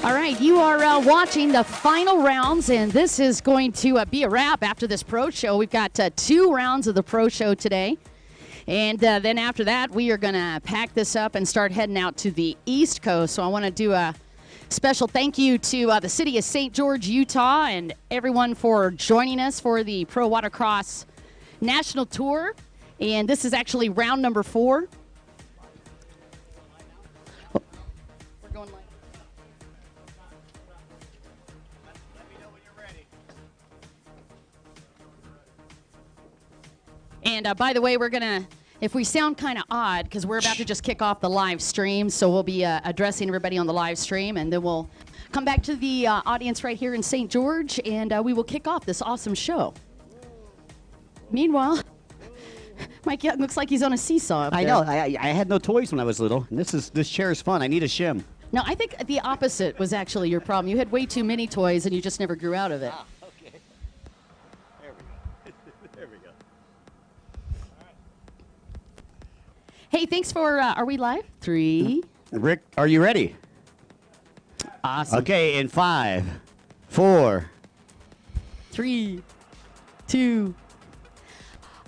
All right, you are watching the final rounds, and this is going to be a wrap after this pro show. We've got 2 rounds of the pro show today, and then after that, we are going to pack this up and start heading out to the East Coast. So I want to do a special thank you to the city of St. George, Utah, and everyone for joining us for the Pro Watercross National Tour. And this is actually round number 4. We're going live. And by the way, we're going to, if we sound kind of odd, because we're about to just kick off the live stream, so we'll be addressing everybody on the live stream, and then we'll come back to the audience right here in St. George, and we will kick off this awesome show. Meanwhile, Mike looks like he's on a seesaw up there. I know. I had no toys when I was little, and this chair is fun. I need a shim. No, I think the opposite was actually your problem. You had way too many toys, and you just never grew out of it. Okay. There we go. There we go. Hey, thanks for, are we live? 3. Rick, are you ready? Awesome. Okay, in 5, 4. 3, 2.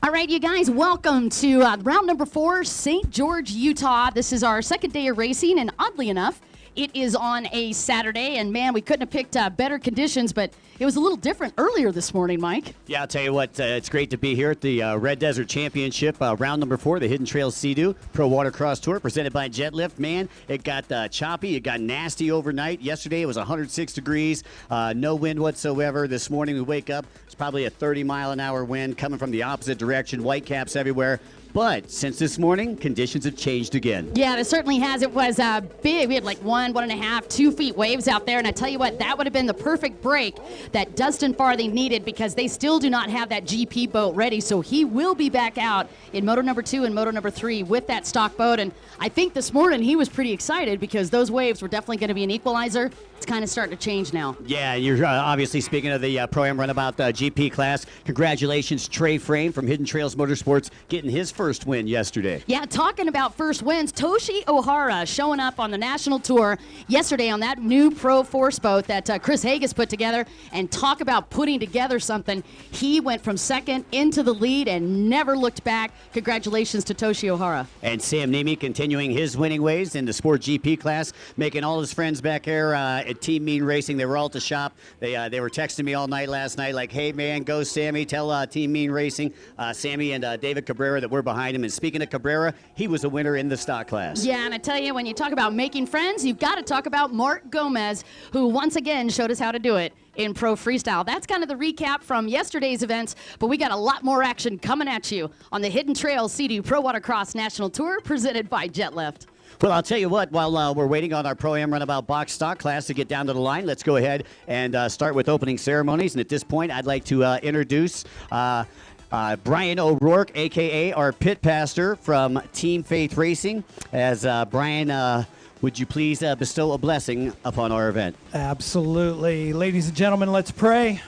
All right, you guys, welcome to round number 4, St. George, Utah. This is our second day of racing, and oddly enough, it is on a Saturday, and man, we couldn't have picked better conditions, but it was a little different earlier this morning, Mike. Yeah, I'll tell you what, it's great to be here at the Red Desert Championship, round number 4, the Hidden Trails Sea-Doo Pro Watercross Tour, presented by Jetlift. Man, it got choppy, it got nasty overnight. Yesterday, it was 106 degrees, no wind whatsoever. This morning, we wake up, it's probably a 30-mile-an-hour wind coming from the opposite direction, white caps everywhere. But since this morning, conditions have changed again. Yeah, it certainly has. It was big. We had like 1.5, 2 feet waves out there. And I tell you what, that would have been the perfect break that Dustin Farthing needed, because they still do not have that GP boat ready. So he will be back out in Moto number 2 and Moto number 3 with that stock boat. And I think this morning he was pretty excited because those waves were definitely going to be an equalizer. It's kind of starting to change now. Yeah, you're obviously speaking of the Pro-Am Runabout GP class. Congratulations, Trey Frame from Hidden Trails Motorsports getting his first win yesterday. Yeah, talking about first wins, Toshi Ohara showing up on the national tour yesterday on that new Pro Force boat that Chris Hagas put together. And talk about putting together something. He went from second into the lead and never looked back. Congratulations to Toshi Ohara. And Sam Nemi continuing his winning ways in the Sport GP class, making all his friends back here at Team Mean Racing. They were all at the shop. They were texting me all night last night like, hey, man, go Sammy, tell Team Mean Racing, Sammy and David Cabrera that we're behind him. And speaking of Cabrera, he was a winner in the stock class. Yeah, and I tell you, when you talk about making friends, you've got to talk about Mark Gomez, who once again showed us how to do it in Pro Freestyle. That's kind of the recap from yesterday's events, but we got a lot more action coming at you on the Hidden Trails Sea-Doo Pro Watercross National Tour presented by Jetlift. Well, I'll tell you what, while we're waiting on our Pro-Am Runabout box stock class to get down to the line, let's go ahead and start with opening ceremonies. And at this point, I'd like to introduce Brian O'Rourke, a.k.a. our pit pastor from Team Faith Racing. As Brian, would you please bestow a blessing upon our event? Absolutely. Ladies and gentlemen, let's pray.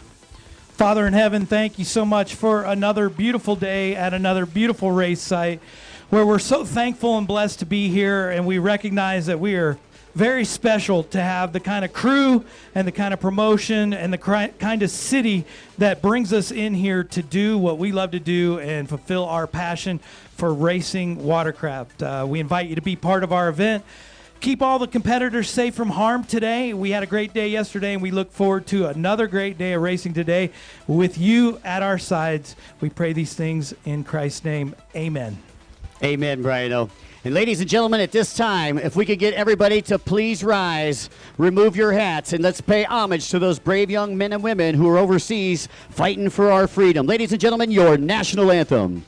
Father in heaven, thank you so much for another beautiful day at another beautiful race site where we're so thankful and blessed to be here, and we recognize that we are very special to have the kind of crew and the kind of promotion and the kind of city that brings us in here to do what we love to do and fulfill our passion for racing watercraft. We invite you to be part of our event. Keep all the competitors safe from harm today. We had a great day yesterday, and we look forward to another great day of racing today with you at our sides. We pray these things in Christ's name. Amen. Amen, Brian. And ladies and gentlemen, at this time, if we could get everybody to please rise, remove your hats, and let's pay homage to those brave young men and women who are overseas fighting for our freedom. Ladies and gentlemen, your national anthem.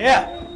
Yeah.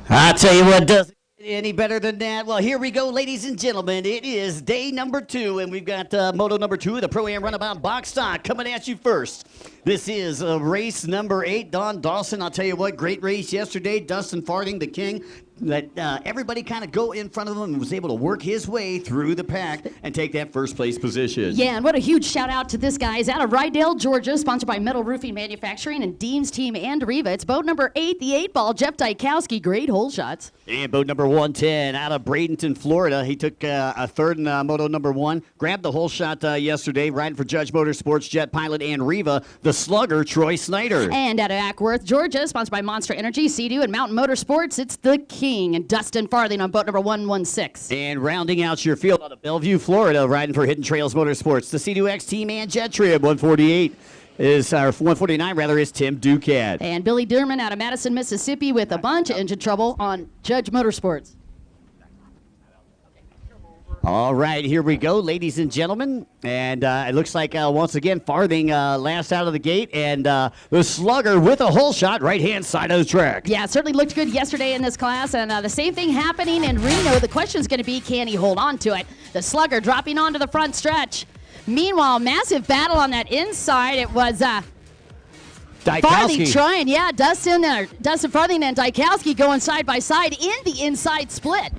I tell you what doesn't get any better than that. Well, here we go, ladies and gentlemen. It is day number 2, and we've got moto number 2, the Pro-Am Runabout Box Stock, coming at you first. This is race number 8. Don Dawson, I'll tell you what, great race yesterday. Dustin Farthing, the king. Let everybody kind of go in front of him and was able to work his way through the pack and take that first place position. Yeah, and what a huge shout out to this guy. He's out of Rydell, Georgia, sponsored by Metal Roofing Manufacturing and Deems Team and Riva. It's boat number 8, the 8-ball, Jeff Dykowski. Great hole shots. And boat number 110 out of Bradenton, Florida. He took a third in moto number 1. Grabbed the hole shot yesterday, riding for Judge Motorsports, Jet Pilot, and Riva. The slugger, Troy Snyder. And out of Ackworth, Georgia, sponsored by Monster Energy, Sea-Doo, and Mountain Motorsports, it's the king, and Dustin Farthing on boat number 116. And rounding out your field out of Bellevue, Florida, riding for Hidden Trails Motorsports, the Sea-Doo X Team and Jet Trib. 148 is, or 149 rather, is Tim Ducat. And Billy Dearman out of Madison, Mississippi, with a bunch of engine trouble on Judge Motorsports. All right, here we go, ladies and gentlemen. And it looks like, once again, Farthing last out of the gate. And the slugger with a hole shot, right-hand side of the track. Yeah, it certainly looked good yesterday in this class. And the same thing happening in Reno. The question's going to be, can he hold on to it? The slugger dropping onto the front stretch. Meanwhile, massive battle on that inside. It was Farthing trying. Yeah, Dustin Farthing and Dykowski going side by side in the inside split.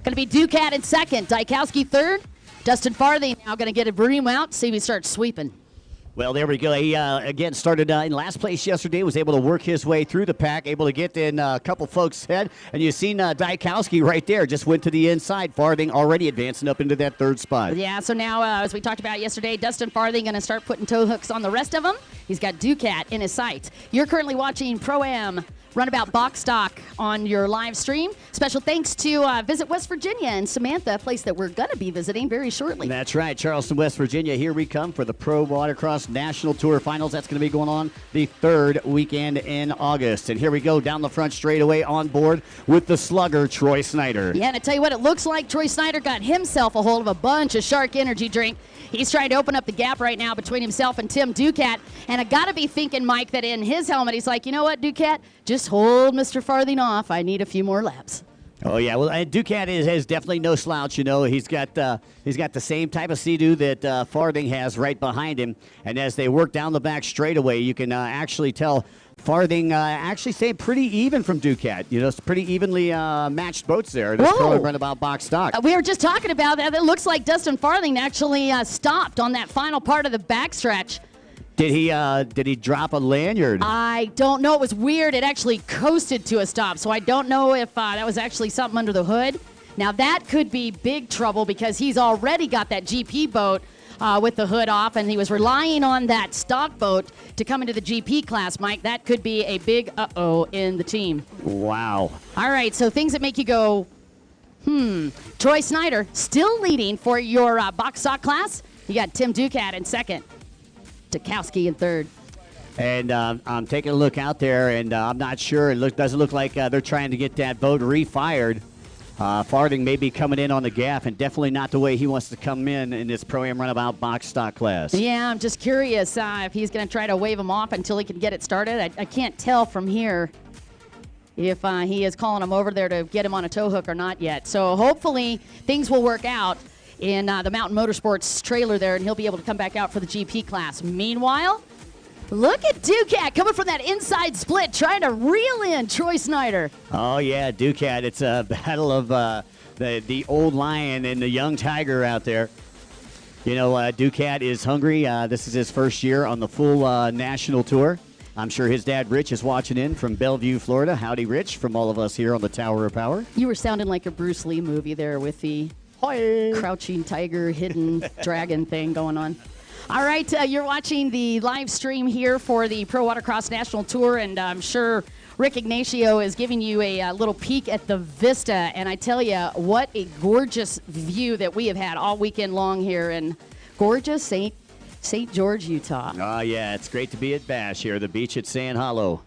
Going to be Ducat in second, Dykowski third. Dustin Farthing now going to get a broom out, see if he starts sweeping. Well, there we go. He, again, started in last place yesterday, was able to work his way through the pack, able to get in a couple folks' head. And you've seen Dykowski right there, just went to the inside. Farthing already advancing up into that third spot. Yeah, so now, as we talked about yesterday, Dustin Farthing going to start putting tow hooks on the rest of them. He's got Ducat in his sights. You're currently watching Pro-Am Runabout Box Stock on your live stream. Special thanks to Visit West Virginia and Samantha, a place that we're going to be visiting very shortly. That's right, Charleston, West Virginia. Here we come for the Pro Watercross National Tour Finals. That's going to be going on the 3rd weekend in August. And here we go down the front straightaway on board with the slugger, Troy Snyder. Yeah, and I tell you what, it looks like Troy Snyder got himself a hold of a bunch of Shark Energy drink. He's trying to open up the gap right now between himself and Tim Ducat. And I got to be thinking, Mike, that in his helmet, he's like, you know what, Ducat? Just hold Mr. Farthing off. I need a few more laps. Oh, yeah. Well, Ducat is definitely no slouch, you know. He's got the same type of Sea-Doo that Farthing has right behind him. And as they work down the back straightaway, you can actually tell Farthing actually stayed pretty even from Ducat. You know, it's pretty evenly matched boats there. This Pro Runabout Box Stock. We were just talking about that. It looks like Dustin Farthing actually stopped on that final part of the backstretch. Did he drop a lanyard? I don't know. It was weird. It actually coasted to a stop, so I don't know if that was actually something under the hood. Now, that could be big trouble because he's already got that GP boat with the hood off, and he was relying on that stock boat to come into the GP class, Mike. That could be a big uh-oh in the team. Wow. All right, so things that make you go, Troy Snyder still leading for your box stock class. You got Tim Ducat in second. Dykowski in third. And I'm taking a look out there, and I'm not sure. It doesn't look like they're trying to get that boat refired. Farthing may be coming in on the gaff, and definitely not the way he wants to come in this Pro-Am Runabout Box Stock class. Yeah, I'm just curious if he's going to try to wave him off until he can get it started. I can't tell from here if he is calling him over there to get him on a tow hook or not yet. So hopefully things will work out in the Mountain Motorsports trailer there, and he'll be able to come back out for the GP class. Meanwhile, look at Ducat coming from that inside split, trying to reel in Troy Snyder. Oh, yeah, Ducat. It's a battle of the old lion and the young tiger out there. You know, Ducat is hungry. This is his first year on the full national tour. I'm sure his dad, Rich, is watching in from Bellevue, Florida. Howdy, Rich, from all of us here on the Tower of Power. You were sounding like a Bruce Lee movie there with the crouching tiger, hidden dragon thing going on. All right, you're watching the live stream here for the Pro Watercross National Tour, and I'm sure Rick Ignacio is giving you a little peek at the vista, and I tell you, what a gorgeous view that we have had all weekend long here in gorgeous St. George, Utah. Oh, yeah, it's great to be at Bash here, the beach at Sand Hollow.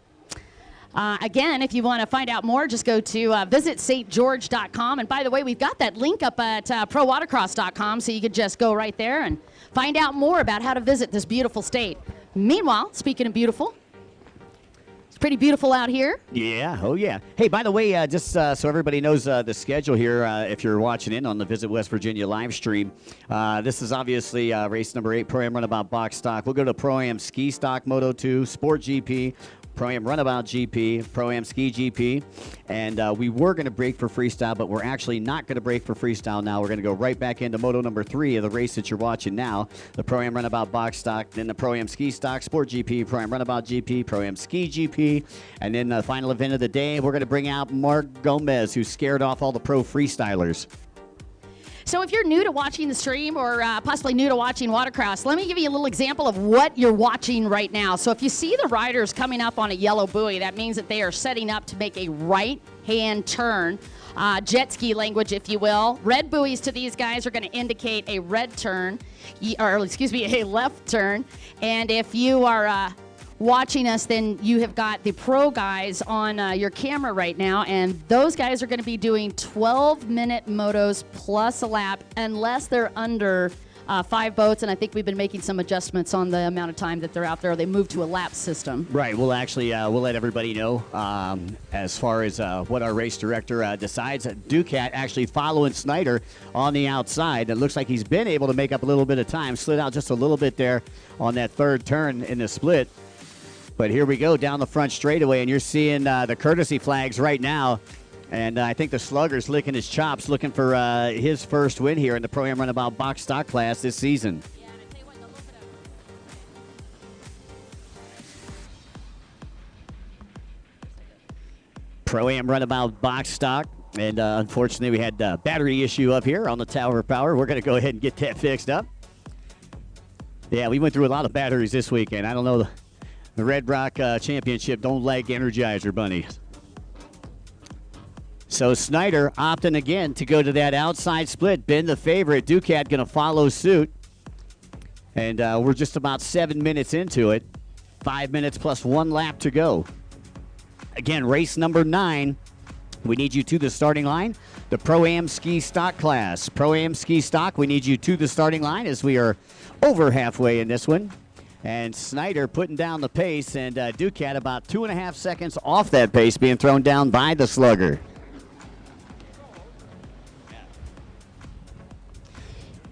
Again, if you want to find out more, just go to visit stgeorge.com. And by the way, we've got that link up at prowatercross.com, so you could just go right there and find out more about how to visit this beautiful state. Meanwhile, speaking of beautiful, Pretty beautiful out here. Yeah, oh yeah. Hey, by the way, just so everybody knows the schedule here, if you're watching in on the Visit West Virginia live stream, this is obviously race number 8, Pro-Am Runabout Box Stock. We'll go to Pro-Am Ski Stock Moto 2, Sport GP, Pro-Am Runabout GP, Pro-Am Ski GP, and we were going to break for Freestyle, but we're actually not going to break for Freestyle now. We're going to go right back into Moto number 3 of the race that you're watching now, the Pro-Am Runabout Box Stock, then the Pro-Am Ski Stock, Sport GP, Pro-Am Runabout GP, Pro-Am Ski GP, and then the final event of the day, we're going to bring out Mark Gomez, who scared off all the pro freestylers. So if you're new to watching the stream or possibly new to watching Watercross, let me give you a little example of what you're watching right now. So if you see the riders coming up on a yellow buoy, that means that they are setting up to make a right-hand turn, jet ski language, if you will. Red buoys to these guys are going to indicate a red turn, or excuse me, a left turn. And if you are watching us, then you have got the pro guys on your camera right now, and those guys are going to be doing 12-minute motos plus a lap unless they're under 5 boats, and I think we've been making some adjustments on the amount of time that they're out there. They moved to a lap system. Right. We'll actually we'll let everybody know as far as what our race director decides. Ducat actually following Snyder on the outside. It looks like he's been able to make up a little bit of time, slid out just a little bit there on that third turn in the split. But here we go down the front straightaway, and you're seeing the courtesy flags right now. And I think the Slugger's licking his chops, looking for his first win here in the Pro-Am Runabout Box Stock class this season. Yeah, and I tell you what, look at Pro-Am Runabout Box Stock. And unfortunately, we had a battery issue up here on the Tower of Power. We're going to go ahead and get that fixed up. Yeah, we went through a lot of batteries this weekend. I don't know. The Red Rock Championship don't like Energizer bunnies. So Snyder opting again to go to that outside split. Been the favorite. Ducat going to follow suit. And we're just about 7 minutes into it. 5 minutes plus 1 lap to go. Again, race number 9. We need you to the starting line. The Pro-Am Ski Stock class. Pro-Am Ski Stock, we need you to the starting line as we are over halfway in this one. And Snyder putting down the pace, and Ducat about 2.5 seconds off that pace, being thrown down by the Slugger.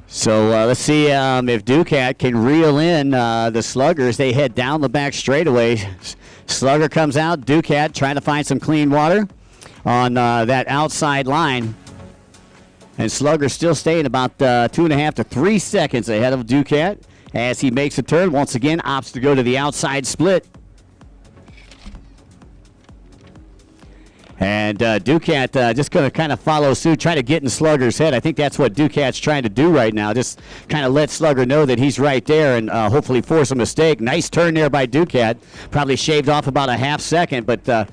So let's see if Ducat can reel in the Slugger as they head down the back straightaway. Slugger comes out, Ducat trying to find some clean water on that outside line. And Slugger still staying about 2.5 to 3 seconds ahead of Ducat. As he makes a turn, once again, opts to go to the outside split. And Ducat just going to kind of follow suit, try to get in Slugger's head. I think that's what Ducat's trying to do right now, just kind of let Slugger know that he's right there and hopefully force a mistake. Nice turn there by Ducat. Probably shaved off about a half second, but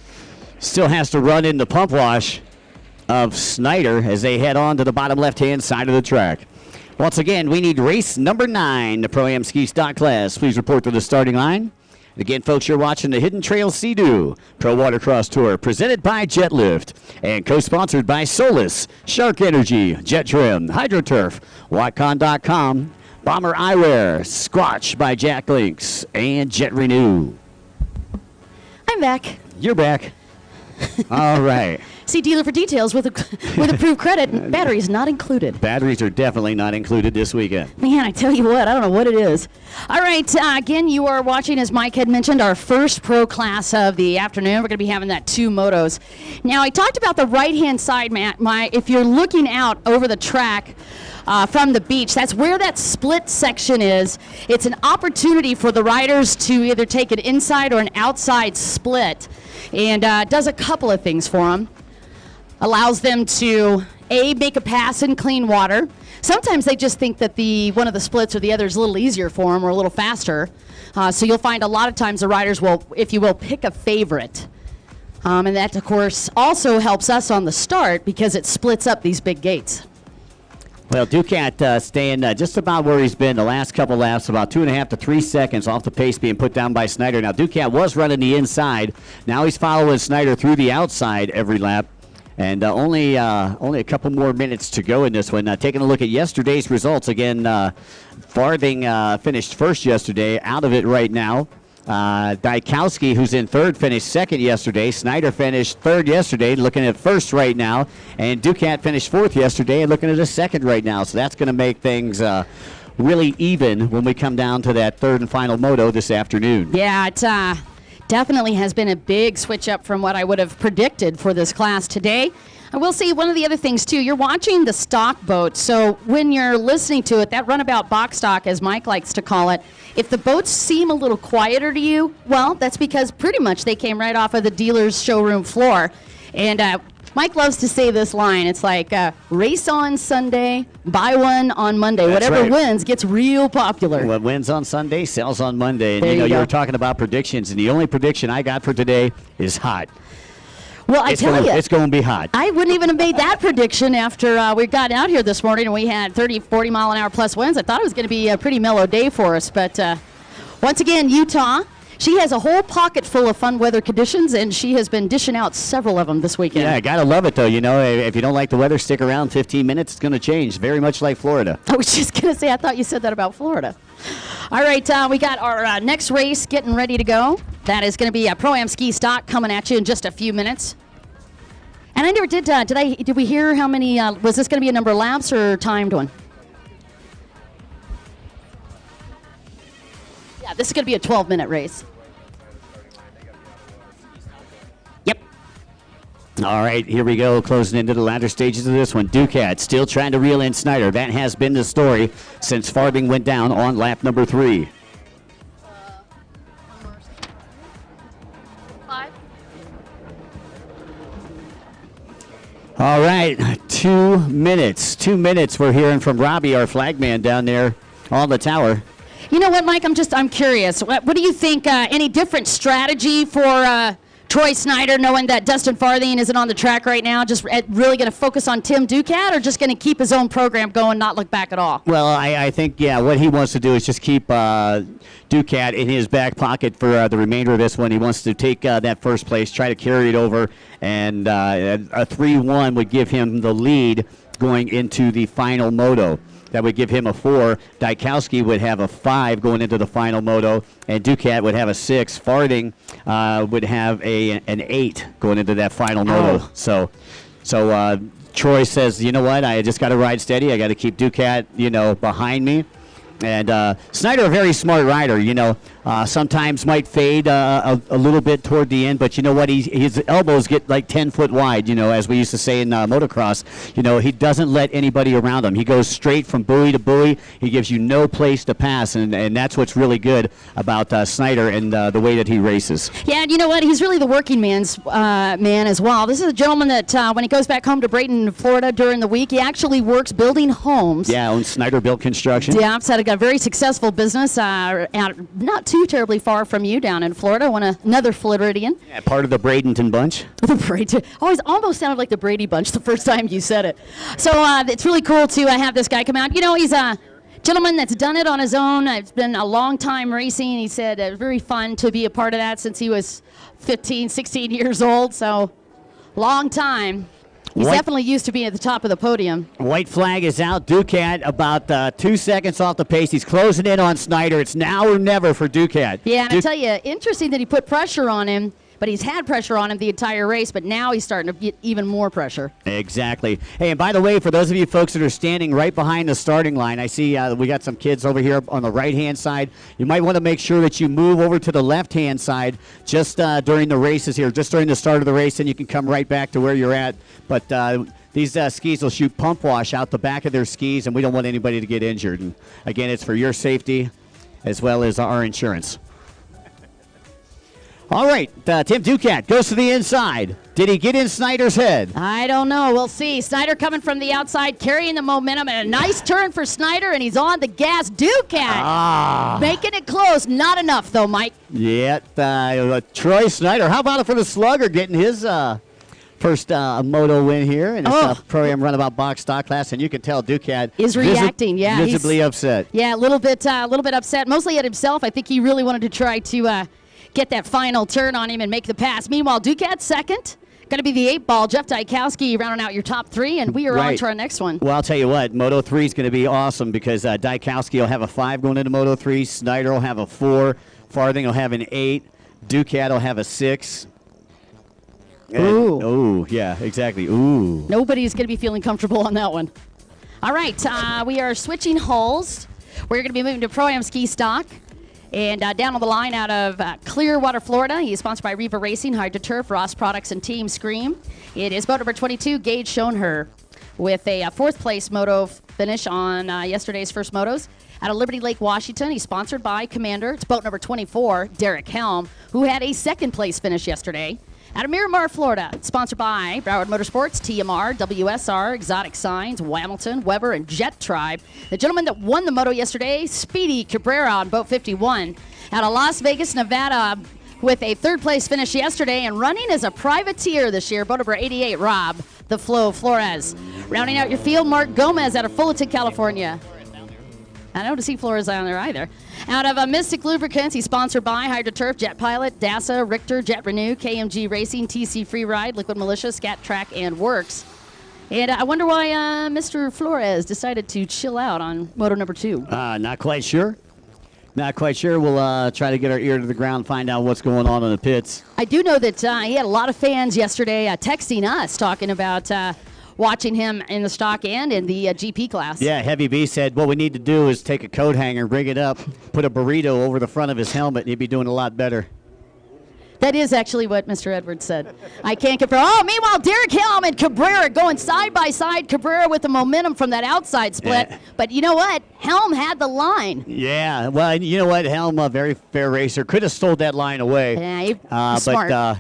still has to run in the pump wash of Snyder as they head on to the bottom left-hand side of the track. Once again, we need race number 9, the Pro-Am Ski Stock class. Please report to the starting line. Again, folks, you're watching the Hidden Trail Sea-Doo Pro Watercross Tour, presented by JetLift and co-sponsored by Solus, Shark Energy, Jet Trim, HydroTurf, Watcon.com, Bomber Eyewear, Squatch by Jack Links, and Jet Renew. I'm back. You're back. All right. See dealer for details with approved credit. Batteries not included. Batteries are definitely not included this weekend. Man, I tell you what, I don't know what it is. All right, again, you are watching, as Mike had mentioned, our first pro class of the afternoon. We're going to be having that 2 motos. Now, I talked about the right-hand side, Matt. If you're looking out over the track from the beach, that's where that split section is. It's an opportunity for the riders to either take an inside or an outside split, and does a couple of things for them. Allows them to, A, make a pass in clean water. Sometimes they just think that one of the splits or the other is a little easier for them or a little faster. So you'll find a lot of times the riders will, if you will, pick a favorite. And that, of course, also helps us on the start because it splits up these big gates. Well, Ducat staying just about where he's been the last couple laps, about 2.5 to 3 seconds off the pace being put down by Snyder. Now, Ducat was running the inside. Now he's following Snyder through the outside every lap. And only a couple more minutes to go in this one. Taking a look at yesterday's results again, Farthing finished first yesterday, out of it right now. Dykowski, who's in third, finished second yesterday. Snyder finished third yesterday, looking at first right now. And Ducat finished fourth yesterday and looking at a second right now. So that's going to make things really even when we come down to that third and final moto this afternoon. Yeah, it definitely has been a big switch up from what I would have predicted for this class today. I will say one of the other things, too, you're watching the stock boat, so when you're listening to it, that runabout box stock, as Mike likes to call it, if the boats seem a little quieter to you, well, that's because pretty much they came right off of the dealer's showroom floor. And Mike loves to say this line. It's like, race on Sunday, buy one on Monday. That's Whatever right. wins gets real popular. What wins on Sunday sells on Monday. And There you you go. were talking about predictions, and the only prediction I got for today is hot. Well, I tell you, it's going to be hot. I wouldn't even have made that prediction after we got out here this morning and we had 30, 40 mile an hour plus winds. I thought it was going to be a pretty mellow day for us. But once again, Utah, she has a whole pocket full of fun weather conditions, and she has been dishing out several of them this weekend. Yeah, I got to love it, though. You know, if you don't like the weather, stick around 15 minutes. It's going to change, very much like Florida. I was just going to say, I thought you said that about Florida. All right, we got our next race getting ready to go. That is going to be a Pro-Am Ski Stock coming at you in just a few minutes. And I never did. Did we hear how many? Was this going to be a number of laps or timed one? Yeah, this is going to be a 12-minute race. Yep. All right, here we go, closing into the latter stages of this one. Ducat still trying to reel in Snyder. That has been the story since Farthing went down on lap number 3. All right, 2 minutes. 2 minutes we're hearing from Robbie, our flagman down there on the tower. You know what, Mike? I'm curious. What do you think? Any different strategy for Troy Snyder, knowing that Dustin Farthing isn't on the track right now? Just really going to focus on Tim Ducat, or just going to keep his own program going, not look back at all? Well, I think, yeah, what he wants to do is just keep Ducat in his back pocket for the remainder of this one. He wants to take that first place, try to carry it over, and a 3-1 would give him the lead going into the final moto. That would give him a 4. Dykowski would have a 5 going into the final moto, and Ducat would have a 6. Farthing would have an 8 going into that final moto. So Troy says, you know what, I just got to ride steady. I got to keep Ducat, behind me. And Snyder, a very smart rider, sometimes might fade a little bit toward the end, but you know what? His elbows get like 10 foot wide, as we used to say in motocross. He doesn't let anybody around him. He goes straight from buoy to buoy. He gives you no place to pass, and that's what's really good about Snyder and the way that he races. Yeah, and you know what? He's really the working man's man as well. This is a gentleman that when he goes back home to Brayton, Florida during the week, he actually works building homes. Yeah, owns Snyder Built Construction. Yeah, I've got a very successful business out not too terribly far from you down in Florida. Another Floridian. Yeah, part of the Bradenton bunch. The Brady. Almost sounded like the Brady Bunch the first time you said it. So it's really cool to have this guy come out. He's a gentleman that's done it on his own. It's been a long time racing. He said it was very fun to be a part of that since he was 15, 16 years old. So long time. He's definitely used to being at the top of the podium. White flag is out. Ducat about 2 seconds off the pace. He's closing in on Snyder. It's now or never for Ducat. Yeah, and I tell you, interesting that he put pressure on him, but he's had pressure on him the entire race, but now he's starting to get even more pressure. Exactly. Hey, and by the way, for those of you folks that are standing right behind the starting line, I see we got some kids over here on the right-hand side. You might want to make sure that you move over to the left-hand side just during the races here, just during the start of the race, and you can come right back to where you're at. But these skis will shoot pump wash out the back of their skis, and we don't want anybody to get injured. And again, it's for your safety as well as our insurance. All right, Tim Ducat goes to the inside. Did he get in Snyder's head? I don't know. We'll see. Snyder coming from the outside, carrying the momentum, and a nice turn for Snyder, and he's on the gas. Ducat making it close. Not enough, though, Mike. Yeah, Troy Snyder. How about it for the Slugger getting his first moto win here in this Pro-Am Runabout box stock class, and you can tell Ducat is reacting. Visibly upset. Yeah, a little bit upset, mostly at himself. I think he really wanted to try to get that final turn on him and make the pass. Meanwhile, Ducat second. Going to be the 8-ball. Jeff Dykowski rounding out your top 3, and we are on to our next one. Well, I'll tell you what, Moto 3 is going to be awesome because Dykowski will have a 5 going into Moto 3. Snyder will have a 4. Farthing will have an 8. Ducat will have a 6. Ooh. Oh, yeah, exactly. Ooh. Nobody's going to be feeling comfortable on that one. All right, we are switching hulls. We're going to be moving to Pro-Am Ski Stock. And down on the line out of Clearwater, Florida, he's sponsored by Riva Racing, HydroTurf, Ross Products, and Team Scream. It is boat number 22, Gage Schoenher, with a 4th place moto finish on yesterday's first motos. Out of Liberty Lake, Washington, he's sponsored by Commander. It's boat number 24, Derek Helm, who had a 2nd place finish yesterday. Out of Miramar, Florida, sponsored by Broward Motorsports, TMR, WSR, Exotic Signs, Hamilton, Weber, and Jet Tribe. The gentleman that won the moto yesterday, Speedy Cabrera on boat 51. Out of Las Vegas, Nevada, with a 3rd place finish yesterday and running as a privateer this year, boat number 88, Rob the Flo Flores. Rounding out your field, Mark Gomez out of Fullerton, California. I don't see Flores on there either. Out of Mystic Lubricants, he's sponsored by HydroTurf, Jet Pilot, DASA, Richter, Jet Renew, KMG Racing, TC Free Ride, Liquid Militia, Scat Track, and Works. And I wonder why Mr. Flores decided to chill out on moto number 2. Not quite sure. Not quite sure. We'll try to get our ear to the ground, find out what's going on in the pits. I do know that he had a lot of fans yesterday texting us, talking about watching him in the stock and in the GP class. Yeah, Heavy B said what we need to do is take a coat hanger, bring it up, put a burrito over the front of his helmet, and he'd be doing a lot better. That is actually what Mr. Edwards said. I can't compare. Oh, meanwhile, Derek Helm and Cabrera going side by side. Cabrera with the momentum from that outside split. Yeah. But you know what? Helm had the line. Yeah, well, you know what? Helm, a very fair racer, could have stole that line away. Yeah, he's smart. But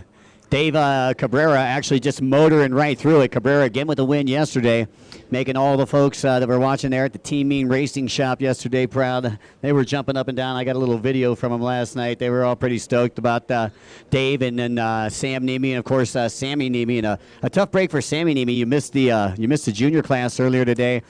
Dave Cabrera actually just motoring right through it. Cabrera again with the win yesterday, making all the folks that were watching there at the Team Mean Racing shop yesterday proud. They were jumping up and down. I got a little video from them last night. They were all pretty stoked about Dave and then Sam Nemi and of course Sammy Nemi. And a tough break for Sammy Nemi. You missed the junior class earlier today.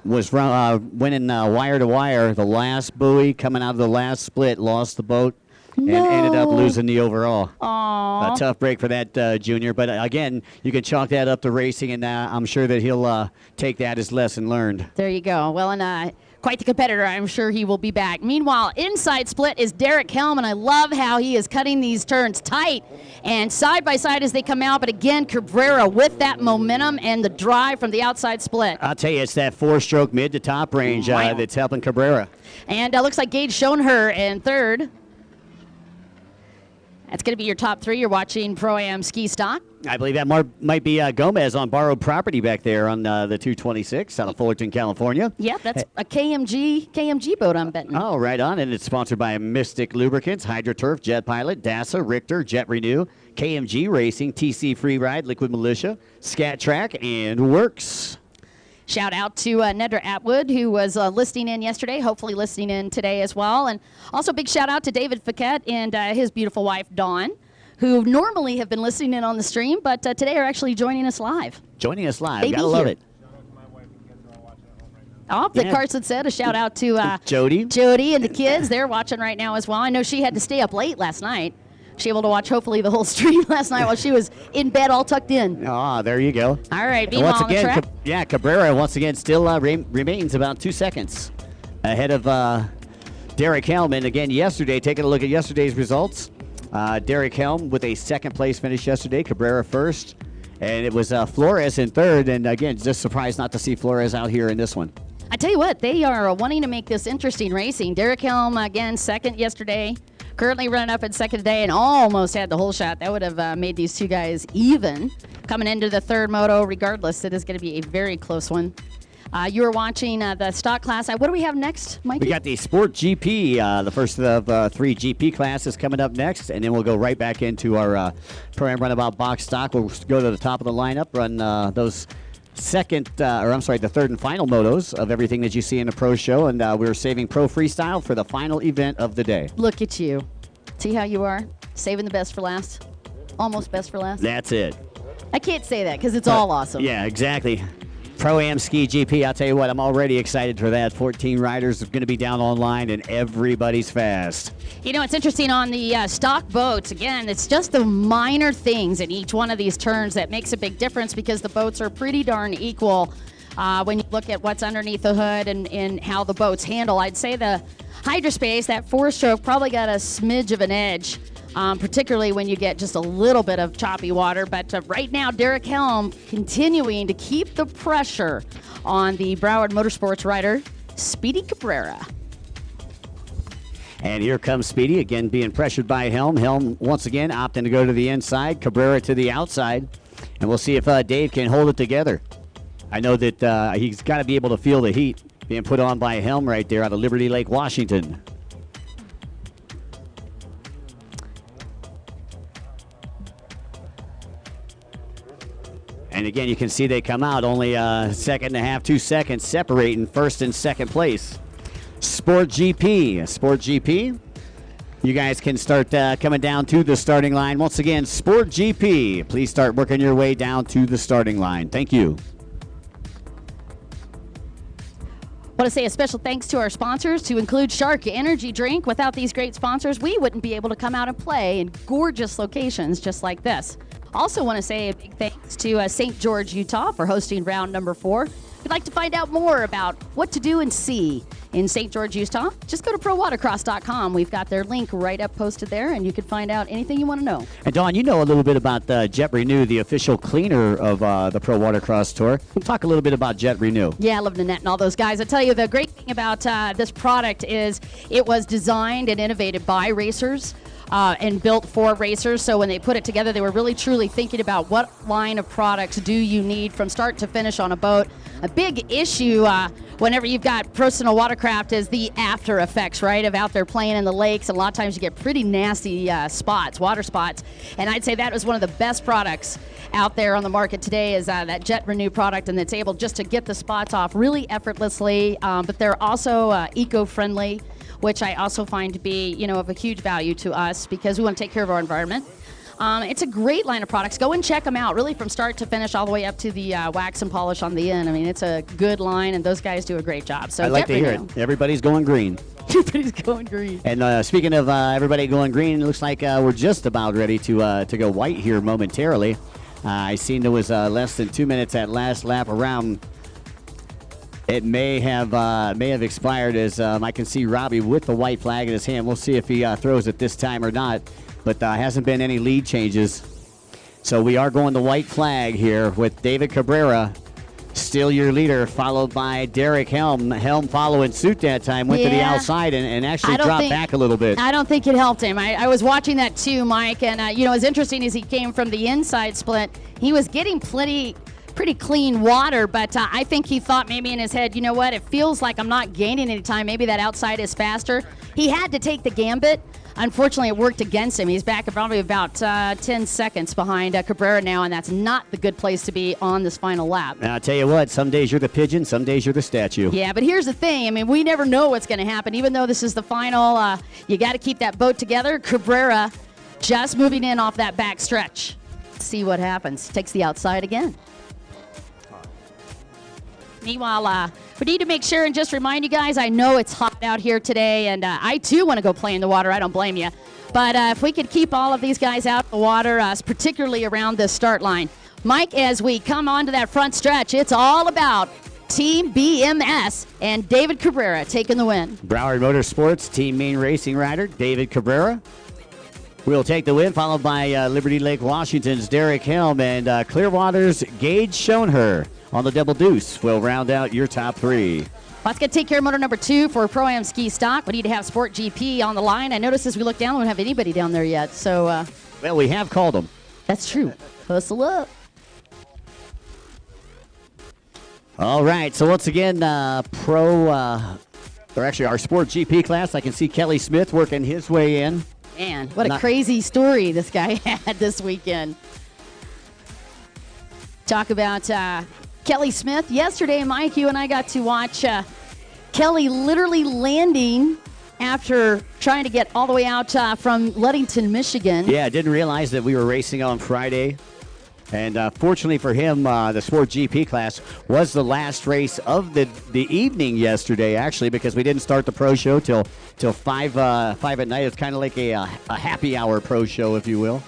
Was winning wire to wire. The last buoy coming out of the last split, lost the boat. And ended up losing the overall. Aww. A tough break for that junior. But again, you can chalk that up to racing, and I'm sure that he'll take that as lesson learned. There you go. Well, and quite the competitor. I'm sure he will be back. Meanwhile, inside split is Derek Helm, and I love how he is cutting these turns tight and side by side as they come out. But again, Cabrera with that momentum and the drive from the outside split. I'll tell you, it's that 4-stroke mid to top range that's helping Cabrera. And looks like Gage Schoenher in 3rd. That's going to be your top 3. You're watching Pro-Am Ski Stock. I believe that might be Gomez on borrowed property back there on the 226 out of Fullerton, California. Yep, that's a KMG boat, I'm betting. Oh, right on. And it's sponsored by Mystic Lubricants, HydroTurf, Jet Pilot, DASA, Richter, Jet Renew, KMG Racing, TC Free Ride, Liquid Militia, Scat Track, and Works. Shout out to Nedra Atwood, who was listening in yesterday, hopefully listening in today as well. And also big shout out to David Fiquette and his beautiful wife, Dawn, who normally have been listening in on the stream, but today are actually joining us live. Joining us live. They Gotta be love here. it. Oh, that Carson said. A shout out to Jody. Jody and the kids. They're watching right now as well. I know she had to stay up late last night. She able to watch hopefully the whole stream last night while she was in bed all tucked in. Ah, there you go. All right, And meanwhile once on the again, track. Cabrera once again still remains about 2 seconds ahead of Derek Helm. And again, yesterday, taking a look at yesterday's results, Derek Helm with a 2nd place finish yesterday, Cabrera 1st, and it was Flores in 3rd. And again, just surprised not to see Flores out here in this one. I tell you what, they are wanting to make this interesting racing. Derek Helm again 2nd yesterday. Currently running up in 2nd today and almost had the whole shot. That would have made these 2 guys even. Coming into the 3rd moto, regardless, it is going to be a very close one. You were watching the stock class. What do we have next, Mikey? We got the Sport GP, the first of 3 GP classes coming up next, and then we'll go right back into our Pro-Am Runabout box stock. We'll go to the top of the lineup, run those the 3rd and final motos of everything that you see in the Pro Show, and we're saving Pro Freestyle for the final event of the day. Look at you. See how you are? Saving the best for last? Almost best for last? That's it. I can't say that because it's all awesome. Yeah, exactly. Pro-Am Ski GP, I'll tell you what, I'm already excited for that. 14 riders are going to be down online, and everybody's fast. You know, it's interesting on the stock boats. Again, it's just the minor things in each one of these turns that makes a big difference because the boats are pretty darn equal when you look at what's underneath the hood and how the boats handle. I'd say the Hydrospace, that 4-stroke, probably got a smidge of an edge, particularly when you get just a little bit of choppy water. But right now, Derek Helm continuing to keep the pressure on the Broward Motorsports rider, Speedy Cabrera. And here comes Speedy, again being pressured by Helm. Helm, once again, opting to go to the inside, Cabrera to the outside. And we'll see if Dave can hold it together. I know that he's got to be able to feel the heat being put on by Helm right there out of Liberty Lake, Washington. And again, you can see they come out only a second and a half, 2 seconds separating first and second place. Sport GP. You guys can start coming down to the starting line. Once again, Sport GP. Please start working your way down to the starting line. Thank you. Want to say a special thanks to our sponsors, to include Shark Energy Drink. Without these great sponsors, we wouldn't be able to come out and play in gorgeous locations just like this. Also want to say a big thanks to St. George, Utah for hosting round number 4. If you'd like to find out more about what to do and see in St. George, Utah, just go to prowatercross.com. We've got their link right up posted there, and you can find out anything you want to know. And Dawn, you know a little bit about Jet Renew, the official cleaner of the Pro Watercross Tour. We'll talk a little bit about Jet Renew. Yeah, I love Nanette and all those guys. I tell you, the great thing about this product is it was designed and innovated by racers. And built for racers. So when they put it together, they were really truly thinking about what line of products do you need from start to finish on a boat. A big issue whenever you've got personal watercraft is the after effects, right, of out there playing in the lakes. And a lot of times you get pretty nasty spots, water spots. And I'd say that was one of the best products out there on the market today is that Jet Renew product, and it's able just to get the spots off really effortlessly. But they're also eco-friendly, which I also find to be, of a huge value to us because we want to take care of our environment. It's a great line of products. Go and check them out, really from start to finish, all the way up to the wax and polish on the end. I mean, it's a good line, and those guys do a great job. So I like to hear it. Everybody's going green. Everybody's going green. And speaking of everybody going green, it looks like we're just about ready to go white here momentarily. I seen there was less than 2 minutes at last lap around. It may have expired as I can see Robbie with the white flag in his hand. We'll see if he throws it this time or not, but hasn't been any lead changes. So we are going the white flag here with David Cabrera, still your leader, followed by Derek Helm. Helm following suit that time, went to the outside and actually dropped back a little bit. I don't think it helped him. I was watching that too, Mike, and as interesting as he came from the inside split, he was getting pretty clean water, but I think he thought maybe in his head, you know what, it feels like I'm not gaining any time. Maybe that outside is faster. He had to take the gambit. Unfortunately, it worked against him. He's back at probably about 10 seconds behind Cabrera now, and that's not the good place to be on this final lap. And I'll tell you what, some days you're the pigeon, some days you're the statue. Yeah, but here's the thing. I mean, we never know what's going to happen. Even though this is the final, you got to keep that boat together. Cabrera just moving in off that back stretch. Let's see what happens. Takes the outside again. Meanwhile, we need to make sure and just remind you guys, I know it's hot out here today, and I too want to go play in the water. I don't blame you. But if we could keep all of these guys out of the water, particularly around the start line. Mike, as we come onto that front stretch, it's all about Team BMS and David Cabrera taking the win. Broward Motorsports, Team Main Racing rider, David Cabrera will take the win, followed by Liberty Lake, Washington's Derek Helm, and Clearwater's Gage Schoenher on the double deuce will round out your top 3. Let's get take care of motor number 2 for Pro-Am Ski Stock. We need to have Sport GP on the line. I noticed as we look down, we don't have anybody down there yet. So, well, we have called them. That's true. Hustle up. All right, so once again, or actually our Sport GP class, I can see Kelly Smith working his way in. Man, what a crazy story this guy had this weekend. Talk about Kelly Smith. Yesterday, Mike, you and I got to watch Kelly literally landing after trying to get all the way out from Ludington, Michigan. Yeah, I didn't realize that we were racing on Friday. And fortunately for him, the Sport GP class was the last race of the evening yesterday, actually, because we didn't start the pro show till 5 at night. It's kind of like a happy hour pro show, if you will.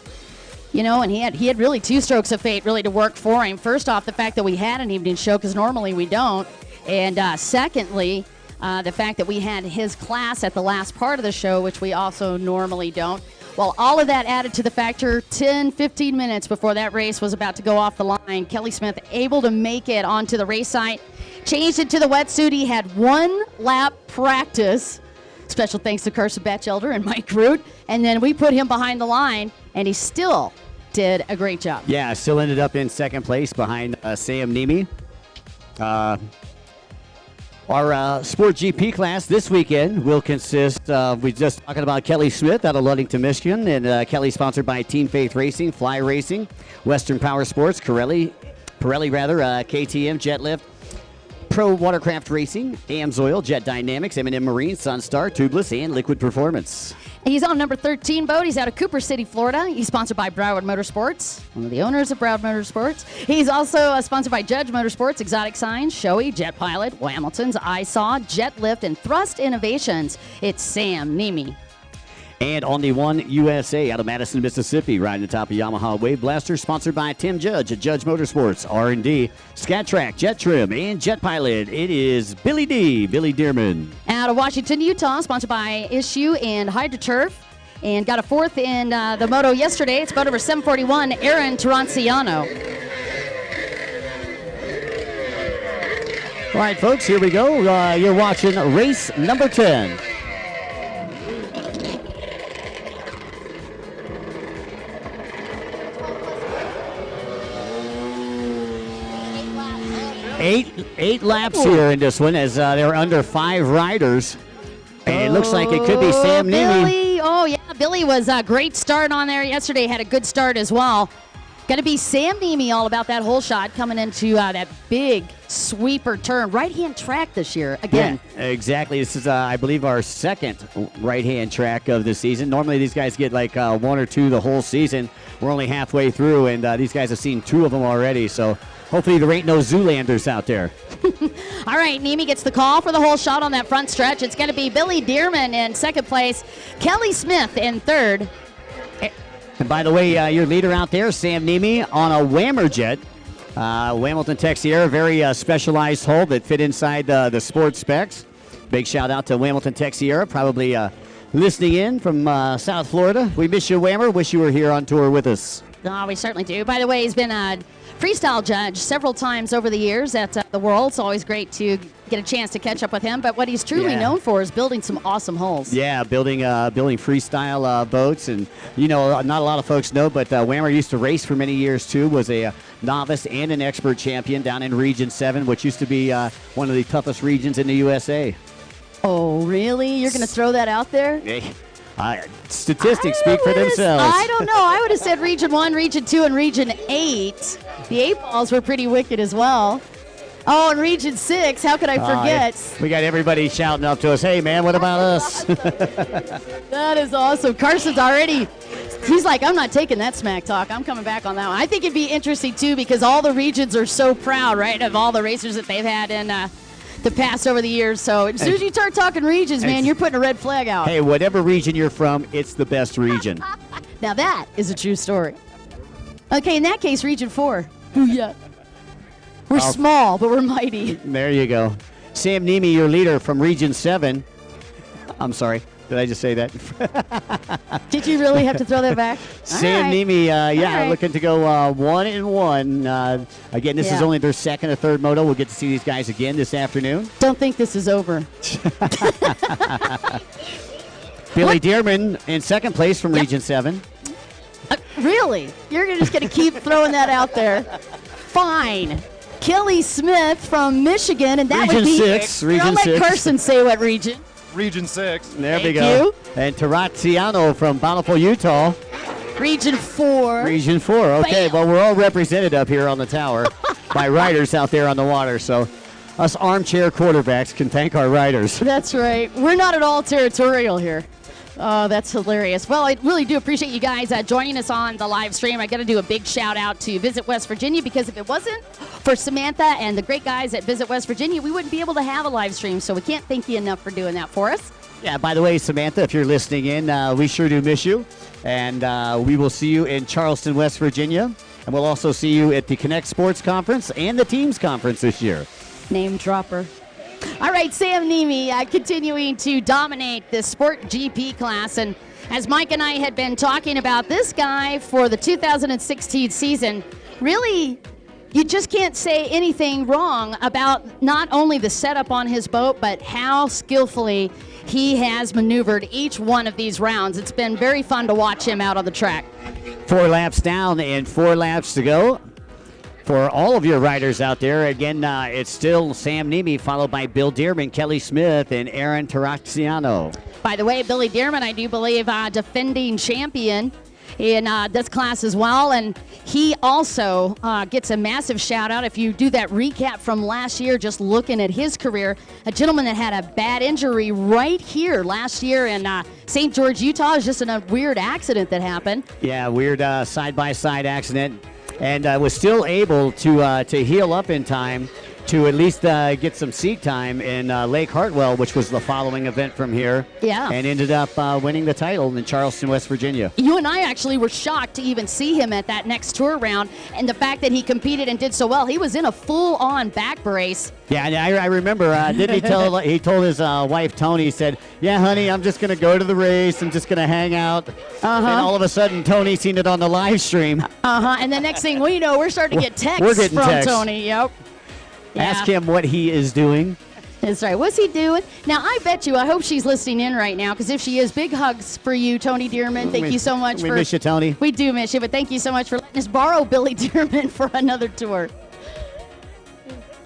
And he had really 2 strokes of fate really to work for him. First off, the fact that we had an evening show, because normally we don't. And secondly, The fact that we had his class at the last part of the show, which we also normally don't. Well, all of that added to the factor 10, 15 minutes before that race was about to go off the line. Kelly Smith able to make it onto the race site, changed into the wetsuit. He had 1 lap practice. Special thanks to Carson Batchelder and Mike Root. And then we put him behind the line, and he still did a great job. Yeah, still ended up in second place behind Sam Nemi. Our Sport GP class this weekend will consist of, we just talking about Kelly Smith out of Ludington, Michigan, and Kelly sponsored by Team Faith Racing, Fly Racing, Western Power Sports, Pirelli, KTM, Jet Lift, Pro Watercraft Racing, AMSOIL, Jet Dynamics, M&M Marine, Sunstar, Tubeless, and Liquid Performance. He's on number 13 boat. He's out of Cooper City, Florida. He's sponsored by Broward Motorsports, one of the owners of Broward Motorsports. He's also sponsored by Judge Motorsports, Exotic Signs, Shoei, Jet Pilot, Hamilton's, ISAW, Jet Lift, and Thrust Innovations. It's Sam Nemi. And on the One USA out of Madison, Mississippi, riding atop a Yamaha Wave Blaster, sponsored by Tim Judge at Judge Motorsports, R&D, Scat Track, Jet Trim, and Jet Pilot. It is Billy Dearman. Out of Washington, Utah, sponsored by Issue and HydroTurf, and got a 4th in the moto yesterday. It's boat number 741, Aaron Taranciano. All right, folks, here we go. You're watching race number 10. Eight laps here in this one, as they're under 5 riders. And it looks like it could be Sam Nemi. Billy. Oh, yeah. Billy was a great start on there yesterday. Had a good start as well. Going to be Sam Nemi all about that whole shot coming into that big sweeper turn. Right-hand track this year, again. Yeah, exactly. This is, I believe, our second right-hand track of the season. Normally, these guys get like 1 or 2 the whole season. We're only halfway through, and these guys have seen 2 of them already. So hopefully there ain't no Zoolanders out there. All right, Nemi gets the call for the whole shot on that front stretch. It's going to be Billy Dearman in second place, Kelly Smith in third. And by the way, your leader out there, Sam Nemi, on a Whammer jet. Hamilton Texiera, very specialized hull that fit inside the sports specs. Big shout out to Hamilton Texiera, probably listening in from South Florida. We miss you, Whammer. Wish you were here on tour with us. Oh, we certainly do. By the way, he's been a freestyle judge several times over the years at the World. It's always great to get a chance to catch up with him. But what he's truly known for is building some awesome hulls. Yeah, building freestyle boats. And, you know, not a lot of folks know, but Whammer used to race for many years, too. Was a novice and an expert champion down in Region 7, which used to be one of the toughest regions in the USA. Oh, really? You're going to throw that out there? Statistics speak for themselves. I don't know. I would have said Region 1, Region 2, and Region 8. The 8 balls were pretty wicked as well. Oh, and Region 6, how could I forget? We got everybody shouting up to us, hey, man, what about us? That is awesome. Carson's already, he's like, I'm not taking that smack talk. I'm coming back on that one. I think it'd be interesting, too, because all the regions are so proud, right, of all the racers that they've had in the past over the years. So as soon as you start talking regions, man, you're putting a red flag out. Hey, whatever region you're from, it's the best region. Now that is a true story. Okay, in that case, Region 4. Booyah. We're small, but we're mighty. There you go. Sam Nemi, your leader from Region 7. I'm sorry. Did I just say that? Did you really have to throw that back? Sam Nemi, looking to go 1-1. Again, this is only their second or third moto. We'll get to see these guys again this afternoon. Don't think this is over. Billy Dearman in second place from Region 7. Really? You're just going to keep throwing that out there? Fine. Kelly Smith from Michigan, and that would be 6. Region 6. I'll let Carson say what region. Region 6. There we go. You. And Taranciano from Bountiful, Utah. Region 4. Region 4. Okay, Bam. well, we're all represented up here on the tower by riders out there on the water. So us armchair quarterbacks can thank our riders. That's right. We're not at all territorial here. Oh, that's hilarious. Well, I really do appreciate you guys joining us on the live stream. I got to do a big shout out to Visit West Virginia, because if it wasn't for Samantha and the great guys at Visit West Virginia, we wouldn't be able to have a live stream. So we can't thank you enough for doing that for us. Yeah, by the way, Samantha, if you're listening in, we sure do miss you. And we will see you in Charleston, West Virginia. And we'll also see you at the Connect Sports Conference and the Teams Conference this year. Name dropper. All right, Sam Nemi continuing to dominate the Sport GP class. And as Mike and I had been talking about, this guy for the 2016 season, really, you just can't say anything wrong about not only the setup on his boat, but how skillfully he has maneuvered each one of these rounds. It's been very fun to watch him out on the track. 4 laps down and 4 laps to go. For all of your riders out there, again, it's still Sam Nemi, followed by Bill Dearman, Kelly Smith, and Aaron Taraxiano. By the way, Billy Dearman, I do believe, defending champion in this class as well, and he also gets a massive shout out. If you do that recap from last year, just looking at his career, a gentleman that had a bad injury right here last year in St. George, Utah, is just in a weird accident that happened. Yeah, weird side-by-side accident, and was still able to heal up in time to at least get some seat time in Lake Hartwell, which was the following event from here. Yeah. And ended up winning the title in Charleston, West Virginia. You and I actually were shocked to even see him at that next tour round, and the fact that he competed and did so well. He was in a full-on back brace. Yeah, and I remember, didn't he tell? He told his wife, Tony, he said, yeah, honey, I'm just going to go to the race. I'm just going to hang out. And all of a sudden, Tony seen it on the live stream. And the next thing we know, we're starting to get texts we're getting from texts. Tony. Yep. Yeah. Ask him what he is doing. That's right. What's he doing? Now, I bet you, I hope she's listening in right now, because if she is, big hugs for you, Tony Dearman. Thank you so much. We miss you, Tony. We do miss you, but thank you so much for letting us borrow Billy Dearman for another tour.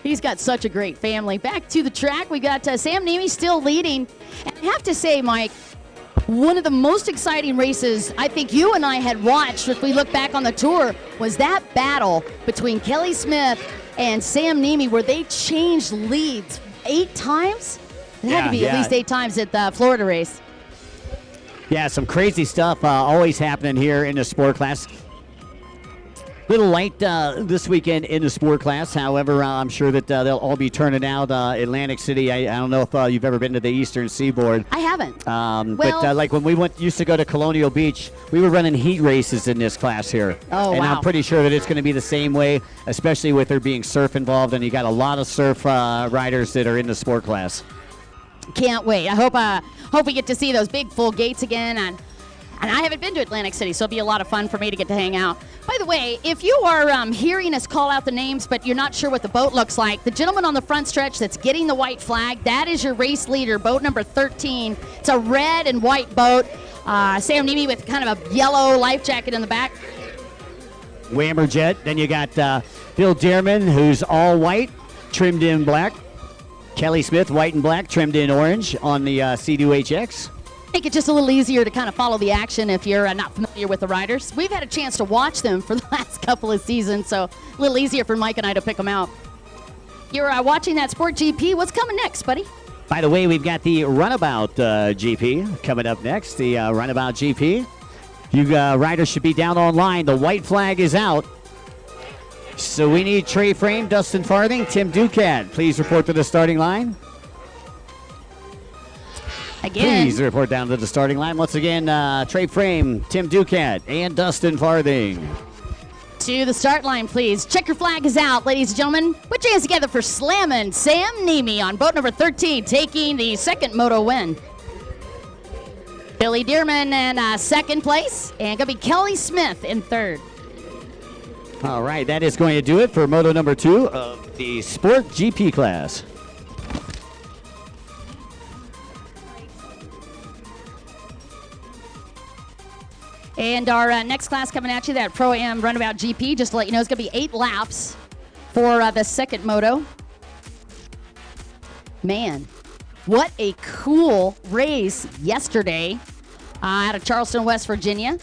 He's got such a great family. Back to the track, we got Sam Nemi still leading. And I have to say, Mike, one of the most exciting races I think you and I had watched, if we look back on the tour, was that battle between Kelly Smith and Sam Nemi, where they changed leads 8 times? It had to be at least 8 times at the Florida race. Yeah, some crazy stuff always happening here in the sport class. Little light this weekend in the sport class. However, I'm sure that they'll all be turning out Atlantic City. I don't know if you've ever been to the Eastern Seaboard. I haven't. But like when we used to go to Colonial Beach, we were running heat races in this class here. Oh, and wow. I'm pretty sure that it's going to be the same way, especially with there being surf involved, and you got a lot of surf riders that are in the sport class. Can't wait. I hope we get to see those big full gates again. And I haven't been to Atlantic City, so it'll be a lot of fun for me to get to hang out. By the way, if you are hearing us call out the names, but you're not sure what the boat looks like, the gentleman on the front stretch that's getting the white flag, that is your race leader, boat number 13. It's a red and white boat. Sam Nemi with kind of a yellow life jacket in the back. Whammer Jet. Then you got Bill Dearman, who's all white, trimmed in black. Kelly Smith, white and black, trimmed in orange on the C2HX. Make it just a little easier to kind of follow the action if you're not familiar with the riders. We've had a chance to watch them for the last couple of seasons, so a little easier for Mike and I to pick them out. You're watching that Sport GP. What's coming next, buddy? By the way, we've got the Runabout GP coming up next, the Runabout GP. You riders should be down online. The white flag is out. So we need Trey Frame, Dustin Farthing, Tim Ducat. Please report to the starting line. Again. Please report down to the starting line. Once again, Trey Frame, Tim Ducat, and Dustin Farthing. To the start line, please. Checker flag is out, ladies and gentlemen. Put your hands together for slamming Sam Nemi on boat number 13, taking the second moto win. Billy Dearman in second place, and going to be Kelly Smith in third. All right, that is going to do it for moto number 2 of the Sport GP class. And our next class coming at you, that Pro-Am Runabout GP, just to let you know, it's going to be 8 laps for the second moto. Man, what a cool race yesterday out of Charleston, West Virginia.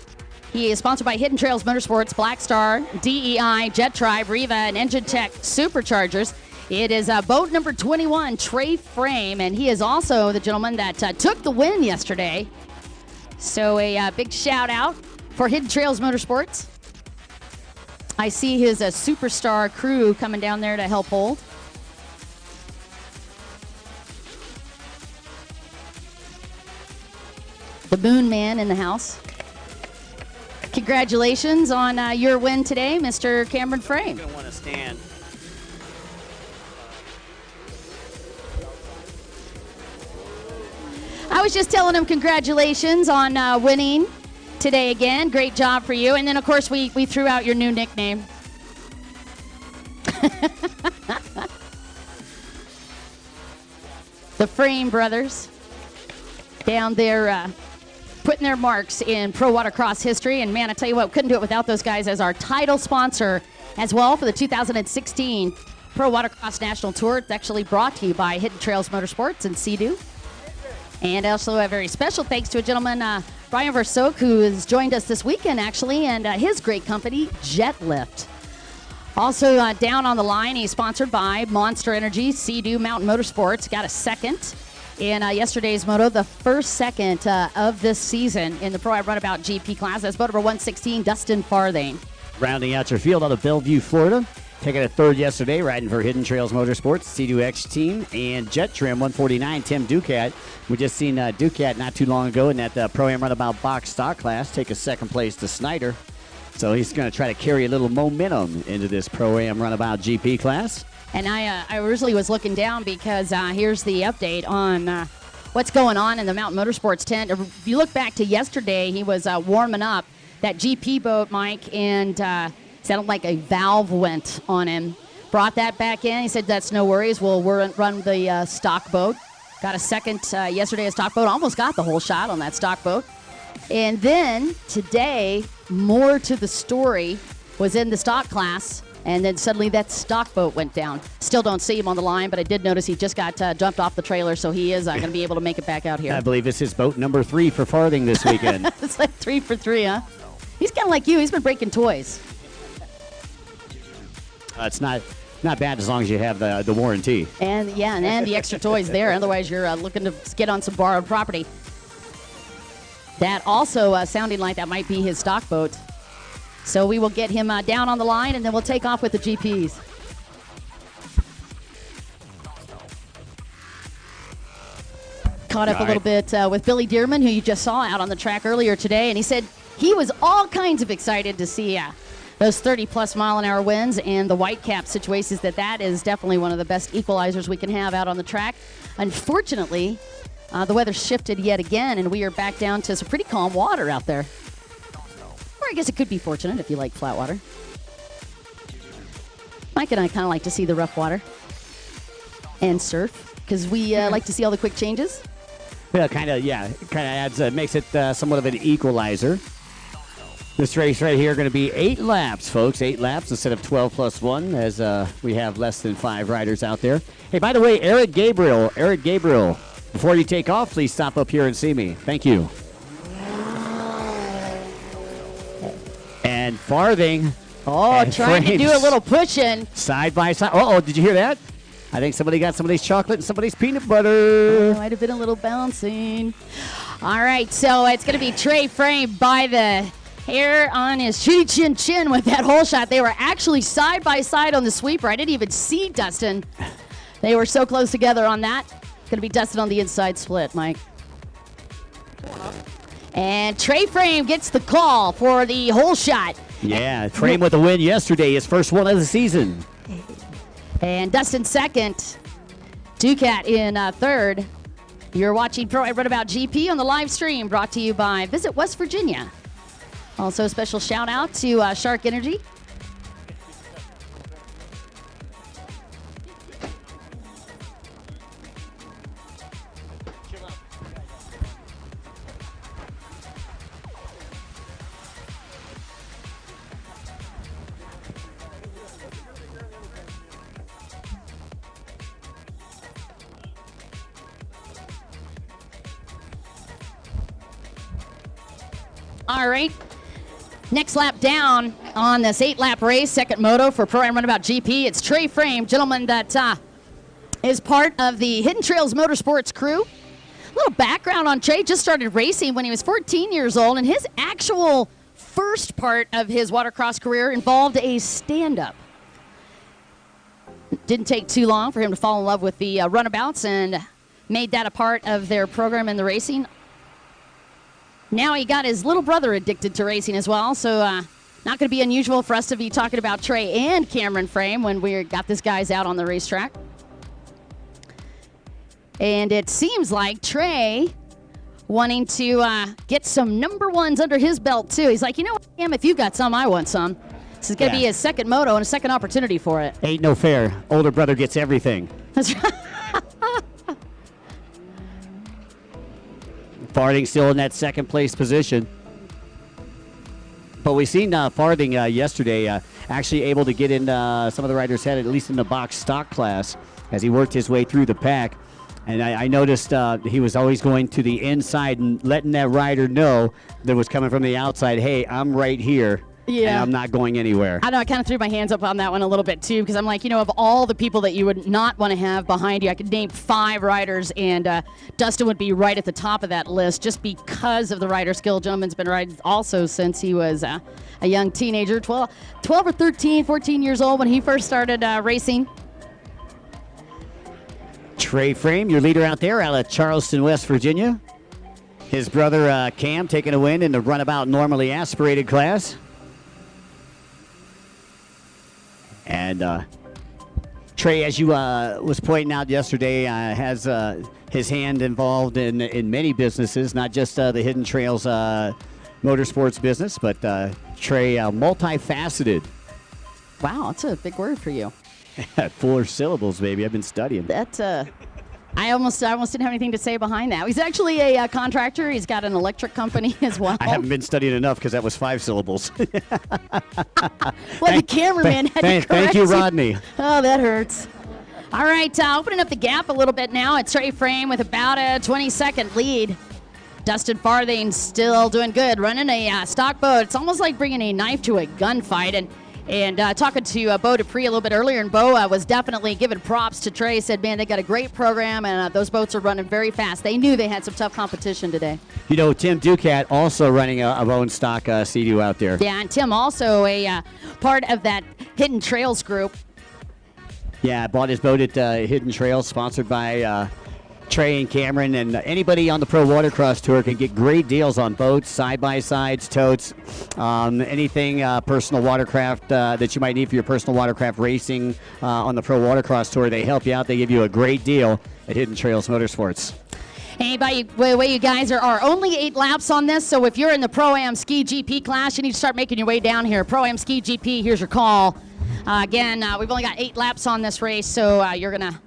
He is sponsored by Hidden Trails Motorsports, Black Star, DEI, Jet Tribe, Riva, and Engine Tech Superchargers. It is boat number 21, Trey Frame, and he is also the gentleman that took the win yesterday. So a big shout out for Hidden Trails Motorsports. I see his superstar crew coming down there to help hold. The Moon Man in the house. Congratulations on your win today, Mr. Cameron Frame. I don't want to stand. I was just telling him congratulations on winning today again. Great job for you. And then, of course, we threw out your new nickname. The Frame brothers down there putting their marks in pro watercross history. And, man, I tell you what, couldn't do it without those guys as our title sponsor as well for the 2016 Pro Watercross National Tour. It's actually brought to you by Hidden Trails Motorsports and Sea-Doo. And also a very special thanks to a gentleman, Brian Versook, who has joined us this weekend, actually, and his great company, Jetlift. Also down on the line, he's sponsored by Monster Energy, Sea-Doo Mountain Motorsports. Got a second in yesterday's moto, the first second of this season in the Pro Runabout GP class. That's boat number 116, Dustin Farthing. Rounding out your field out of Bellevue, Florida. Taking a third yesterday, riding for Hidden Trails Motorsports, Sea-Doo X Team, and Jet Trim 149, Tim Ducat. We just seen Ducat not too long ago in that Pro-Am Runabout box stock class take a second place to Snyder. So he's going to try to carry a little momentum into this Pro-Am Runabout GP class. And I originally was looking down because here's the update on what's going on in the Mountain Motorsports tent. If you look back to yesterday, he was warming up that GP boat, Mike, and sounded like a valve went on him. Brought that back in. He said, that's no worries. We'll run the stock boat. Got a second yesterday, a stock boat. Almost got the whole shot on that stock boat. And then today, more to the story, was in the stock class. And then suddenly that stock boat went down. Still don't see him on the line, but I did notice he just got dumped off the trailer, so he is going to be able to make it back out here. I believe this is boat number 3 for Farthing this weekend. It's like 3 for 3, huh? He's kind of like you. He's been breaking toys. It's not bad as long as you have the warranty. And the extra toys there. Otherwise, you're looking to get on some borrowed property. That also sounding like that might be his stock boat. So we will get him down on the line, and then we'll take off with the GPs. Caught up a little bit with Billy Dearman, who you just saw out on the track earlier today, and he said he was all kinds of excited to see those 30-plus mile-an-hour winds and the white cap situations. That is definitely one of the best equalizers we can have out on the track. Unfortunately, the weather shifted yet again, and we are back down to some pretty calm water out there. Or I guess it could be fortunate if you like flat water. Mike and I kind of like to see the rough water and surf because we like to see all the quick changes. Yeah, kind of adds, makes it somewhat of an equalizer. This race right here going to be 8 laps, folks. 8 laps instead of 12 plus 1, as we have less than 5 riders out there. Hey, by the way, Eric Gabriel, before you take off, please stop up here and see me. Thank you. And Farthing. Trying to do a little pushing. Side by side. Uh-oh, did you hear that? I think somebody got somebody's chocolate and somebody's peanut butter. Might have been a little bouncing. All right, so it's going to be Trey Frame by the hair on his chin with that hole shot. They were actually side by side on the sweeper. I didn't even see Dustin. They were so close together on that. Going to be Dustin on the inside split, Mike. And Trey Frame gets the call for the hole shot. Yeah, Frame with a win yesterday, his first one of the season. And Dustin second, Ducat in third. You're watching Pro Runabout GP on the live stream, brought to you by Visit West Virginia. Also, a special shout out to Shark Energy. All right. Next lap down on this 8-lap race, second moto for Pro-Am Runabout GP. It's Trey Frame, gentleman that is part of the Hidden Trails Motorsports crew. A little background on Trey, just started racing when he was 14 years old, and his actual first part of his watercross career involved a stand-up. Didn't take too long for him to fall in love with the runabouts and made that a part of their program in the racing. Now he got his little brother addicted to racing as well, so not going to be unusual for us to be talking about Trey and Cameron Frame when we got these guys out on the racetrack. And it seems like Trey wanting to get some number ones under his belt, too. He's like, you know what, Cam, if you got some, I want some. This is going to be his second moto and a second opportunity for it. Ain't no fair. Older brother gets everything. That's right. Farthing still in that second place position. But we seen Farthing yesterday actually able to get in some of the riders' head, at least in the box stock class, as he worked his way through the pack. And I noticed he was always going to the inside and letting that rider know that was coming from the outside, hey, I'm right here. Yeah. And I'm not going anywhere. I know, I kind of threw my hands up on that one a little bit, too, because I'm like, you know, of all the people that you would not want to have behind you, I could name 5 riders, and Dustin would be right at the top of that list just because of the rider skill. Gentleman's been riding also since he was a young teenager, 12 or 13, 14 years old when he first started racing. Trey Frame, your leader out there out of Charleston, West Virginia. His brother Cam taking a win in the Runabout normally aspirated class. And Trey, as you was pointing out yesterday, has his hand involved in many businesses, not just the Hidden Trails motorsports business, but Trey, multifaceted. Wow, that's a big word for you. 4 syllables, baby. I've been studying. That I almost didn't have anything to say behind that. He's actually a contractor. He's got an electric company as well. I haven't been studying enough because that was 5 syllables. Well, the cameraman had to correct Thank you, Rodney. Oh, that hurts. All right, opening up the gap a little bit now. It's Trey Frame with about a 20-second lead. Dustin Farthing still doing good, running a stock boat. It's almost like bringing a knife to a gunfight. And talking to Bo Dupree a little bit earlier, and Bo was definitely giving props to Trey. Said, man, they got a great program, and those boats are running very fast. They knew they had some tough competition today. You know, Tim Ducat also running a bone stock Sea-Doo out there. Yeah, and Tim also a part of that Hidden Trails group. Yeah, bought his boat at Hidden Trails, sponsored by Trey and Cameron, and anybody on the Pro Watercross Tour can get great deals on boats, side-by-sides, totes, anything personal watercraft that you might need for your personal watercraft racing on the Pro Watercross Tour. They help you out. They give you a great deal at Hidden Trails Motorsports. Hey, by the way, you guys are only 8 laps on this, so if you're in the Pro-Am Ski GP class, you need to start making your way down here. Pro-Am Ski GP, here's your call. Again, we've only got 8 laps on this race, so you're going to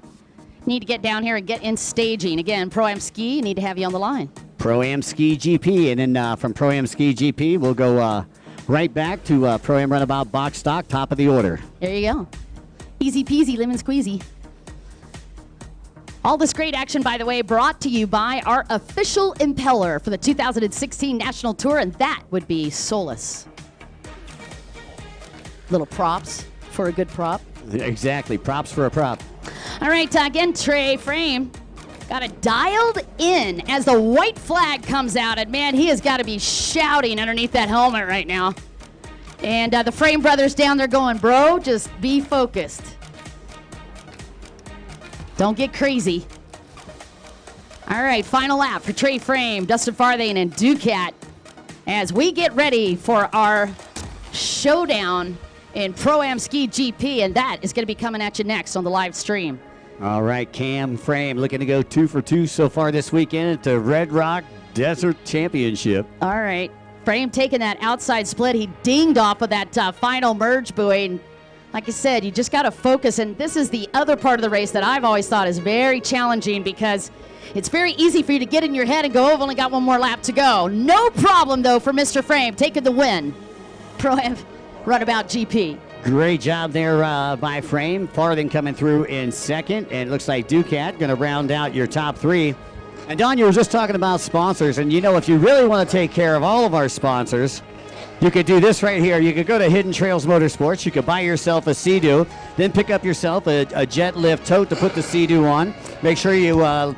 need to get down here and get in staging. Again, Pro-Am Ski, need to have you on the line. Pro-Am Ski GP, and then from Pro-Am Ski GP, we'll go right back to Pro-Am Runabout box stock, top of the order. There you go. Easy peasy, lemon squeezy. All this great action, by the way, brought to you by our official impeller for the 2016 National Tour, and that would be Solus. Little props for a good prop. Exactly, props for a prop. All right, again, Trey Frame got it dialed in as the white flag comes out. And, man, he has got to be shouting underneath that helmet right now. And the Frame brothers down there going, bro, just be focused. Don't get crazy. All right, final lap for Trey Frame, Dustin Farthing, and Ducat as we get ready for our showdown in Pro-Am Ski GP, and that is going to be coming at you next on the live stream. All right, Cam Frame looking to go 2 for 2 so far this weekend at the Red Rock Desert Championship. All right, Frame taking that outside split. He dinged off of that final merge buoy. And like I said, you just got to focus, and this is the other part of the race that I've always thought is very challenging because it's very easy for you to get in your head and go, oh, I've only got one more lap to go. No problem, though, for Mr. Frame taking the win. Pro-Am Runabout GP. Great job there by Frame. Farthing coming through in second, and it looks like Ducat going to round out your top 3. And Don, you were just talking about sponsors, and you know, if you really want to take care of all of our sponsors, you could do this right here. You could go to Hidden Trails Motorsports. You could buy yourself a Sea-Doo, then pick up yourself a Jet Lift tote to put the Sea-Doo on. Make sure you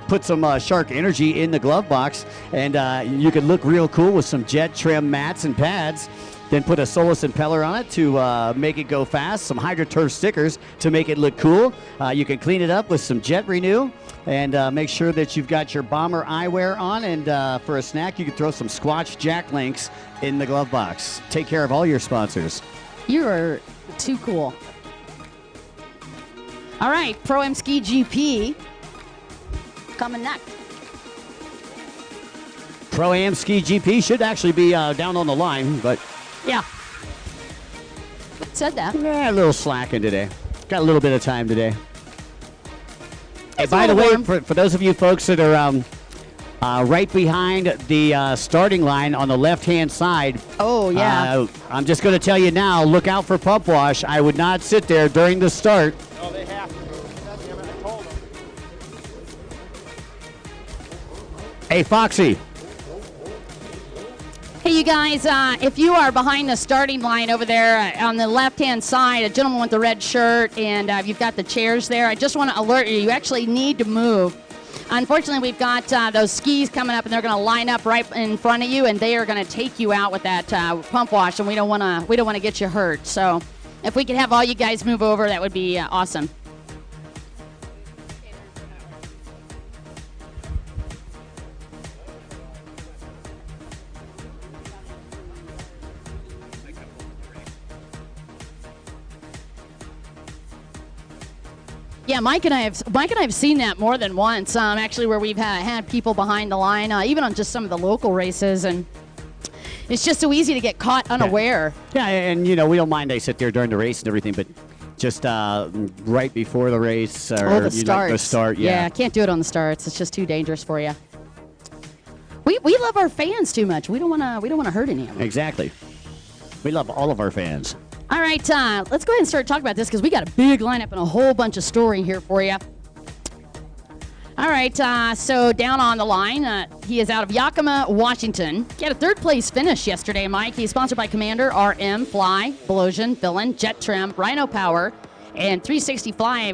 put some Shark Energy in the glove box, and you could look real cool with some jet trim mats and pads. Then put a Solus impeller on it to make it go fast, some HydroTurf stickers to make it look cool. You can clean it up with some Jet Renew, and make sure that you've got your bomber eyewear on, and for a snack you can throw some Squatch Jack Links in the glove box. Take care of all your sponsors. You are too cool. All right, Pro-Am Ski GP coming next. Pro-Am Ski GP should actually be down on the line, but Yeah. Said that. a little slacking today. Got a little bit of time today. Hey, It's a by the little way, warm. for those of you folks that are right behind the starting line on the left-hand side, Oh, yeah. I'm just going to tell you now, look out for pump wash. I would not sit there during the start. Oh, they have to move. That's him, and I told them. Hey, Foxy. Hey, you guys, if you are behind the starting line over there on the left-hand side, a gentleman with the red shirt, and you've got the chairs there, I just want to alert you, you actually need to move. Unfortunately, we've got those skis coming up, and they're going to line up right in front of you, and they are going to take you out with that pump wash, and we don't want to get you hurt. So if we could have all you guys move over, that would be awesome. Yeah, Mike and I have seen that more than once. Actually, where we've had people behind the line, even on just some of the local races, and it's just so easy to get caught unaware. Yeah, and we don't mind they sit there during the race and everything, but just right before the race or The starts. the start, Yeah, can't do it on the starts. It's just too dangerous for you. We love our fans too much. We don't want to hurt any of them. Exactly. We love all of our fans. All right, let's go ahead and start talking about this because we got a big lineup and a whole bunch of story here for you. All right, so down on the line, he is out of Yakima, Washington. He had a third-place finish yesterday, Mike. He's sponsored by Commander, RM, Fly, Blowsion, Villain, Jet Trim, Rhino Power, and 360 Fly,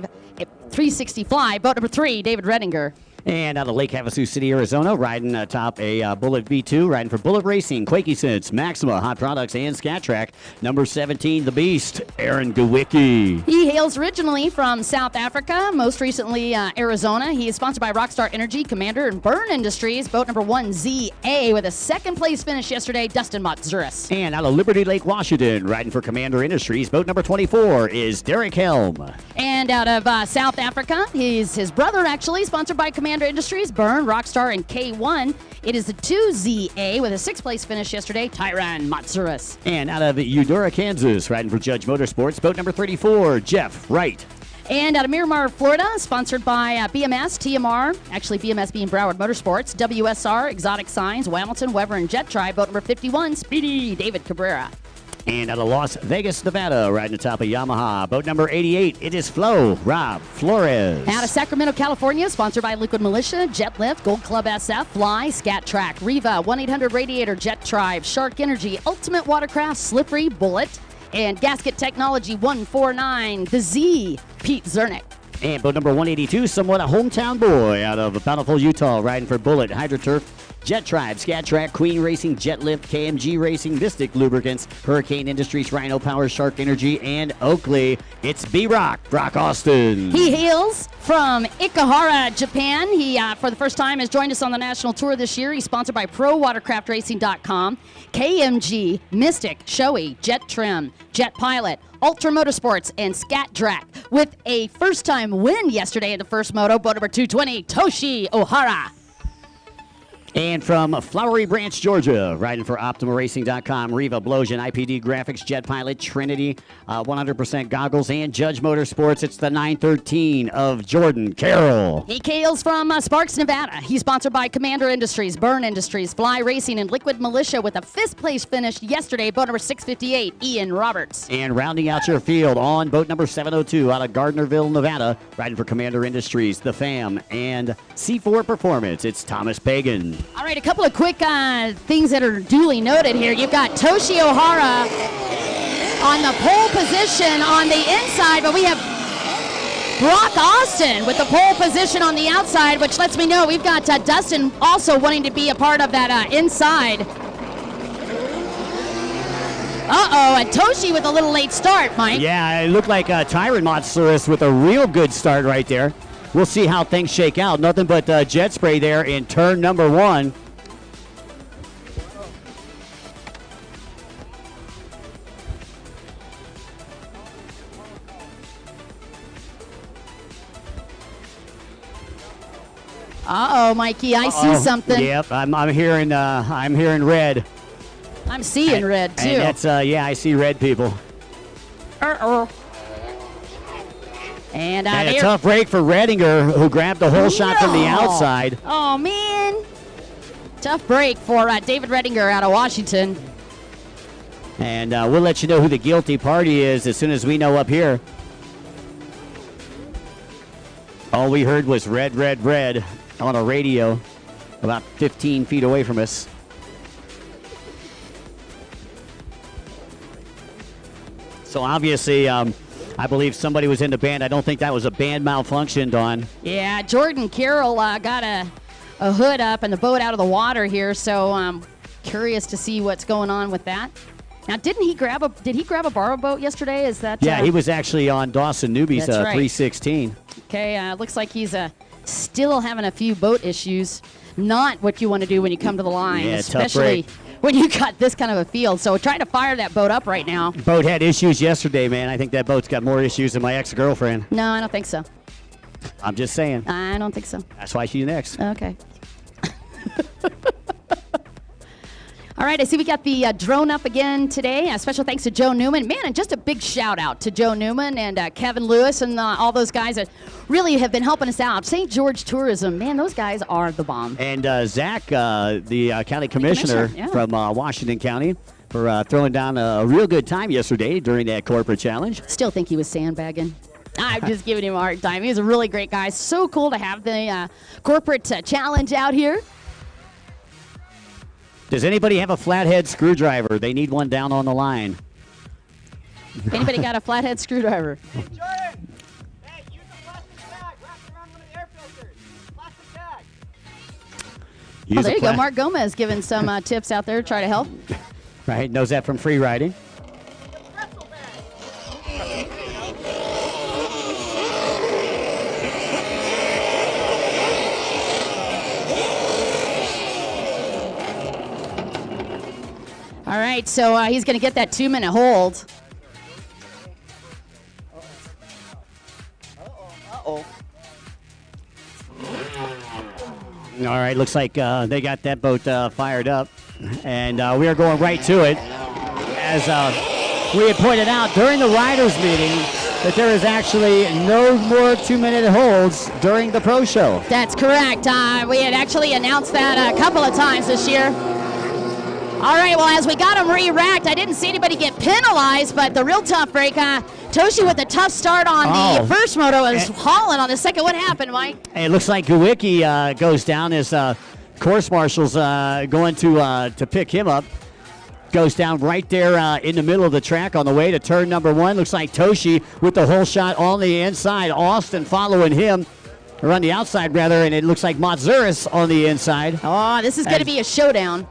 boat number 3, David Redinger. And out of Lake Havasu City, Arizona, riding atop a Bullet V2, riding for Bullet Racing, Quakey Sense, Maxima, Hot Products, and Scat Track. Number 17, the Beast, Aaron Gewicki. He hails originally from South Africa, most recently Arizona. He is sponsored by Rockstar Energy, Commander, and Burn Industries, boat number 1ZA, with a second-place finish yesterday, Dustin Matzuris. And out of Liberty Lake, Washington, riding for Commander Industries, boat number 24 is Derek Helm. And out of South Africa, he's his brother, actually, sponsored by Commander Industries, Burn, Rockstar, and K1. It is the 2ZA with a sixth-place finish yesterday, Tyron Matsuris. And out of Eudora, Kansas, riding for Judge Motorsports, boat number 34, Jeff Wright. And out of Miramar, Florida, sponsored by BMS, TMR, actually BMS being Broward Motorsports, WSR, Exotic Signs, Hamilton, Weber, and Jet Tribe, boat number 51, Speedy David Cabrera. And out of Las Vegas, Nevada, riding atop of Yamaha, boat number 88, it is Flo Rob Flores. Out of Sacramento, California, sponsored by Liquid Militia, Jet Lift, Gold Club SF, Fly, Scat Track, Riva, 1-800 Radiator, Jet Tribe, Shark Energy, Ultimate Watercraft, Slippery, Bullet, and Gasket Technology 149, the Z, Pete Zernick. And boat number 182, somewhat a hometown boy out of Bountiful, Utah, riding for Bullet, HydroTurf, Jet Tribe, Scat Track, Queen Racing, Jet Lift, KMG Racing, Mystic Lubricants, Hurricane Industries, Rhino Power, Shark Energy, and Oakley. It's B-Rock, Brock Austin. He hails from Ikehara, Japan. He, for the first time, has joined us on the national tour this year. He's sponsored by ProWatercraftRacing.com, KMG, Mystic, Shoei, Jet Trim, Jet Pilot, Ultra Motorsports, and Scat Track, with a first-time win yesterday in the first moto, boat number 220, Toshi Ohara. And from Flowery Branch, Georgia, riding for OptimaRacing.com, Riva, Blowsion, IPD Graphics, Jet Pilot, Trinity, 100% Goggles, and Judge Motorsports, it's the 913 of Jordan Carroll. He hails from Sparks, Nevada. He's sponsored by Commander Industries, Burn Industries, Fly Racing, and Liquid Militia, with a fifth-place finish yesterday, boat number 658, Ian Roberts. And rounding out your field on boat number 702 out of Gardnerville, Nevada, riding for Commander Industries, The Fam, and C4 Performance, it's Thomas Pagan. All right, a couple of quick things that are duly noted here. You've got Toshi Ohara on the pole position on the inside, but we have Brock Austin with the pole position on the outside, which lets me know we've got Dustin also wanting to be a part of that inside. Uh-oh, and Toshi with a little late start, Mike. Yeah, it looked like Tyron Matsuris with a real good start right there. We'll see how things shake out. Nothing but jet spray there in turn number 1. Uh-oh, Mikey, I see something. Yep, I'm hearing red. I'm seeing red, too. And that's, yeah, I see red, people. Uh-oh. And a tough break for Redinger, who grabbed the whole shot from the outside. Oh, man. Tough break for David Redinger out of Washington. And we'll let you know who the guilty party is as soon as we know up here. All we heard was red, red, red on a radio about 15 feet away from us. So obviously, I believe somebody was in the band. I don't think that was a band malfunction, Dawn. Yeah, Jordan Carroll got a hood up and the boat out of the water here, so I'm curious to see what's going on with that. Now, did he grab a borrow boat yesterday? Is that? Yeah, he was actually on Dawson Newby's 316. Okay, looks like he's still having a few boat issues. Not what you want to do when you come to the line, yeah, especially when you got this kind of a field. So trying to fire that boat up right now. Boat had issues yesterday, man. I think that boat's got more issues than my ex-girlfriend. No, I don't think so. I'm just saying. I don't think so. That's why she's next. Okay. All right, I see we got the drone up again today. Special thanks to Joe Newman. Man, and just a big shout out to Joe Newman and Kevin Lewis and all those guys that really have been helping us out. St. George Tourism, man, those guys are the bomb. And Zach, the county commissioner from Washington County, for throwing down a real good time yesterday during that corporate challenge. Still think he was sandbagging. I'm just giving him a hard time. He was a really great guy. So cool to have the corporate challenge out here. Does anybody have a flathead screwdriver? They need one down on the line. Anybody got a flathead screwdriver? Hey, Jordan! Hey, use a plastic tag wrapped around one of the air filters. Plastic tag. Oh, there you go. Mark Gomez giving some tips out there to try to help. Right, knows that from free riding. All right, so he's going to get that 2-minute hold. All right, looks like they got that boat fired up, and we are going right to it. As we had pointed out during the riders' meeting, that there is actually no more 2-minute holds during the pro show. That's correct. We had actually announced that a couple of times this year. All right, well, as we got them re-racked, I didn't see anybody get penalized, but the real tough break, Toshi with a tough start on the first moto is hauling on the second. What happened, Mike? It looks like Gawicki goes down as course marshals going to pick him up. Goes down right there in the middle of the track on the way to turn number 1. Looks like Toshi with the whole shot on the inside. Austin following him, or on the outside rather, and it looks like Matsuris on the inside. Oh, this is going to be a showdown.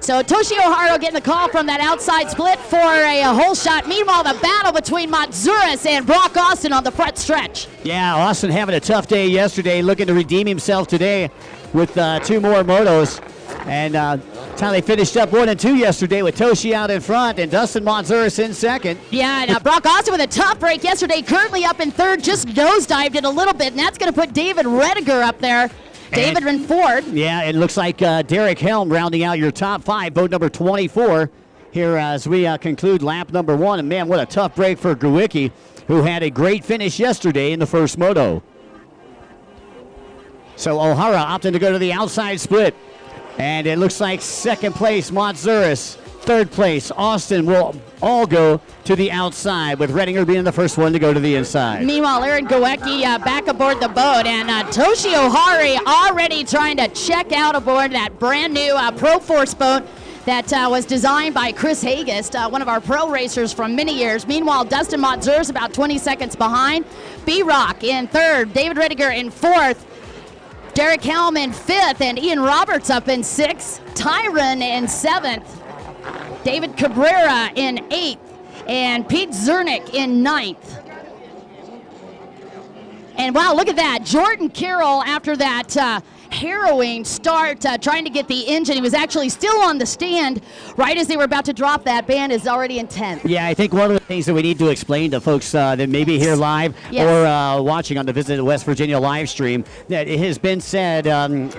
So Toshi O'Hara getting the call from that outside split for a whole shot. Meanwhile, the battle between Matsuris and Brock Austin on the front stretch. Yeah, Austin having a tough day yesterday, looking to redeem himself today with 2 more motos. And that's how they finished up 1 and 2 yesterday with Toshi out in front and Dustin Matsuris in second. Yeah, and Brock Austin with a tough break yesterday, currently up in third, just nosedived it a little bit, and that's going to put David Rediger up there. David and Ford. Yeah, it looks like Derek Helm rounding out your top 5, boat number 24 here as we conclude lap number 1. And man, what a tough break for Gawicki, who had a great finish yesterday in the first moto. So O'Hara opting to go to the outside split. And it looks like second place, Matsuris. Third place, Austin will all go to the outside, with Redinger being the first one to go to the inside. Meanwhile, Aaron Gawecki back aboard the boat, and Toshi O'Hara already trying to check out aboard that brand new Pro Force boat that was designed by Chris Hagest, one of our pro racers from many years. Meanwhile, Dustin Matsuris about 20 seconds behind. B-Rock in third, David Rediger in fourth, Derek Helm in fifth, and Ian Roberts up in sixth, Tyron in seventh, David Cabrera in 8th, and Pete Zernick in 9th. And wow, look at that. Jordan Carroll, after that harrowing start trying to get the engine. He was actually still on the stand right as they were about to drop that. Band is already in 10th. Yeah, I think one of the things that we need to explain to folks that may be here live or watching on the Visit West Virginia live stream, that it has been said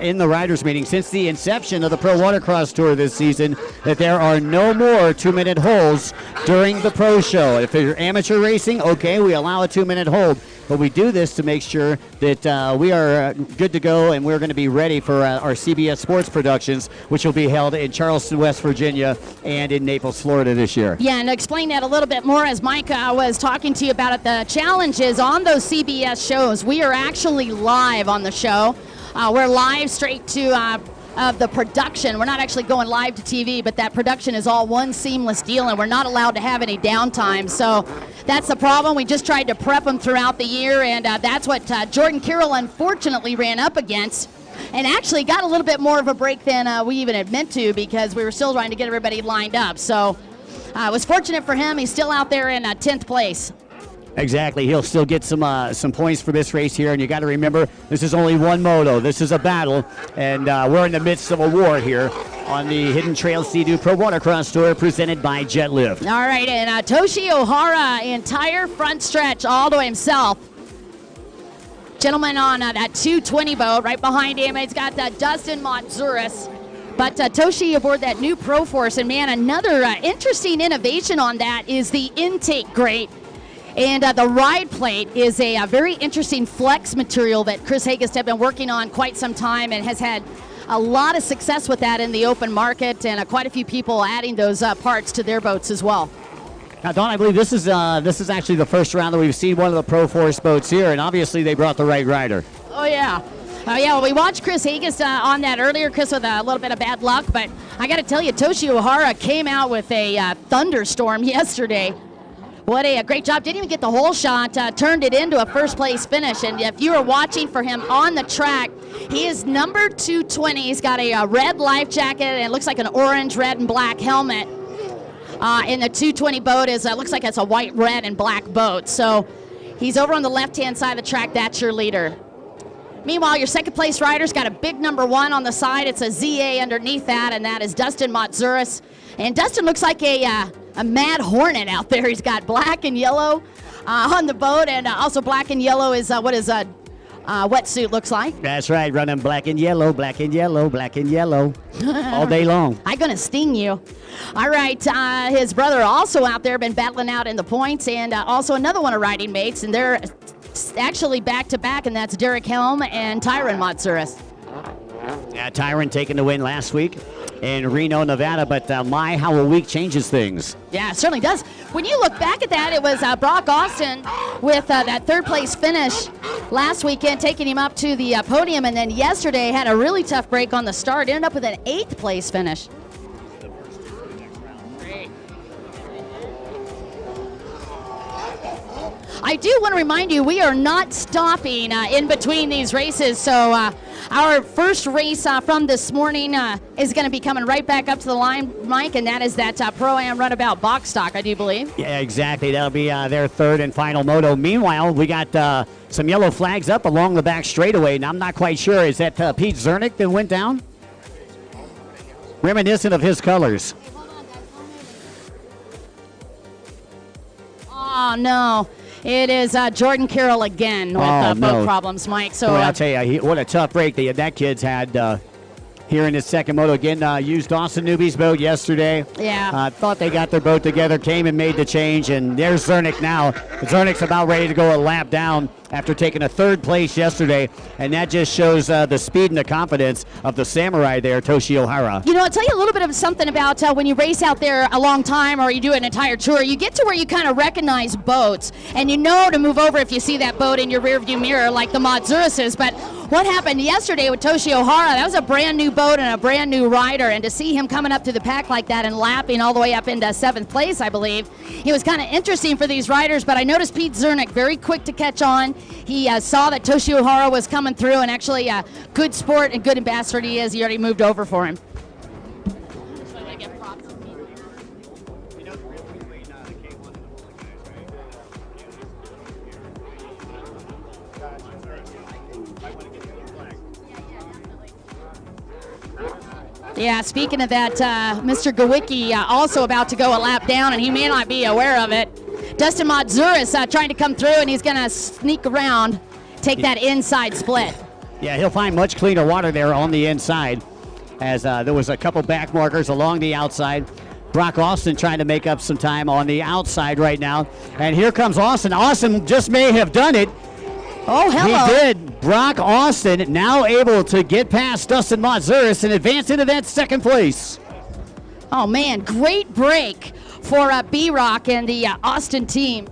in the riders meeting since the inception of the Pro Watercross Tour this season that there are no more 2-minute holds during the pro show. If you're amateur racing, okay, we allow a 2-minute hold. But we do this to make sure that we are good to go, and we're going to be ready for our CBS Sports productions, which will be held in Charleston, West Virginia, and in Naples, Florida this year. Yeah, and to explain that a little bit more, as Mike was talking to you about it, the challenge is on those CBS shows, we are actually live on the show. We're live straight to of the production. We're not actually going live to TV, but that production is all one seamless deal, and we're not allowed to have any downtime. So that's the problem. We just tried to prep them throughout the year, and that's what Jordan Carroll unfortunately ran up against, and actually got a little bit more of a break than we even had meant to, because we were still trying to get everybody lined up. So it was fortunate for him. He's still out there in 10th place. Exactly. He'll still get some points for this race here, and you got to remember, this is only one moto. This is a battle, and we're in the midst of a war here on the Hidden Trail Sea-Doo Pro Watercross Tour presented by Jet Lift. All right, and Toshi Ohara, entire front stretch all to himself. Gentleman on that 220 boat right behind him. He's got Dustin Montzuris. But Toshi aboard that new Pro Force, and man, another interesting innovation on that is the intake grate. And the ride plate is a very interesting flex material that Chris Hagest have been working on quite some time, and has had a lot of success with that in the open market, and quite a few people adding those parts to their boats as well. Now, Don, I believe this is actually the first round that we've seen one of the Pro Force boats here, and obviously they brought the right rider. Oh, yeah. Well, we watched Chris Hagest on that earlier, Chris, with a little bit of bad luck, but I got to tell you, Toshi Ohara came out with a thunderstorm yesterday. What a great job. Didn't even get the whole shot, turned it into a first place finish. And if you were watching for him on the track, he is number 220. He's got a red life jacket, and it looks like an orange, red, and black helmet. And the 220 boat looks like it's a white, red, and black boat. So he's over on the left-hand side of the track. That's your leader. Meanwhile, your second place rider's got a big number 1 on the side. It's a ZA underneath that, and that is Dustin Montzuris. And Dustin looks like a mad hornet out there. He's got black and yellow on the boat, and also black and yellow is what his wetsuit looks like. That's right, running black and yellow, black and yellow, black and yellow all day long. I'm going to sting you. All right, his brother also out there, been battling out in the points, and also another one of riding mates, and they're actually back-to-back, and that's Derek Helm and Tyron Montzuris. Yeah, Tyron taking the win last week in Reno, Nevada, but how a week changes things. Yeah, it certainly does. When you look back at that, it was Brock Austin with that third place finish last weekend, taking him up to the podium, and then yesterday had a really tough break on the start, ended up with an 8th place finish. I do want to remind you, we are not stopping in between these races, so our first race from this morning is going to be coming right back up to the line, Mike, and that is that Pro-Am Runabout box stock, I do believe. Yeah, exactly. That'll be their third and final moto. Meanwhile, we got some yellow flags up along the back straightaway, and I'm not quite sure. Is that Pete Zernick that went down? Reminiscent of his colors. Oh, no. It is Jordan Carroll again with boat problems, Mike. So boy, I'll tell you, what a tough break that kid's had here in his second moto. Again, used Austin Newby's boat yesterday. Yeah. Thought they got their boat together, came and made the change, and there's Zernick now. Zernick's about ready to go a lap down after taking a third place yesterday, and that just shows the speed and the confidence of the samurai there, Toshi Ohara. You know, I'll tell you a little bit of something about when you race out there a long time or you do an entire tour, you get to where you kind of recognize boats, and you know to move over if you see that boat in your rearview mirror like the Montzuris. But what happened yesterday with Toshi Ohara, that was a brand new boat and a brand new rider, and to see him coming up to the pack like that and lapping all the way up into 7th place, I believe, it was kind of interesting for these riders. But I noticed Pete Zernick very quick to catch on. He saw that Toshi Ohara was coming through, and actually good sport and good ambassador he is. He already moved over for him. Yeah, speaking of that, Mr. Gawicki also about to go a lap down, and he may not be aware of it. Dustin Matzuris trying to come through, and he's going to sneak around, take that inside split. Yeah, he'll find much cleaner water there on the inside, as there was a couple back markers along the outside. Brock Austin trying to make up some time on the outside right now. And here comes Austin. Austin just may have done it. Oh, hello. He did. Brock Austin now able to get past Dustin Matzuris and advance into that second place. Oh, man, great break for B-Rock and the Austin team.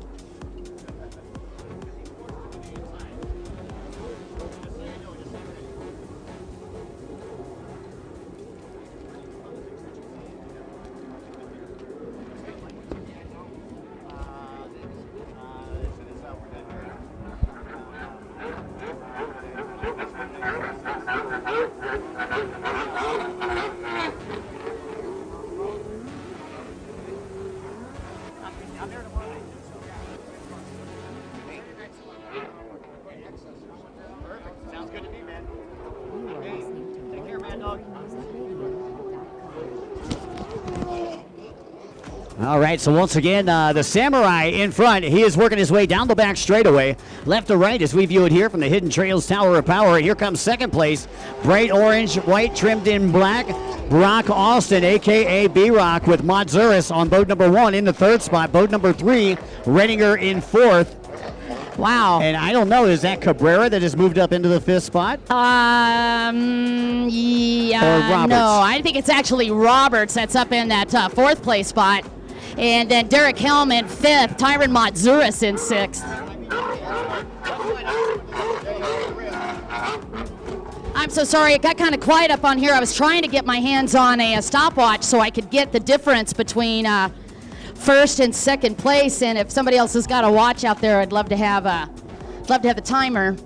All right, so once again, the Samurai in front. He is working his way down the back straightaway, left to right as we view it here from the Hidden Trails Tower of Power. And here comes second place, bright orange, white trimmed in black. Brock Austin, a.k.a. B-Rock, with Matzuris on boat number 1 in the third spot. Boat number 3, Redinger in fourth. Wow. And I don't know, is that Cabrera that has moved up into the fifth spot? Yeah, Or Roberts? no, I think it's actually Roberts that's up in that fourth place spot. And then Derek Helm in fifth, Tyron Matzuris in sixth. I'm so sorry, it got kind of quiet up on here. I was trying to get my hands on a stopwatch so I could get the difference between first and second place. And if somebody else has got a watch out there, I'd love to have the timer.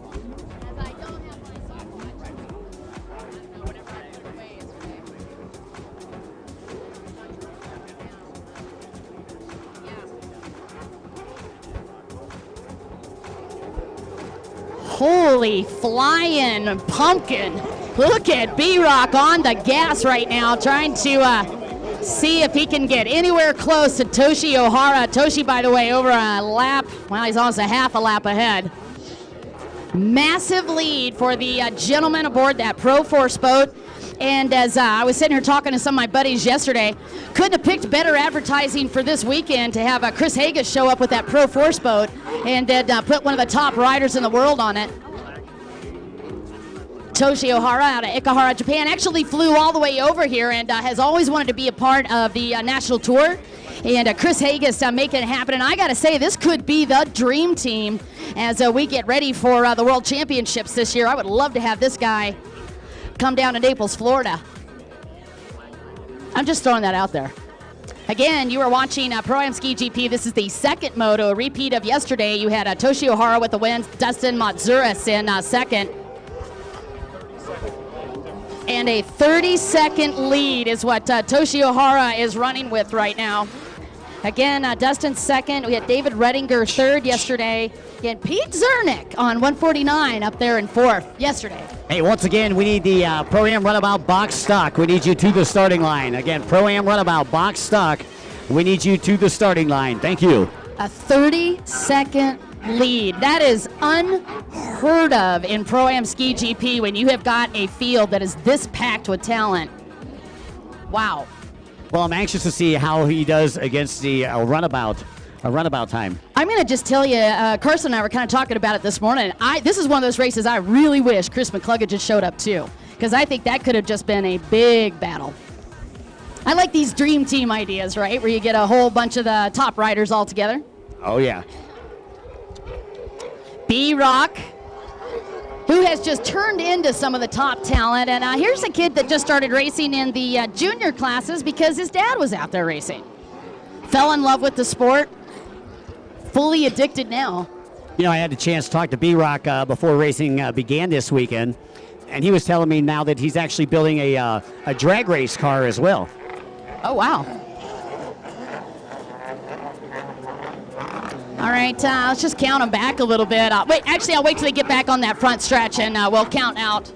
Holy flying pumpkin. Look at B-Rock on the gas right now, trying to see if he can get anywhere close to Toshi Ohara. Toshi, by the way, over a lap. Well, he's almost a half a lap ahead. Massive lead for the gentleman aboard that Pro Force boat. And as I was sitting here talking to some of my buddies yesterday, couldn't have picked better advertising for this weekend to have Chris Hagas show up with that Pro Force boat and then put one of the top riders in the world on it. Toshi Ohara out of Ikehara, Japan, actually flew all the way over here and has always wanted to be a part of the national tour. And Chris Hagas making it happen. And I got to say, this could be the dream team as we get ready for the World Championships this year. I would love to have this guy come down to Naples, Florida. I'm just throwing that out there. Again, you are watching Pro-Am Ski GP. This is the second moto, a repeat of yesterday. You had Toshi Ohara with the wins, Dustin Matzuris in second. And a 30-second lead is what Toshi Ohara is running with right now. Again, Dustin second. We had David Redinger third yesterday. And Pete Zernick on 149 up there in fourth yesterday. Hey, once again, we need the Pro-Am Runabout box stock. We need you to the starting line. Again, Pro-Am Runabout box stock. We need you to the starting line. Thank you. A 30-second lead. That is unheard of in Pro-Am Ski GP when you have got a field that is this packed with talent. Wow. Well, I'm anxious to see how he does against the runabout time. I'm going to just tell you, Carson and I were kind of talking about it this morning. This is one of those races I really wish Chris McCluggage had showed up too, because I think that could have just been a big battle. I like these dream team ideas, right, where you get a whole bunch of the top riders all together. Oh, yeah. B-Rock, who has just turned into some of the top talent. And here's a kid that just started racing in the junior classes because his dad was out there racing. Fell in love with the sport. Fully addicted now. You know, I had a chance to talk to B-Rock before racing began this weekend, and he was telling me now that he's actually building a drag race car as well. Oh, wow. All right, let's just count them back a little bit. Wait, actually, I'll wait till they get back on that front stretch, and we'll count out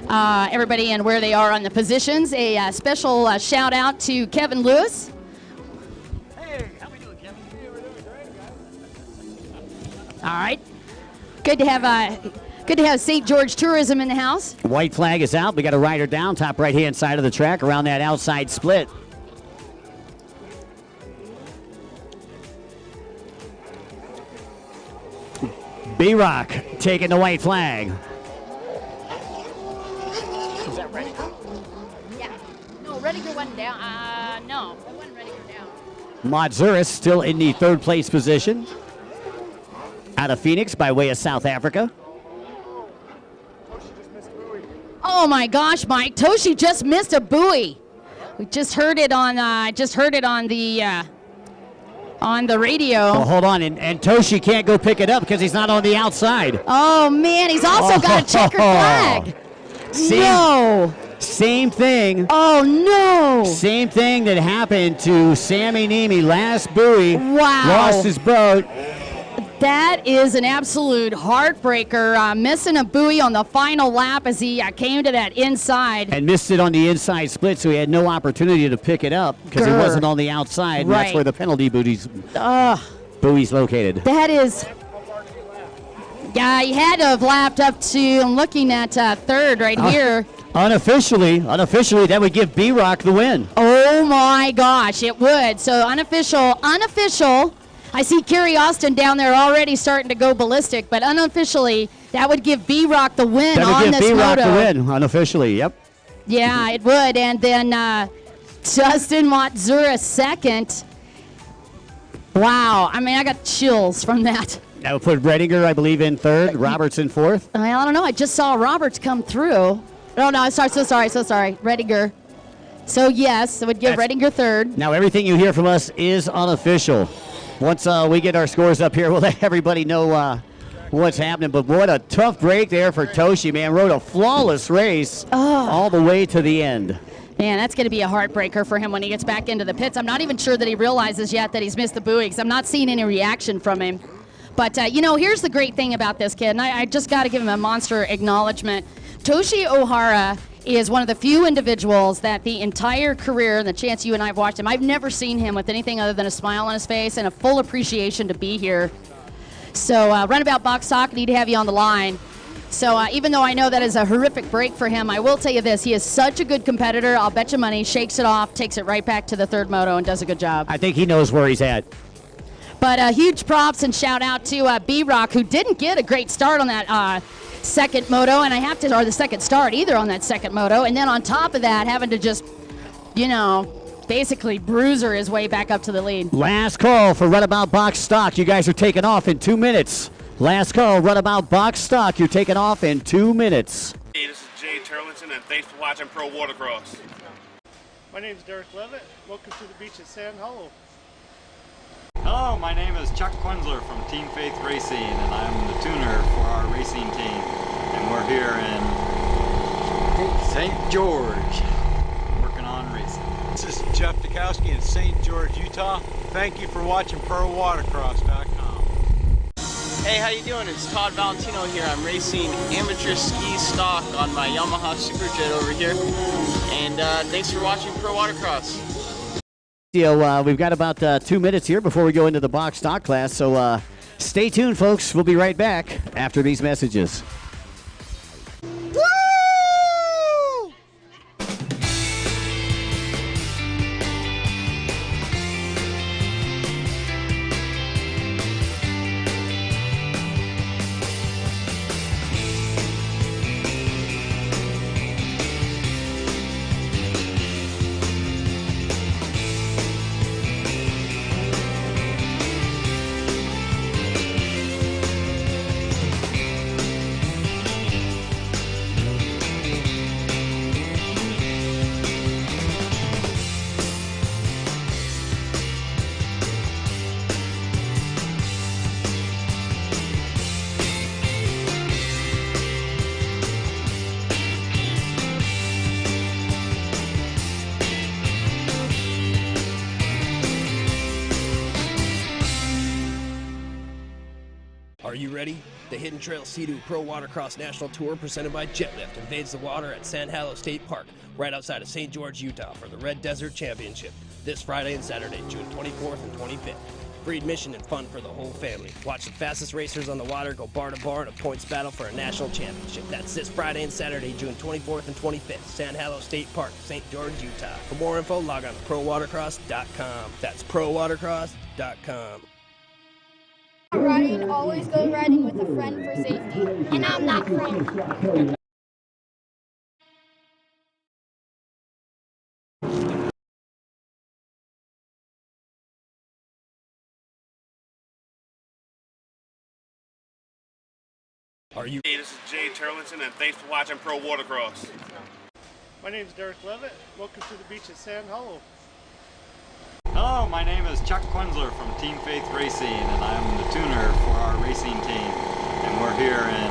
everybody and where they are on the positions. A special shout out to Kevin Lewis. Hey, how we doing, Kevin? Hey, we're doing great, guys. All right. Good to have St. George Tourism in the house. White flag is out. We got a rider down, top right-hand side of the track, around that outside split. B-Rock taking the white flag. Is that ready? Yeah. No, Rediger went down. No, it wasn't Rediger down. Matzuris still in the third place position. Out of Phoenix by way of South Africa. Oh my gosh, Mike! Toshi just missed a buoy. We just heard it on. On the radio. Well, hold on, and Toshi can't go pick it up because he's not on the outside. Oh man, he's also got a checkered flag. No. Same thing. Oh no. Same thing that happened to Sammy Niemi last buoy. Wow. Lost his boat. That is an absolute heartbreaker. Missing a buoy on the final lap as he came to that inside. And missed it on the inside split, so he had no opportunity to pick it up because he wasn't on the outside. And that's where the penalty buoy's located. That is. Yeah, he had to have lapped up to. I'm looking at third right here. Unofficially, that would give B-Rock the win. Oh my gosh, it would. So unofficial. I see Kerry Austin down there already starting to go ballistic, but unofficially, that would give B-Rock the win on this moto. That would give B-Rock the win, unofficially, yep. Yeah, it would. And then Justin Matzuris second. Wow. I mean, I got chills from that. That would put Rediger, I believe, in third, Roberts in fourth. I don't know. I just saw Roberts come through. Oh, no, so sorry. Rediger. So, yes, it would give Rediger third. Now, everything you hear from us is unofficial. Once we get our scores up here, we'll let everybody know what's happening. But what a tough break there for Toshi, man. Rode a flawless race all the way to the end. Man, that's going to be a heartbreaker for him when he gets back into the pits. I'm not even sure that he realizes yet that he's missed the buoy because I'm not seeing any reaction from him. But, here's the great thing about this kid, and I just got to give him a monster acknowledgement. Toshi Ohara is one of the few individuals that the entire career, and the chance you and I have watched him, I've never seen him with anything other than a smile on his face and a full appreciation to be here. So Runabout Box Talk, need to have you on the line. So even though I know that is a horrific break for him, I will tell you this, he is such a good competitor. I'll bet you money, shakes it off, takes it right back to the third moto and does a good job. I think he knows where he's at. But huge props and shout out to B-Rock, who didn't get a great start on that second moto, and or the second start either on that second moto, and then on top of that, having to just, basically bruiser his way back up to the lead. Last call for Runabout Box Stock. You guys are taking off in 2 minutes. Last call, Runabout Box Stock. You're taking off in 2 minutes. Hey, this is Jay Turlington, and thanks for watching Pro Watercross. My name is Derek Levitt. Welcome to the beach at Sand Hollow. Hello, my name is Chuck Quinzler from Team Faith Racing, and I'm the tuner for our racing team. And we're here in St. George, working on racing. This is Jeff Dukowski in St. George, Utah. Thank you for watching ProWatercross.com. Hey, how you doing? It's Todd Valentino here. I'm racing amateur ski stock on my Yamaha Superjet over here. And thanks for watching Pro Watercross. We've got about 2 minutes here before we go into the box stock class, so stay tuned, folks. We'll be right back after these messages. Are you ready? The Hidden Trail Sea-Doo Pro Watercross National Tour presented by Jetlift invades the water at San Halo State Park, right outside of St. George, Utah for the Red Desert Championship this Friday and Saturday, June 24th and 25th. Free admission and fun for the whole family. Watch the fastest racers on the water go bar to bar in a points battle for a national championship. That's this Friday and Saturday, June 24th and 25th, San Halo State Park, St. George, Utah. For more info, log on to prowatercross.com. That's prowatercross.com. Riding, always go riding with a friend for safety. And I'm not friend. Hey, this is Jay Turlington, and thanks for watching Pro Watercross. My name is Derek Levitt. Welcome to the beach at Sand Hollow. Hello, my name is Chuck Quinzler from Team Faith Racing, and I'm the tuner for our racing team. And we're here in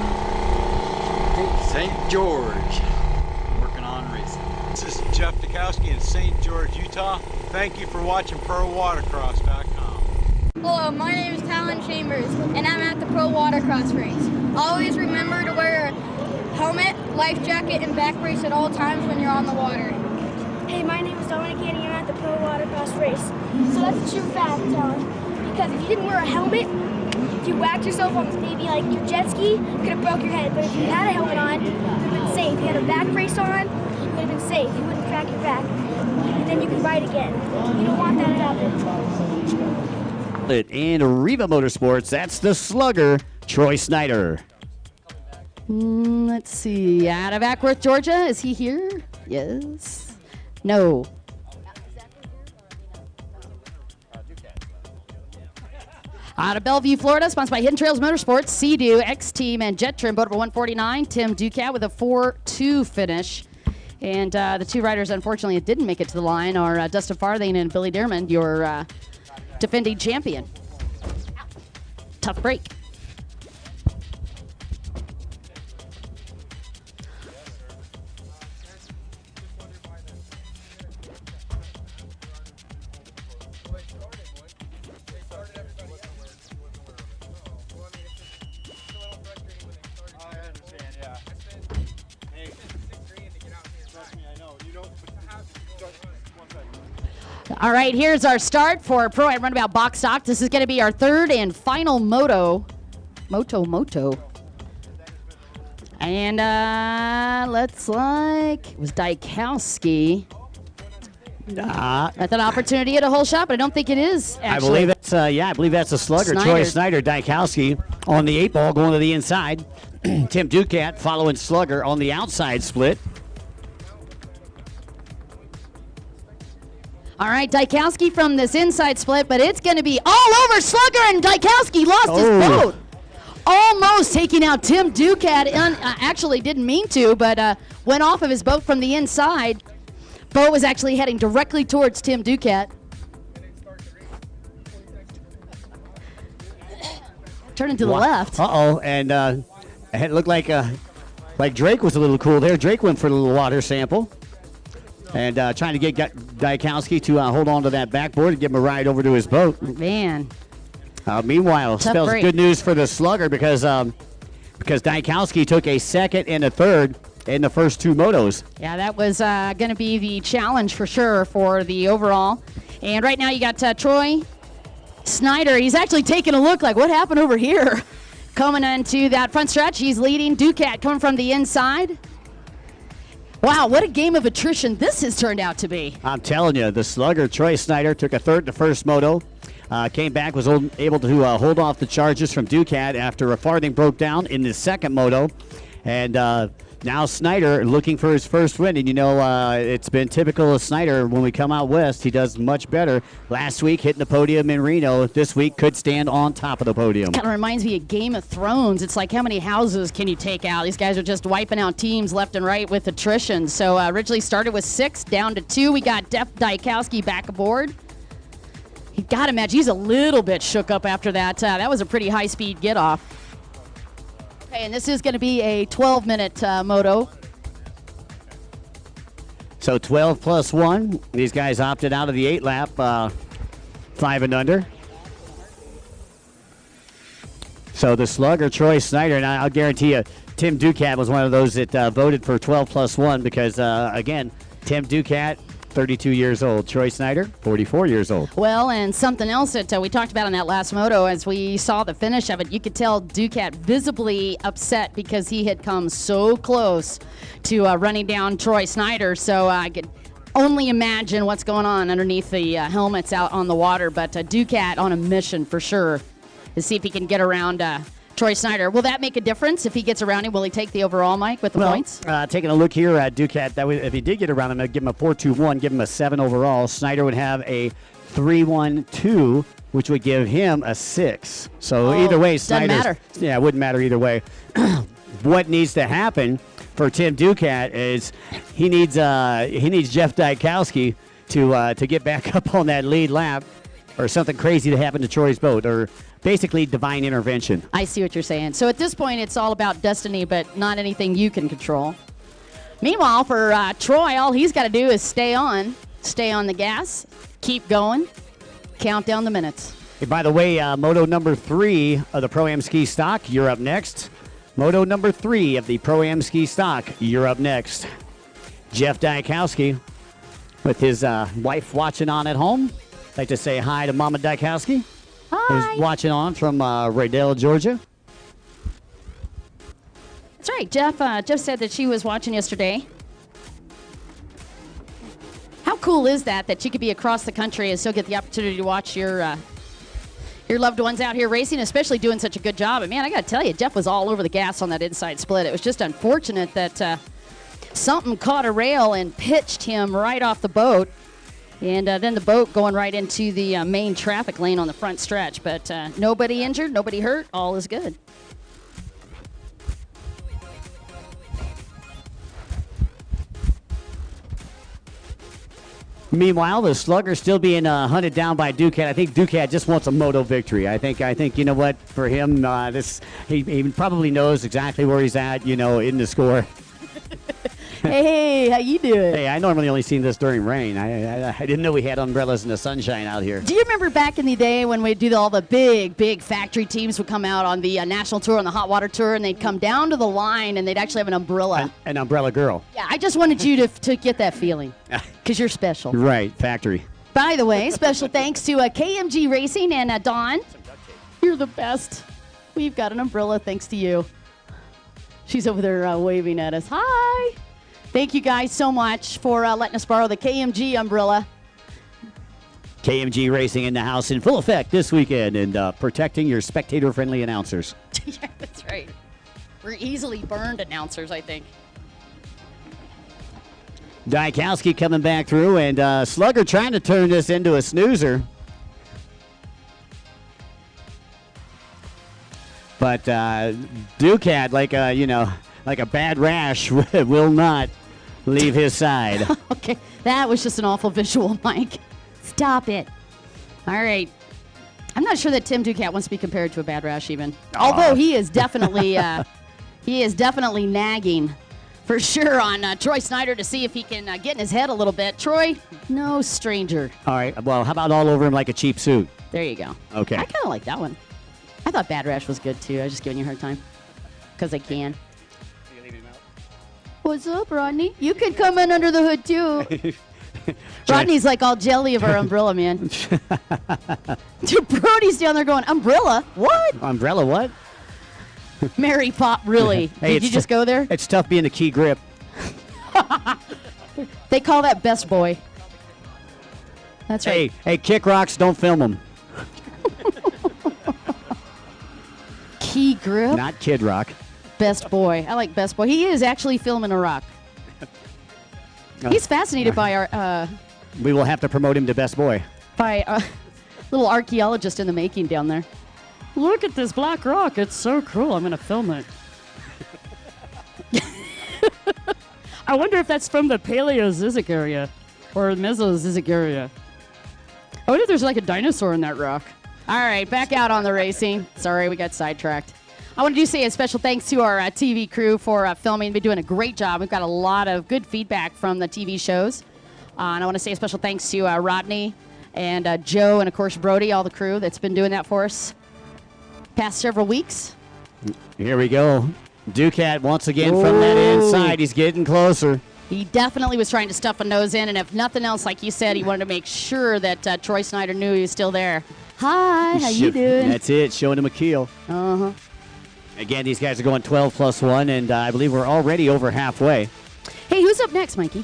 St. George, working on racing. This is Jeff Dukowski in St. George, Utah. Thank you for watching ProWatercross.com. Hello, my name is Talon Chambers, and I'm at the Pro Watercross race. Always remember to wear a helmet, life jacket, and back brace at all times when you're on the water. Hey, my name is Dominic and I'm at the Pro Watercross race. So that's a true fact, Talon. Because if you didn't wear a helmet, if you whacked yourself on maybe like your jet ski, you could have broke your head. But if you had a helmet on, you would have been safe. If you had a back brace on, you would have been safe. You wouldn't crack your back. And then you could ride again. You don't want that to happen. And Riva Motorsports, that's the slugger, Troy Snyder. Let's see. Out of Ackworth, Georgia. Is he here? Yes. No. Out of Bellevue, Florida, sponsored by Hidden Trails Motorsports, Sea-Doo, X-Team, and Jet Trim, boat number 149, Tim Ducat with a 4-2 finish. And the two riders, unfortunately, that didn't make it to the line are Dustin Farthing and Billy Dearman, your defending champion. Tough break. All right, here's our start for Pro at Runabout Box Stock. This is going to be our third and final moto. And looks like it was Dykowski. That's an opportunity at a whole shot, but I don't think it is, actually. I believe that's, I believe that's a slugger. Snyder. Troy Snyder, Dykowski on the 8-ball going to the inside. Tim Ducat following slugger on the outside split. All right, Dykowski from this inside split, but it's going to be all over Slugger, and Dykowski lost his boat. Almost taking out Tim Ducat. Actually didn't mean to, but went off of his boat from the inside. Boat was actually heading directly towards Tim Ducat. Turning to the left. Uh-oh, and it looked like Drake was a little cool there. Drake went for a little water sample. And trying to get Dykowski to hold on to that backboard and give him a ride over to his boat. Man. Meanwhile, spells good news for the slugger because Dykowski took a second and a third in the first two motos. Yeah, that was going to be the challenge for sure for the overall. And right now you got Troy Snyder. He's actually taking a look like, what happened over here? Coming into that front stretch, he's leading. Ducat coming from the inside. Wow, what a game of attrition this has turned out to be. I'm telling you, the slugger, Troy Snyder, took a third in the first moto. Came back, was able to hold off the charges from Ducat after a Farthing broke down in the second moto. And now Snyder looking for his first win. And, it's been typical of Snyder when we come out west. He does much better. Last week, hitting the podium in Reno. This week, could stand on top of the podium. Kind of reminds me of Game of Thrones. It's like, how many houses can you take out? These guys are just wiping out teams left and right with attrition. So originally started with 6, down to 2. We got Dykowski back aboard. You got to imagine he's a little bit shook up after that. That was a pretty high-speed get-off. Okay, and this is going to be a 12-minute moto. So 12 plus 1. These guys opted out of the 8-lap, 5 and under. So the slugger, Troy Snyder, and I'll guarantee you, Tim Ducat was one of those that voted for 12+1 because, again, Tim Ducat, 32 years old. Troy Snyder, 44 years old. Well, and something else that we talked about on that last moto, as we saw the finish of it, you could tell Ducat visibly upset because he had come so close to running down Troy Snyder. So I could only imagine what's going on underneath the helmets out on the water. But Ducat on a mission for sure to see if he can get around Troy Snyder. Will that make a difference if he gets around him? Will he take the overall, Mike, with the points? Taking a look here at Ducat, if he did get around him, I'd give him a 4-2-1, give him a 7 overall. Snyder would have a 3-1-2, which would give him a 6. So either way, Snyder. Doesn't matter. Yeah, it wouldn't matter either way. What needs to happen for Tim Ducat is he needs Jeff Dykowski to get back up on that lead lap, or something crazy to happen to Troy's boat, or basically divine intervention. I see what you're saying. So at this point, it's all about destiny, but not anything you can control. Meanwhile, for Troy, all he's got to do is stay on the gas, keep going, count down the minutes. Hey, by the way, Moto number 3 of the Pro-Am Ski Stock, you're up next. Moto number 3 of the Pro-Am Ski Stock, you're up next. Jeff Dykowski with his wife watching on at home. I'd like to say hi to Mama Dykowski. Hi. Who's watching on from Raydale, Georgia. That's right. Jeff said that she was watching yesterday. How cool is that you could be across the country and still get the opportunity to watch your loved ones out here racing, especially doing such a good job. And man, I got to tell you, Jeff was all over the gas on that inside split. It was just unfortunate that something caught a rail and pitched him right off the boat. And then the boat going right into the main traffic lane on the front stretch. But nobody injured, nobody hurt, all is good. Meanwhile, the slugger still being hunted down by Ducat. I think Ducat just wants a moto victory. I think you know what, for him, he probably knows exactly where he's at, in the score. Hey, how you doing? Hey, I normally only seen this during rain. I didn't know we had umbrellas in the sunshine out here. Do you remember back in the day when we'd do all the big factory teams would come out on the national tour, on the hot water tour, and they'd come down to the line and they'd actually have an umbrella? An umbrella girl. Yeah, I just wanted you to get that feeling because you're special. Right, factory. By the way, special thanks to KMG Racing and Dawn. You're the best. We've got an umbrella thanks to you. She's over there waving at us. Hi. Thank you guys so much for letting us borrow the KMG umbrella. KMG Racing in the house in full effect this weekend and protecting your spectator-friendly announcers. Yeah, that's right. We're easily burned announcers, I think. Dykowski coming back through, and Slugger trying to turn this into a snoozer. But Ducat, like a bad rash, will not leave his side. Okay, that was just an awful visual, Mike. Stop it. All right. I'm not sure that Tim Ducat wants to be compared to a bad rash even. Although he is definitely nagging for sure on Troy Snyder to see if he can get in his head a little bit. Troy, no stranger. All right. Well, how about all over him like a cheap suit? There you go. Okay. I kind of like that one. I thought bad rash was good too. I was just giving you a hard time because I can. What's up, Rodney? You could come in under the hood, too. Rodney's like all jelly of our umbrella, man. Dude, Brody's down there going, umbrella? What? Umbrella what? Mary Pop, really? Hey, Did you just go there? It's tough being a key grip. They call that best boy. That's right. Hey, kick rocks, don't film them. Key grip? Not Kid Rock. Best boy. I like best boy. He is actually filming a rock. He's fascinated by our... we will have to promote him to best boy. By a little archaeologist in the making down there. Look at this black rock. It's so cool. I'm going to film it. I wonder if that's from the Paleozoic area or Mesozoic area. I wonder if there's like a dinosaur in that rock. All right, back out on the racing. Sorry, we got sidetracked. I want to say a special thanks to our TV crew for filming. They've been doing a great job. We've got a lot of good feedback from the TV shows. And I want to say a special thanks to Rodney and Joe and, of course, Brody, all the crew that's been doing that for us. past several weeks. Here we go. Ducat once again from that inside. He's getting closer. He definitely was trying to stuff a nose in, and if nothing else, like you said, he wanted to make sure that Troy Snyder knew he was still there. Hi, how you doing? That's it, showing him a keel. Uh-huh. Again, these guys are going 12+1, and I believe we're already over halfway. Hey, who's up next, Mikey?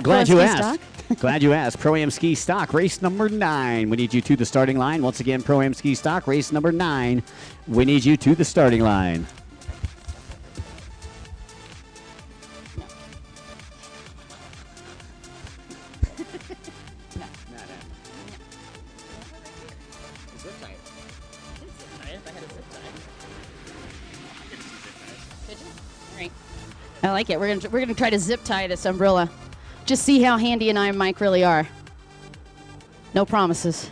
Glad you asked. Glad you asked. Pro-Am Ski Stock, race number 9. We need you to the starting line. Once again, Pro-Am Ski Stock, race number 9. We need you to the starting line. I like it. We're gonna try to zip tie this umbrella. Just see how handy and I and Mike really are. No promises.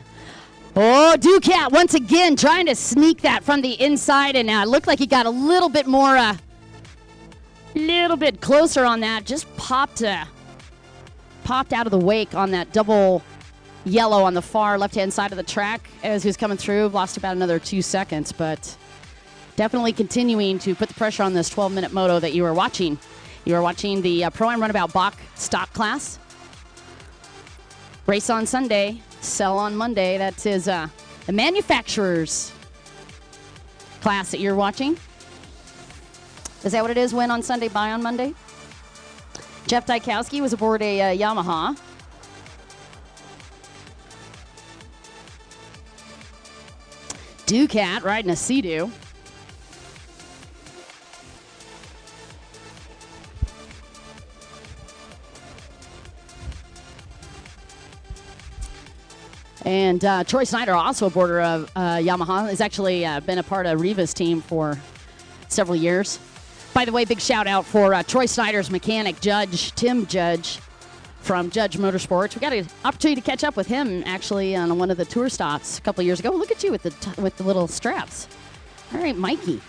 Oh, Ducat once again trying to sneak that from the inside, and it looked like he got a little bit more, little bit closer on that. Just popped out of the wake on that double yellow on the far left-hand side of the track as he was coming through. Lost about another 2 seconds, but definitely continuing to put the pressure on this 12-minute moto that you are watching. You are watching the Pro-Am Runabout Bach stock class. Race on Sunday, sell on Monday. That is the manufacturer's class that you're watching. Is that what it is? Win on Sunday, buy on Monday? Jeff Dykowski was aboard a Yamaha. Ducat riding a Sea-Doo. And Troy Snyder, also aboard of Yamaha, has actually been a part of Riva's team for several years. By the way, big shout out for Troy Snyder's mechanic, Tim Judge, from Judge Motorsports. We got an opportunity to catch up with him actually on one of the tour stops a couple of years ago. Look at you with the little straps. All right, Mikey.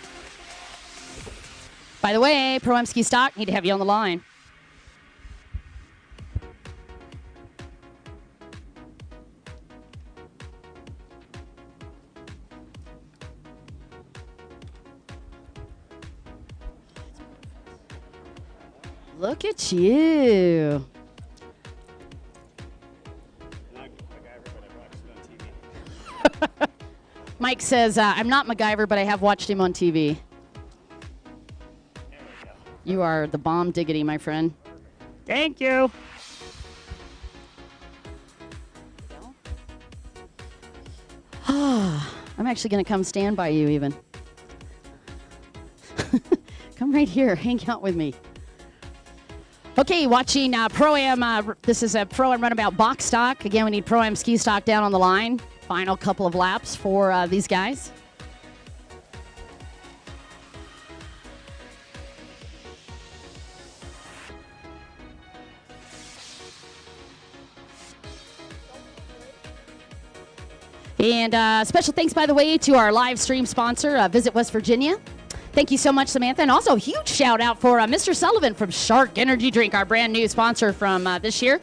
By the way, Pro-Am Ski Stock, need to have you on the line. Look at you. Mike says, I'm not MacGyver, but I have watched him on TV. You are the bomb diggity, my friend. Thank you. I'm actually going to come stand by you even. Come right here. Hang out with me. Okay, watching Pro-Am. This is a Pro-Am Runabout box stock. Again, we need Pro-Am ski stock down on the line. Final couple of laps for these guys. And special thanks, by the way, to our live stream sponsor, Visit West Virginia. Thank you so much, Samantha. And also, huge shout out for Mr. Sullivan from Shark Energy Drink, our brand new sponsor from this year.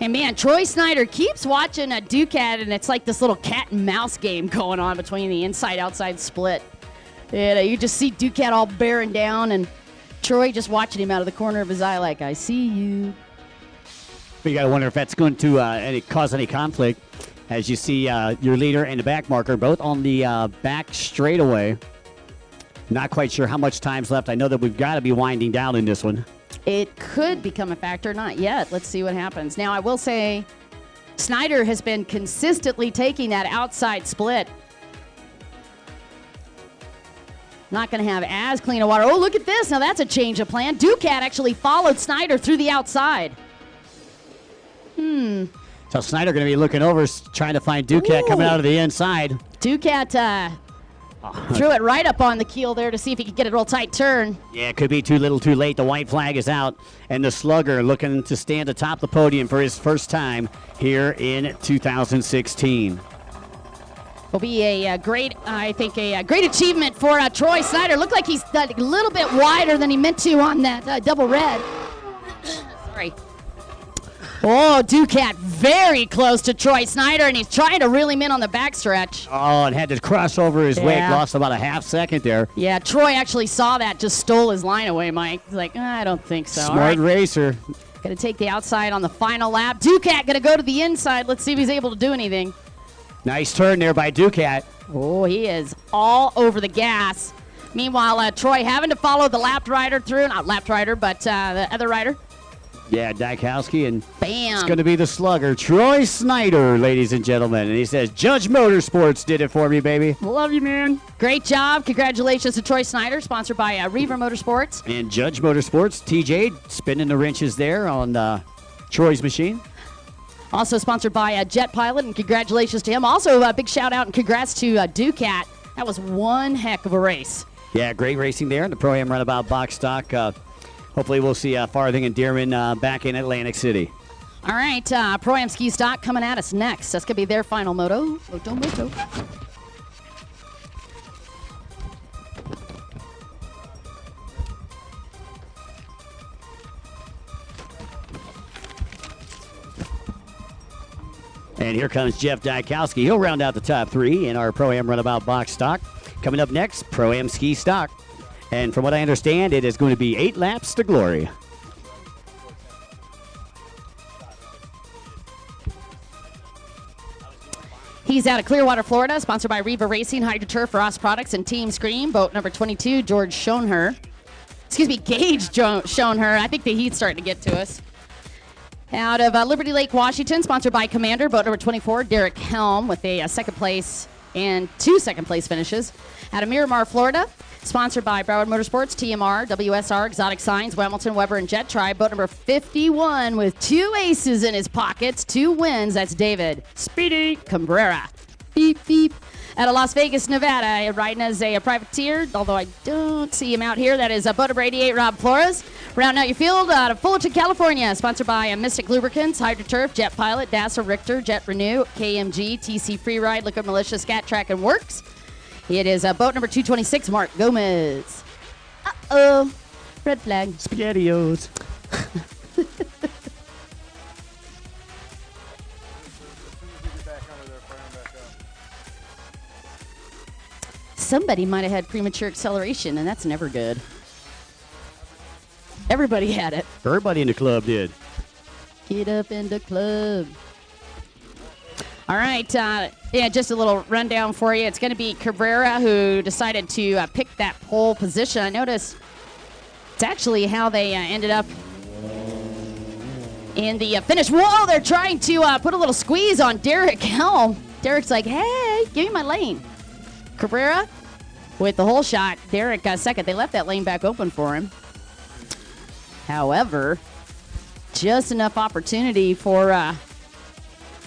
And man, Troy Snyder keeps watching a Ducat, and it's like this little cat and mouse game going on between the inside-outside split. And you just see Ducat all bearing down, and Troy just watching him out of the corner of his eye like, I see you. But you got to wonder if that's going to cause any conflict, as you see your leader and the back marker both on the back straightaway. Not quite sure how much time's left. I know that we've got to be winding down in this one. It could become a factor. Not yet. Let's see what happens. Now, I will say Snyder has been consistently taking that outside split. Not going to have as clean a water. Oh, look at this. Now, that's a change of plan. Ducat actually followed Snyder through the outside. So Snyder going to be looking over, trying to find Ducat coming out of the inside. Ducat threw it right up on the keel there to see if he could get a real tight turn. Yeah, it could be too little too late. The white flag is out, and the Slugger looking to stand atop the podium for his first time here in 2016. Will be a great, I think, a great achievement for Troy Snyder. Looked like he's a little bit wider than he meant to on that double red. Sorry. Oh, Ducat very close to Troy Snyder, and he's trying to reel him in on the backstretch. Oh, and had to cross over his wake. Yeah. Lost about a half second there. Yeah, Troy actually saw that, just stole his line away, Mike. He's like, I don't think so. Smart All right. racer. Going to take the outside on the final lap. Ducat going to go to the inside. Let's see if he's able to do anything. Nice turn there by Ducat. Oh, he is all over the gas. Meanwhile, Troy having to follow the lapped rider through. Not lapped rider, but the other rider. Yeah, Dykowski, and Bam. it's going to be the slugger, Troy Snyder, ladies and gentlemen. And he says, Judge Motorsports did it for me, baby. Love you, man. Great job. Congratulations to Troy Snyder, sponsored by Reaver Motorsports. And Judge Motorsports, TJ, spinning the wrenches there on Troy's machine. Also sponsored by Jet Pilot, and congratulations to him. Also, a big shout-out and congrats to Ducat. That was one heck of a race. Yeah, great racing there in the Pro-Am Runabout box stock. Hopefully we'll see Farthing and Dearman back in Atlantic City. All right, Pro-Am Ski Stock coming at us next. That's going to be their final moto. Moto. And here comes Jeff Dykowski. He'll round out the top three in our Pro-Am Runabout box stock. Coming up next, Pro-Am Ski Stock. And from what I understand, it is going to be 8 laps to glory. He's out of Clearwater, Florida, sponsored by Reva Racing, HydroTurf, Ross Products, and Team Scream. Boat number 22, George Schoenher. Excuse me, Gage Schoenher. I think the heat's starting to get to us. Out of Liberty Lake, Washington, sponsored by Commander, boat number 24, Derek Helm, with a second place and 2 second place finishes. Out of Miramar, Florida, sponsored by Broward Motorsports, TMR, WSR, Exotic Signs, Hamilton, Weber, and Jet Tribe. Boat number 51 with 2 aces in his pockets, 2 wins. That's David Speedy Cabrera. Beep, beep. Out of Las Vegas, Nevada, riding as a privateer, although I don't see him out here. That is boat number 88, Rob Flores. Rounding out your field out of Fullerton, California, sponsored by Mystic Lubricants, HydroTurf, Jet Pilot, DASA, Richter, Jet Renew, KMG, TC Freeride, Liquid Militia, Scat Track, and Works. It is boat number 226, Mark Gomez. Uh-oh. Red flag. SpaghettiOs. Somebody might have had premature acceleration, and that's never good. Everybody had it. Everybody in the club did. Get up in the club. All right, yeah, just a little rundown for you. It's going to be Cabrera who decided to pick that pole position. I noticed it's actually how they ended up in the finish. Whoa, they're trying to put a little squeeze on Derek Helm. Derek's like, hey, give me my lane. Cabrera with the whole shot. Derek second. They left that lane back open for him. However, just enough opportunity for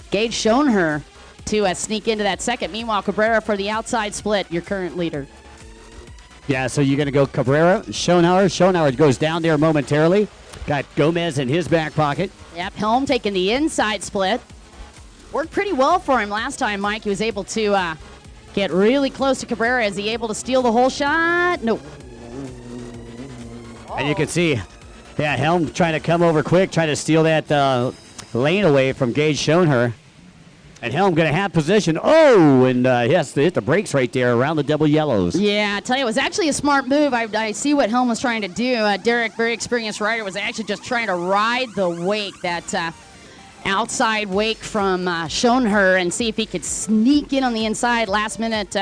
Gage Schoenher to sneak into that second. Meanwhile, Cabrera for the outside split, your current leader. Yeah, so you're going to go Cabrera, Schoenhauer. Schoenhauer goes down there momentarily. Got Gomez in his back pocket. Yep, Helm taking the inside split. Worked pretty well for him last time, Mike. He was able to get really close to Cabrera. Is he able to steal the whole shot? Nope. And you can see, yeah, Helm trying to come over quick, trying to steal that lane away from Gage Schoenher. And Helm going to have position. Oh, and yes, they hit the brakes right there around the double yellows. Yeah, I tell you, it was actually a smart move. I see what Helm was trying to do. Derek, very experienced rider, was actually just trying to ride the wake, that outside wake from Schoenher, and see if he could sneak in on the inside. Last minute,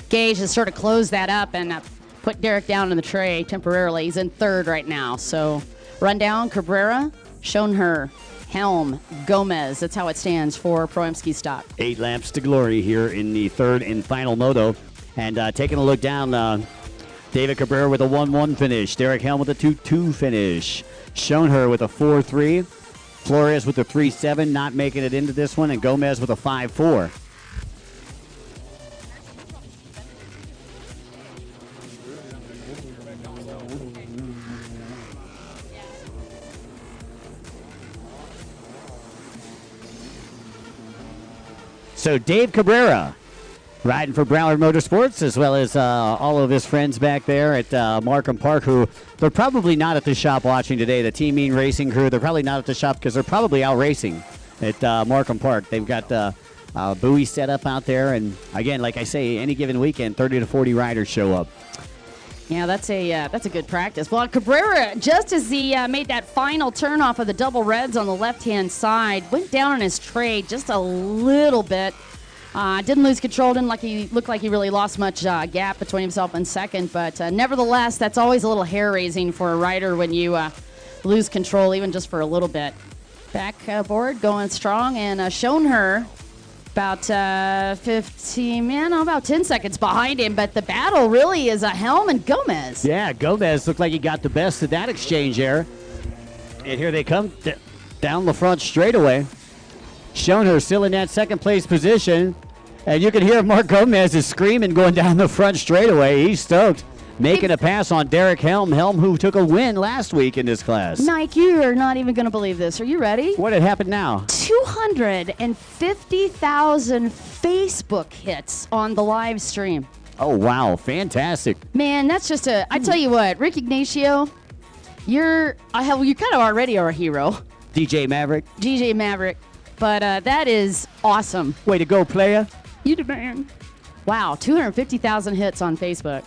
Gage has sort of closed that up and put Derek down in the tray temporarily. He's in third right now. So rundown, Cabrera, Schoenher, Helm, Gomez. That's how it stands for Pro-Am Ski Stock. 8 laps to glory here in the third and final moto. And taking a look down, David Cabrera with a 1-1 finish. Derek Helm with a 2-2 finish. Schoenher with a 4-3. Flores with a 3-7, not making it into this one. And Gomez with a 5-4. So Dave Cabrera riding for Broward Motorsports, as well as all of his friends back there at Markham Park, who they're probably not at the shop watching today. The Team Mean Racing crew, they're probably not at the shop because they're probably out racing at Markham Park. They've got buoy set up out there, and again, like I say, any given weekend, 30 to 40 riders show up. Yeah, that's a good practice. Well, Cabrera, just as he made that final turn off of the double reds on the left-hand side, went down on his trade just a little bit. Didn't lose control, didn't look like he really lost much gap between himself and second, but nevertheless, that's always a little hair-raising for a rider when you lose control, even just for a little bit. Backboard going strong, and shown her about 10 seconds behind him, but the battle really is Helm and Gomez. Yeah, Gomez looked like he got the best of that exchange there. And here they come down the front straightaway. Schoner still in that second place position. And you can hear Mark Gomez is screaming going down the front straightaway. He's stoked. Making a pass on Derek Helm. Helm, who took a win last week in this class. Mike, you are not even going to believe this. Are you ready? What had happened now? 250,000 Facebook hits on the live stream. Oh, wow. Fantastic. Man, that's just I tell you what, Rick Ignacio, you kind of already are a hero. DJ Maverick. But that is awesome. Way to go, player. You the man. Wow, 250,000 hits on Facebook.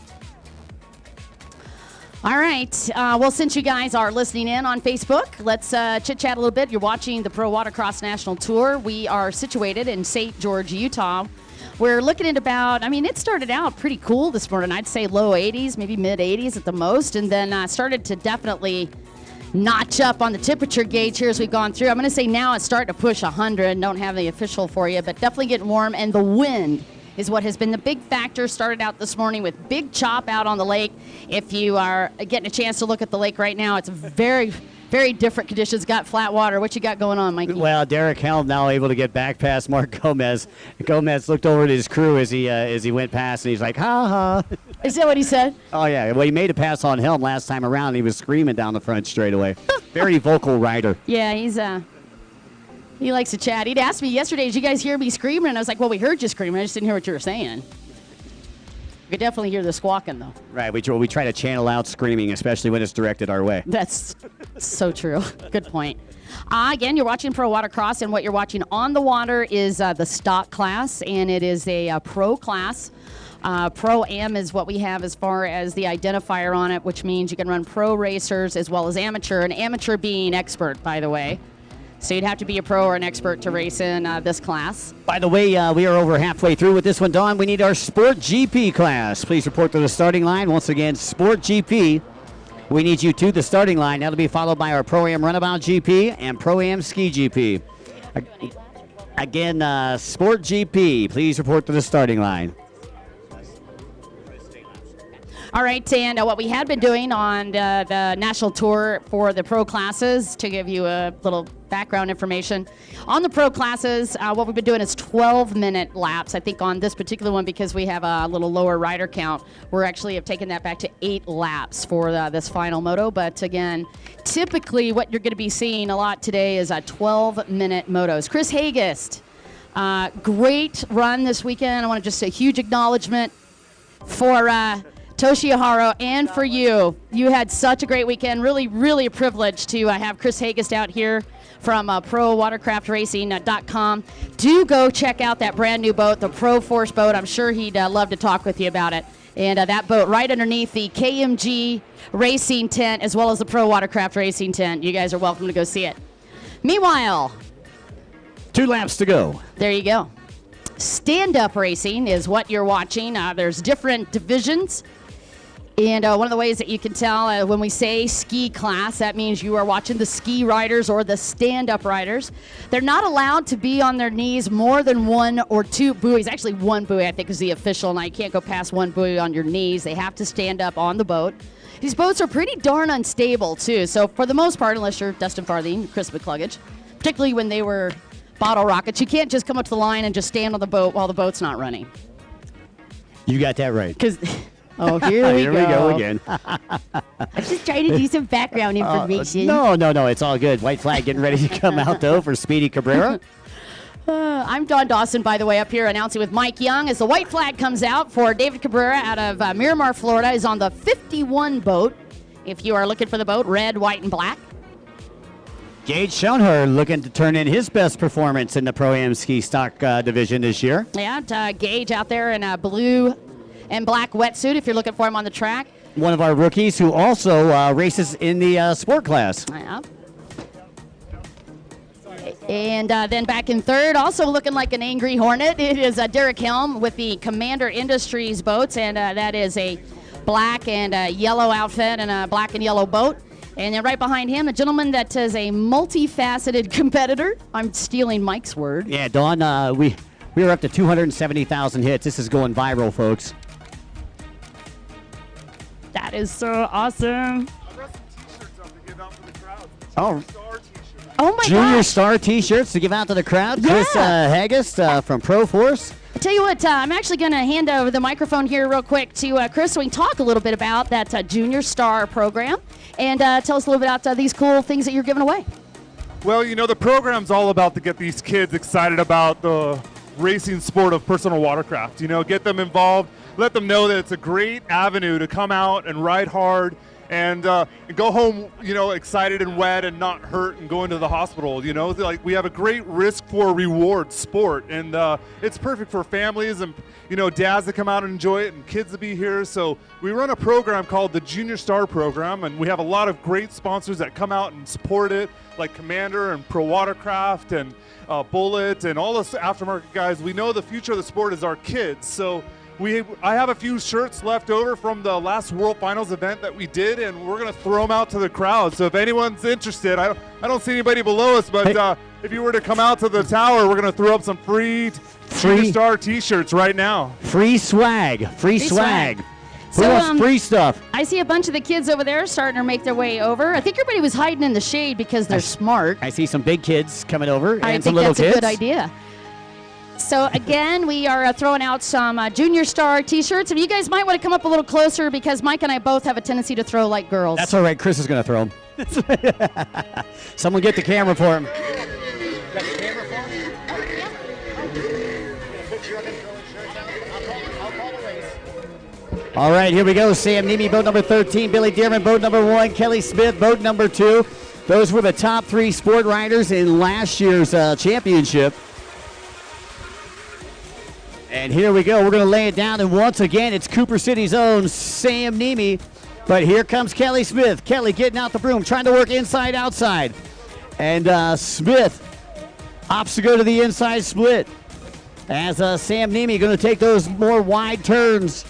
All right. Well, since you guys are listening in on Facebook, let's chit-chat a little bit. You're watching the Pro Watercross National Tour. We are situated in St. George, Utah. We're looking at it started out pretty cool this morning. I'd say low 80s, maybe mid 80s at the most, and then started to definitely notch up on the temperature gauge here as we've gone through. I'm going to say now it's starting to push 100. Don't have the official for you, but definitely getting warm, and the wind is what has been the big factor. Started out this morning with big chop out on the lake. If you are getting a chance to look at the lake right now, it's very, very different conditions. Got flat water. What you got going on, Mikey? Well, Derek Helm now able to get back past Mark Gomez. Gomez looked over at his crew as he went past, and he's like, ha ha. Is that what he said? Oh, yeah. Well, he made a pass on Helm last time around, and he was screaming down the front straightaway. Very vocal rider. Yeah, he likes to chat. He'd asked me yesterday, did you guys hear me screaming? And I was like, well, we heard you screaming. I just didn't hear what you were saying. You could definitely hear the squawking, though. Right. We try to channel out screaming, especially when it's directed our way. That's so true. Good point. Again, you're watching Pro Watercross, and what you're watching on the water is the stock class, and it is a pro class. Pro-Am is what we have as far as the identifier on it, which means you can run pro racers as well as amateur, and amateur being expert, by the way. So you'd have to be a pro or an expert to race in this class. By the way, we are over halfway through with this one, Dawn. We need our Sport GP class. Please report to the starting line. Once again, Sport GP. We need you to the starting line. That'll be followed by our Pro-Am Runabout GP and Pro-Am Ski GP. Again, Sport GP. Please report to the starting line. All right, and what we had been doing on the national tour for the pro classes, to give you a little background information, on the pro classes, what we've been doing is 12-minute laps. I think on this particular one, because we have a little lower rider count, we're actually have taken that back to 8 laps for this final moto. But again, typically what you're going to be seeing a lot today is 12-minute motos. Chris Hagest, great run this weekend. I want to just say huge acknowledgement for Toshiharo, and for you. You had such a great weekend. Really, really a privilege to have Chris Hagest out here from ProWatercraftRacing.com. Do go check out that brand new boat, the Pro Force boat. I'm sure he'd love to talk with you about it. And that boat right underneath the KMG Racing tent, as well as the Pro Watercraft Racing tent. You guys are welcome to go see it. Meanwhile, 2 laps to go. There you go. Stand-up racing is what you're watching. There's different divisions. And one of the ways that you can tell when we say ski class, that means you are watching the ski riders or the stand-up riders. They're not allowed to be on their knees more than 1 or 2 buoys. Actually, 1 buoy, I think, is the official, and you can't go past 1 buoy on your knees. They have to stand up on the boat. These boats are pretty darn unstable, too. So for the most part, unless you're Dustin Farthing, Chris McCluggage, particularly when they were bottle rockets, you can't just come up to the line and just stand on the boat while the boat's not running. You got that right. Oh, here we go again. I'm just trying to do some background information. No, it's all good. White flag getting ready to come out, though, for Speedy Cabrera. I I'm Dawn Dawson, by the way, up here announcing with Mike Young as the white flag comes out for David Cabrera out of Miramar, Florida, is on the 51 boat. If you are looking for the boat, red, white, and black. Gage Schoenherr looking to turn in his best performance in the Pro-Am ski stock division this year. Yeah, Gage out there in a blue and black wetsuit if you're looking for him on the track. One of our rookies who also races in the sport class. Yeah. And then back in third, also looking like an angry hornet, it is Derek Helm with the Commander Industries boats, and that is a black and yellow outfit and a black and yellow boat. And then right behind him, a gentleman that is a multifaceted competitor. I'm stealing Mike's word. Yeah, Dawn, we are up to 270,000 hits. This is going viral, folks. That is so awesome. I've got some t-shirts up to give out for the crowd. Oh. Oh my Junior gosh. Star t-shirts to give out to the crowd. Yeah. Chris Haggist from Pro Force. I tell you what, I'm actually going to hand over the microphone here real quick to Chris so we can talk a little bit about that Junior Star program and tell us a little bit about these cool things that you're giving away. Well, you know, the program's all about to get these kids excited about the racing sport of personal watercraft. You know, get them involved, let them know that it's a great avenue to come out and ride hard and go home, you know, excited and wet and not hurt and go into the hospital. You know, like we have a great risk for reward sport, and it's perfect for families and, you know, dads to come out and enjoy it and kids to be here. So we run a program called the Junior Star Program, and we have a lot of great sponsors that come out and support it, like Commander and Pro Watercraft and Bullet and all those aftermarket guys. We know the future of the sport is our kids, so I have a few shirts left over from the last World Finals event that we did, and we're going to throw them out to the crowd. So if anyone's interested, I don't see anybody below us, but if you were to come out to the tower, we're going to throw up some free Junior Star t-shirts right now. Free swag. Free swag. Who So, wants free stuff? I see a bunch of the kids over there starting to make their way over. I think everybody was hiding in the shade because they're smart. I see some big kids coming over I and think some little that's kids. a good idea. So again, we are throwing out some Junior Star t-shirts. And you guys might want to come up a little closer because Mike and I both have a tendency to throw like girls. That's all right. Chris is going to throw them. Someone get the camera for him. All right, here we go. Sam Nemi, boat number 13. Billy Dearman, boat number 1. Kelly Smith, boat number 2. Those were the top 3 sport riders in last year's championship. And here we go. We're going to lay it down. And once again, it's Cooper City's own Sam Nemi. But here comes Kelly Smith. Kelly getting out the broom, trying to work inside, outside. And Smith opts to go to the inside split. As Sam Nemi going to take those more wide turns.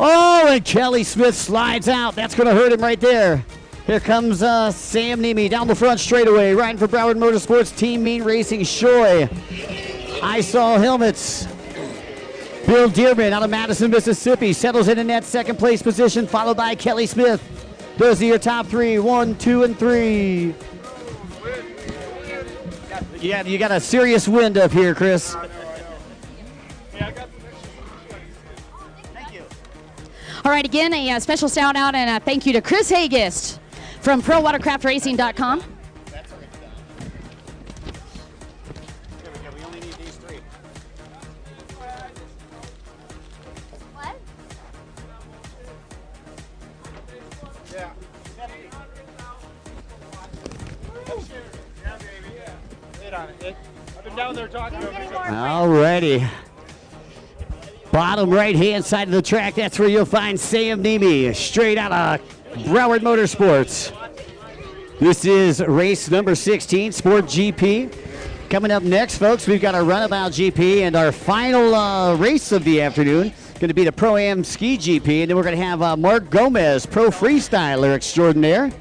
Oh, and Kelly Smith slides out. That's going to hurt him right there. Here comes Sam Nemi down the front straightaway, riding for Broward Motorsports Team Mean Racing Shoy. I saw helmets. Bill Dearman out of Madison, Mississippi settles in that second place position, followed by Kelly Smith. Those are your top 3, 1, 2, and 3. Yeah, you got a serious wind up here, Chris. All right, again, a special shout out and a thank you to Chris Haggist from ProWatercraftRacing.com. We only need these 3. What? Yeah. Yeah, baby. Hit on it. I've been down there talking to him. All righty. Bottom right-hand side of the track, that's where you'll find Sam Nemi, straight out of Broward Motorsports. This is race number 16, Sport GP. Coming up next, folks, we've got our Runabout GP, and our final race of the afternoon going to be the Pro-Am Ski GP, and then we're going to have Mark Gomez, Pro Freestyler extraordinaire,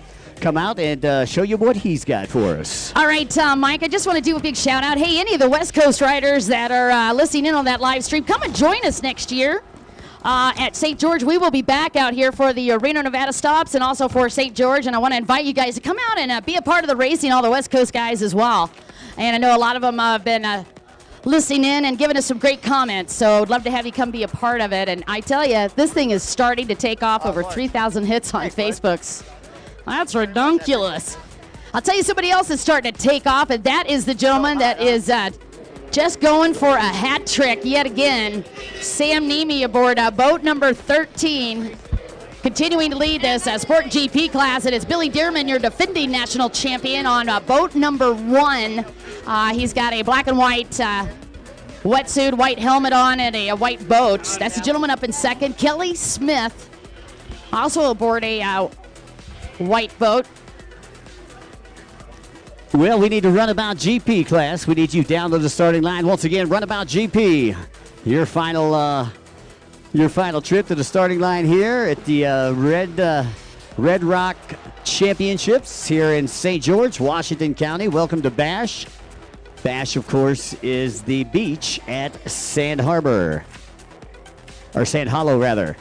come out and show you what he's got for us. All right, Mike, I just want to do a big shout out. Hey, any of the West Coast riders that are listening in on that live stream, come and join us next year at St. George. We will be back out here for the Reno, Nevada stops and also for St. George. And I want to invite you guys to come out and be a part of the racing, all the West Coast guys as well. And I know a lot of them have been listening in and giving us some great comments. So I'd love to have you come be a part of it. And I tell you, this thing is starting to take off over 3,000 hits on Facebook's. That's redonkulous. I'll tell you somebody else is starting to take off, and that is the gentleman that is just going for a hat trick yet again. Sam Nemi aboard boat number 13. Continuing to lead this Sport GP class, it is Billy Dearman, your defending national champion, on boat number 1. He's got a black and white wetsuit, white helmet on, and a white boat. That's the gentleman up in second. Kelly Smith, also aboard a white boat. Well, we need to Runabout GP class. We need you down to the starting line. Once again, Runabout GP, your final trip to the starting line here at the Red Rock Championships here in St. George, Washington County. Welcome to Bash. Bash, of course, is the beach at Sand Harbor, or Sand Hollow, rather.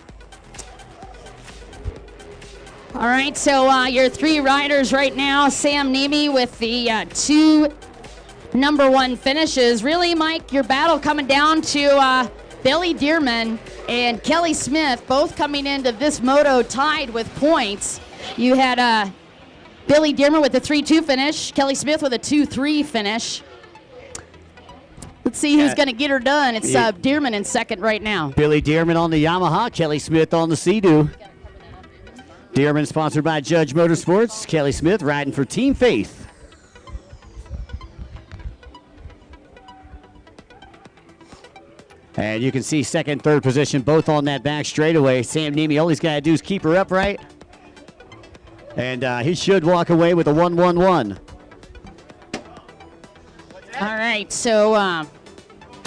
All right, so your 3 riders right now, Sam Nemi with the 2 number 1 finishes. Really, Mike, your battle coming down to Billy Dearman and Kelly Smith, both coming into this moto tied with points. You had Billy Dearman with a 3-2 finish, Kelly Smith with a 2-3 finish. Let's see who's going to get her done. It's Dearman in second right now. Billy Dearman on the Yamaha, Kelly Smith on the Sea-Doo. Dearman sponsored by Judge Motorsports. Kelly Smith riding for Team Faith. And you can see second, third position both on that back straightaway. Sam Nemi, all he's got to do is keep her upright. And he should walk away with a 1-1-1. All right, so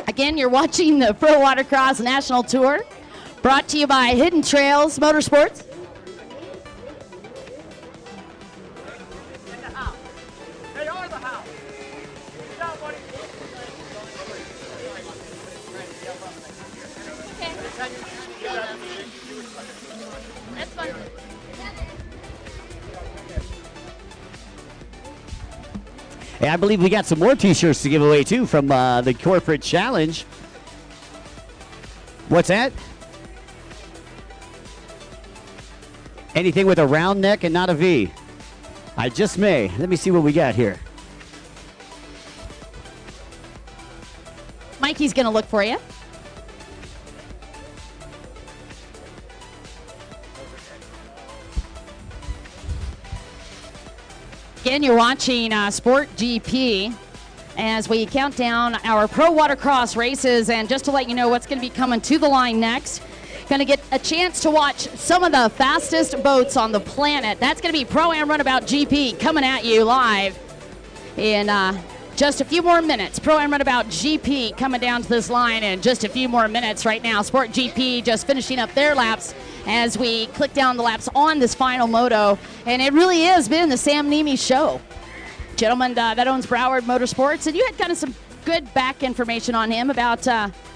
again, you're watching the Pro Watercross National Tour, brought to you by Hidden Trails Motorsports. Hey, I believe we got some more t-shirts to give away too from the corporate challenge. What's that? Anything with a round neck and not a V. I just may. Let me see what we got here. Mikey's going to look for you. Again, you're watching Sport GP as we count down our Pro Watercross races. And just to let you know what's going to be coming to the line next, going to get a chance to watch some of the fastest boats on the planet. That's going to be Pro-Am Runabout GP coming at you live in just a few more minutes. Pro-Am Runabout GP coming down to this line in just a few more minutes right now. Sport GP just finishing up their laps as we click down the laps on this final moto. And it really has been the Sam Nemi show. Gentleman that owns Broward Motorsports, and you had kind of some good back information on him about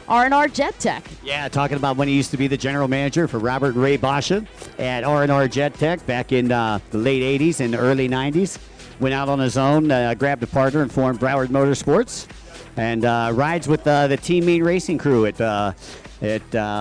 R&R Jet Tech. Yeah, talking about when he used to be the general manager for Robert and Ray Basha at R&R Jet Tech back in the late 80s and early 90s. Went out on his own, grabbed a partner and formed Broward Motorsports, and rides with the Team Mean Racing crew at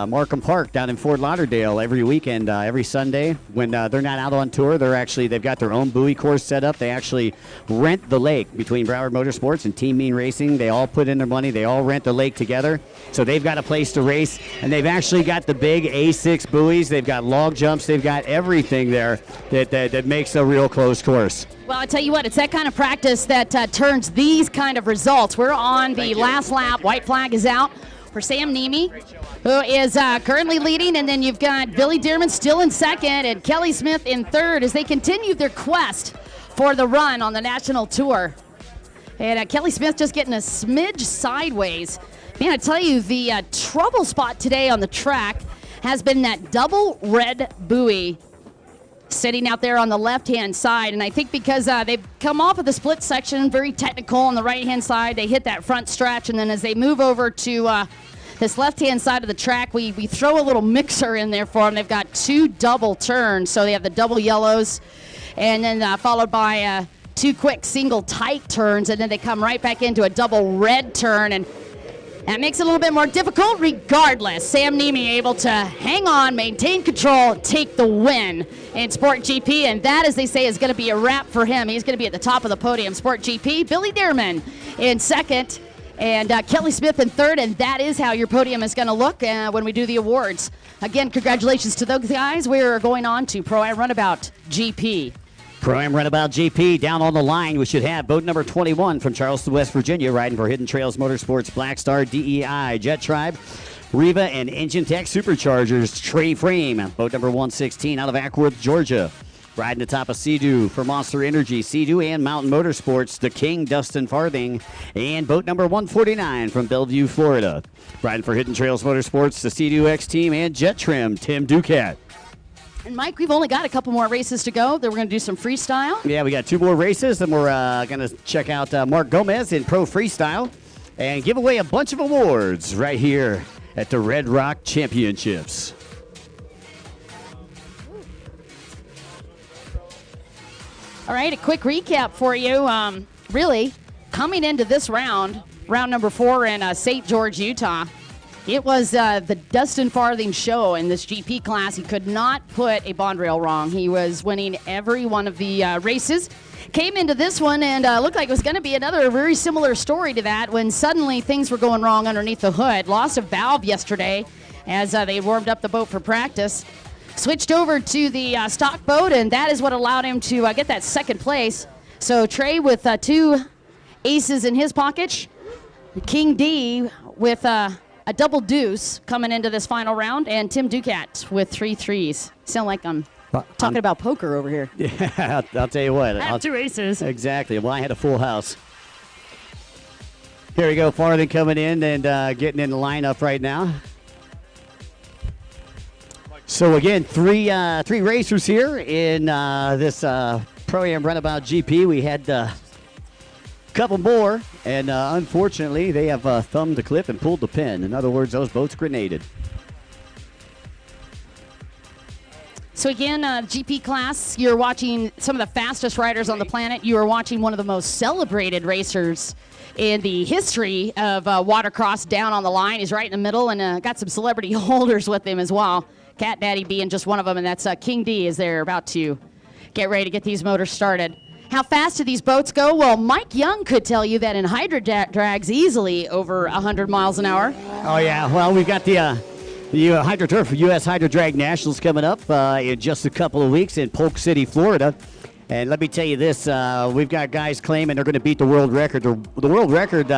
Markham Park down in Fort Lauderdale every weekend, every Sunday. When they're not out on tour, they've got their own buoy course set up. They actually rent the lake between Broward Motorsports and Team Mean Racing. They all put in their money. They all rent the lake together. So they've got a place to race, and they've actually got the big A6 buoys. They've got log jumps. They've got everything there that makes a real close course. Well, I tell you what, it's that kind of practice that turns these kind of results. We're on the last lap. White flag is out for Sam Nemi, who is currently leading, and then you've got Billy Dearman still in second and Kelly Smith in third as they continue their quest for the run on the national tour. And Kelly Smith just getting a smidge sideways. Man, I tell you, the trouble spot today on the track has been that double red buoy sitting out there on the left-hand side. And I think because they've come off of the split section, very technical on the right-hand side, they hit that front stretch, and then as they move over to this left-hand side of the track, we throw a little mixer in there for them. They've got 2 double turns, so they have the double yellows, and then followed by 2 quick single tight turns, and then they come right back into a double red turn, and that makes it a little bit more difficult. Regardless, Sam Nemi able to hang on, maintain control, take the win in Sport GP, and that, as they say, is going to be a wrap for him. He's going to be at the top of the podium. Sport GP, Billy Dearman in second, And Kelly Smith in third, and that is how your podium is going to look when we do the awards. Again, congratulations to those guys. We're going on to Pro-Am Runabout GP. Pro-Am Runabout GP down on the line. We should have boat number 21 from Charleston, West Virginia, riding for Hidden Trails Motorsports, Black Star, DEI, Jet Tribe, Riva, and Engine Tech Superchargers, Trey Frame. Boat number 116 out of Ackworth, Georgia. Riding atop of Sea-Doo for Monster Energy, Sea-Doo and Mountain Motorsports, the King, Dustin Farthing, and boat number 149 from Bellevue, Florida. Riding for Hidden Trails Motorsports, the Sea-Doo X Team and Jet Trim, Tim Ducat. And Mike, we've only got a couple more races to go. Then we're going to do some freestyle. Yeah, we got 2 more races, and we're going to check out Mark Gomez in Pro Freestyle and give away a bunch of awards right here at the Red Rock Championships. All right, a quick recap for you. Really, coming into this round number 4 in St. George, Utah, it was the Dustin Farthing show in this GP class. He could not put a bond rail wrong. He was winning every one of the races. Came into this one and looked like it was going to be another very similar story to that when suddenly things were going wrong underneath the hood. Lost a valve yesterday as they warmed up the boat for practice. Switched over to the stock boat, and that is what allowed him to get that second place. So Trey with 2 aces in his pocket. King D with a double deuce coming into this final round, and Tim Ducat with 3 threes. Sound like I'm talking about poker over here. Yeah, I'll tell you what. I have 2 aces. Exactly. Well, I had a full house. Here we go, Farthing coming in and getting in the lineup right now. So again, three racers here in this Pro-Am Runabout GP. We had a couple more, and unfortunately, they have thumbed the clip and pulled the pin. In other words, those boats grenaded. So again, GP class, you're watching some of the fastest riders on the planet. You are watching one of the most celebrated racers in the history of Watercross down on the line. He's right in the middle and got some celebrity holders with him as well. Cat Daddy being just one of them, and that's King D as they're about to get ready to get these motors started. How fast do these boats go? Well, Mike Young could tell you that in hydro drags easily over 100 miles an hour. Oh, yeah. Well, we've got the Hydro Turf U.S. Hydro Drag Nationals coming up in just a couple of weeks in Polk City, Florida. And let me tell you this, we've got guys claiming they're going to beat the world record. The world record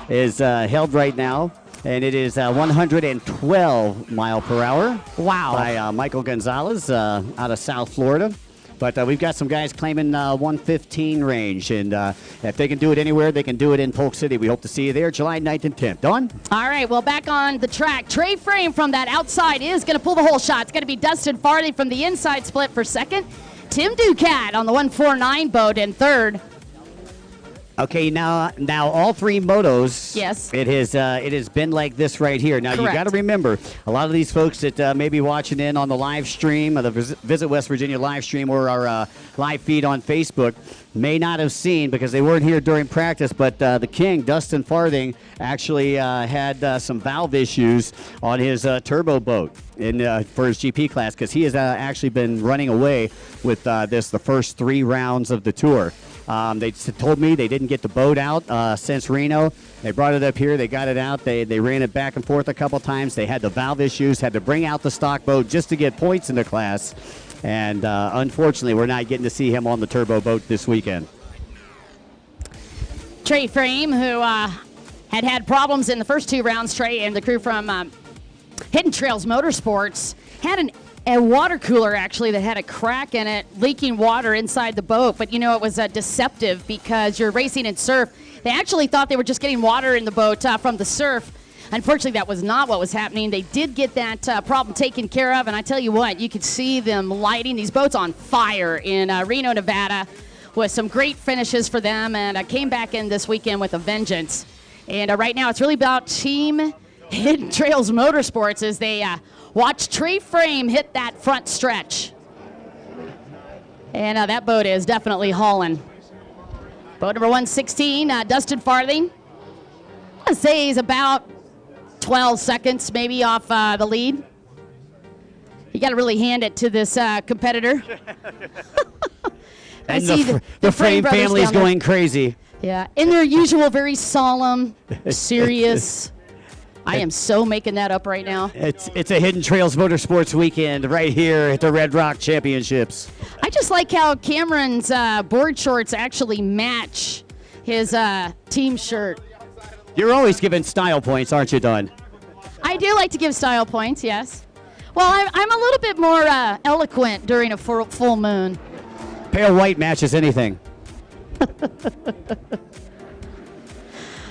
is held right now, and it is 112 mile per hour. Wow. By Michael Gonzalez out of South Florida. But we've got some guys claiming 115 range, and if they can do it anywhere, they can do it in Polk City. We hope to see you there July 9th and 10th. Dawn? All right, well, back on the track. Trey Frame from that outside is going to pull the whole shot. It's going to be Dustin Farthing from the inside split for second. Tim Ducat on the 149 boat in third. Okay, now all 3 motos. Yes. It has been like this right here. Now Correct. you got to remember, a lot of these folks that may be watching in on the live stream, the Visit West Virginia live stream, or our live feed on Facebook, may not have seen because they weren't here during practice. But the King, Dustin Farthing, actually had some valve issues on his turbo boat for his GP class because he has actually been running away with the first 3 rounds of the tour. They told me they didn't get the boat out since Reno. They brought it up here. They got it out. They ran it back and forth a couple times. They had the valve issues, had to bring out the stock boat just to get points in the class. And unfortunately, we're not getting to see him on the turbo boat this weekend. Trey Frame, who had problems in the first 2 rounds. Trey and the crew from Hidden Trails Motorsports had a water cooler actually that had a crack in it, leaking water inside the boat. But, it was deceptive because you're racing in surf. They actually thought they were just getting water in the boat from the surf. Unfortunately, that was not what was happening. They did get that problem taken care of, and I tell you what, you could see them lighting these boats on fire in Reno, Nevada, with some great finishes for them, and came back in this weekend with a vengeance. And right now, it's really about Team Hidden Trails Motorsports as they watch Trey Frame hit that front stretch. And that boat is definitely hauling. Boat number 116, Dustin Farthing. I'd say he's about 12 seconds maybe off the lead. You got to really hand it to this competitor. And the Frame family's going crazy. Yeah, in their usual very solemn, serious. I am so making that up right now. It's a Hidden Trails Motorsports weekend right here at the Red Rock Championships. I just like how Cameron's board shorts actually match his team shirt. You're always giving style points, aren't you, Dawn? I do like to give style points, yes. Well, I'm a little bit more eloquent during a full moon. Pale white matches anything.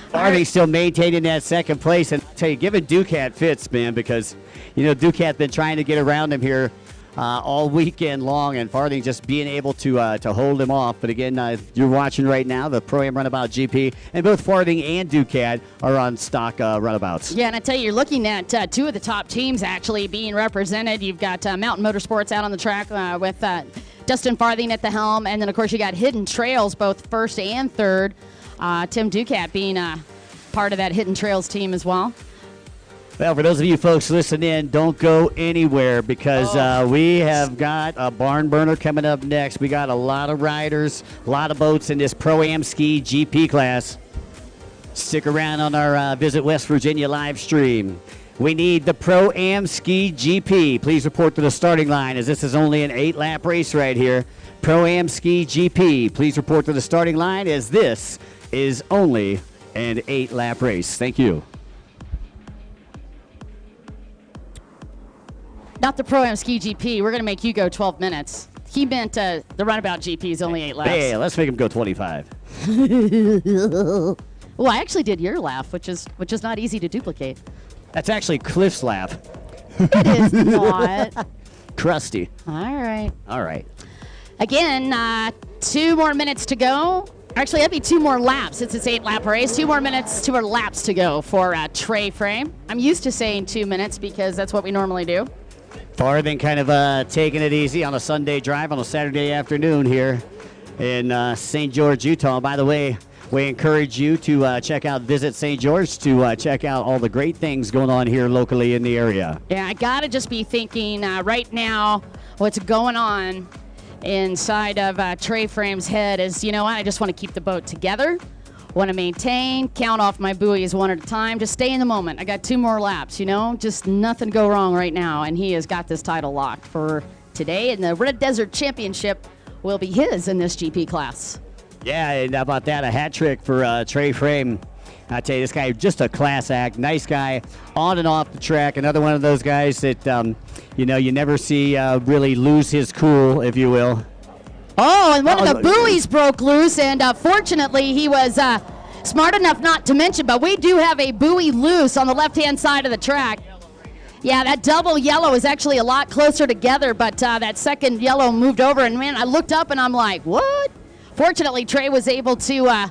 Farthing still maintaining that second place, and I'll tell you, giving Ducat fits, man, because Ducat been trying to get around him here all weekend long, and Farthing just being able to hold him off. But again, you're watching right now the Pro-Am Runabout GP, and both Farthing and Ducat are on stock runabouts. Yeah, and I tell you, you're looking at two of the top teams actually being represented. You've got Mountain Motorsports out on the track with Dustin Farthing at the helm, and then of course you got Hidden Trails, both first and third. Tim Ducat being part of that Hidden Trails team as well. Well, for those of you folks listening in, don't go anywhere because we have got a barn burner coming up next. We got a lot of riders, a lot of boats in this Pro-Am Ski GP class. Stick around on our Visit West Virginia live stream. We need the Pro-Am Ski GP. Please report to the starting line as this is only an 8-lap race right here. Pro-Am Ski GP. Please report to the starting line as this is only an 8-lap race. Thank you. Not the Pro-Am Ski GP. We're going to make you go 12 minutes. He meant the Runabout GP is only 8 laps. Hey, let's make him go 25. Well, I actually did your laugh, which is not easy to duplicate. That's actually Cliff's laugh. It is not. Crusty. All right. All right. Again, 2 more minutes to go. Actually, that'd be 2 more laps since it's 8-lap race. 2 more laps to go for Trey Frame. I'm used to saying 2 minutes because that's what we normally do. Farthing kind of taking it easy on a Sunday drive on a Saturday afternoon here in St. George, Utah. By the way, we encourage you to check out Visit St. George to check out all the great things going on here locally in the area. Yeah, I got to just be thinking right now what's going on inside of Trey Frame's head is, you know what, I just want to keep the boat together, want to maintain, count off my buoys one at a time, just stay in the moment. I got 2 more laps, just nothing go wrong right now, and he has got this title locked for today, and the Red Desert Championship will be his in this GP class. Yeah, and how about that, a hat trick for Trey Frame. I tell you, this guy, just a class act, nice guy, on and off the track, another one of those guys that, you never see really lose his cool, if you will. Oh, and one of the buoys broke loose, and fortunately he was smart enough not to mention, but we do have a buoy loose on the left-hand side of the track. Yeah, that double yellow is actually a lot closer together, but that second yellow moved over, and man, I looked up and I'm like, what? Fortunately, Trey was able to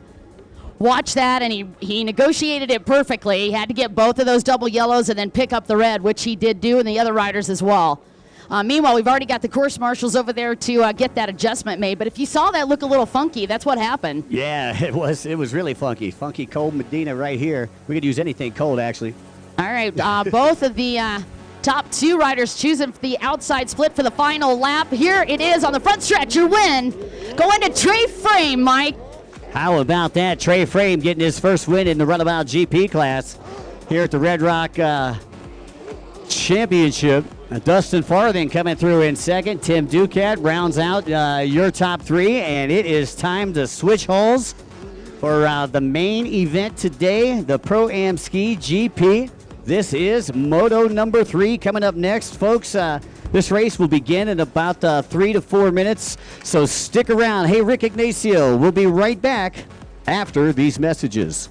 watch that, and he negotiated it perfectly. He had to get both of those double yellows and then pick up the red, which he did do, and the other riders as well. Meanwhile, we've already got the course marshals over there to get that adjustment made. But if you saw that look a little funky, that's what happened. Yeah, it was really funky. Funky cold Medina right here. We could use anything cold, actually. All right, both of the top 2 riders choosing the outside split for the final lap. Here it is on the front stretch. Your win going to Trey Frame, Mike. How about that? Trey Frame getting his first win in the Runabout GP class here at the Red Rock Championship. Dustin Farthing coming through in second. Tim Ducat rounds out your top 3, and it is time to switch hulls for the main event today, the Pro-Am Ski GP. This is Moto number 3 coming up next, folks. This race will begin in about 3 to 4 minutes, so stick around. Hey, Rick Ignacio, we'll be right back after these messages.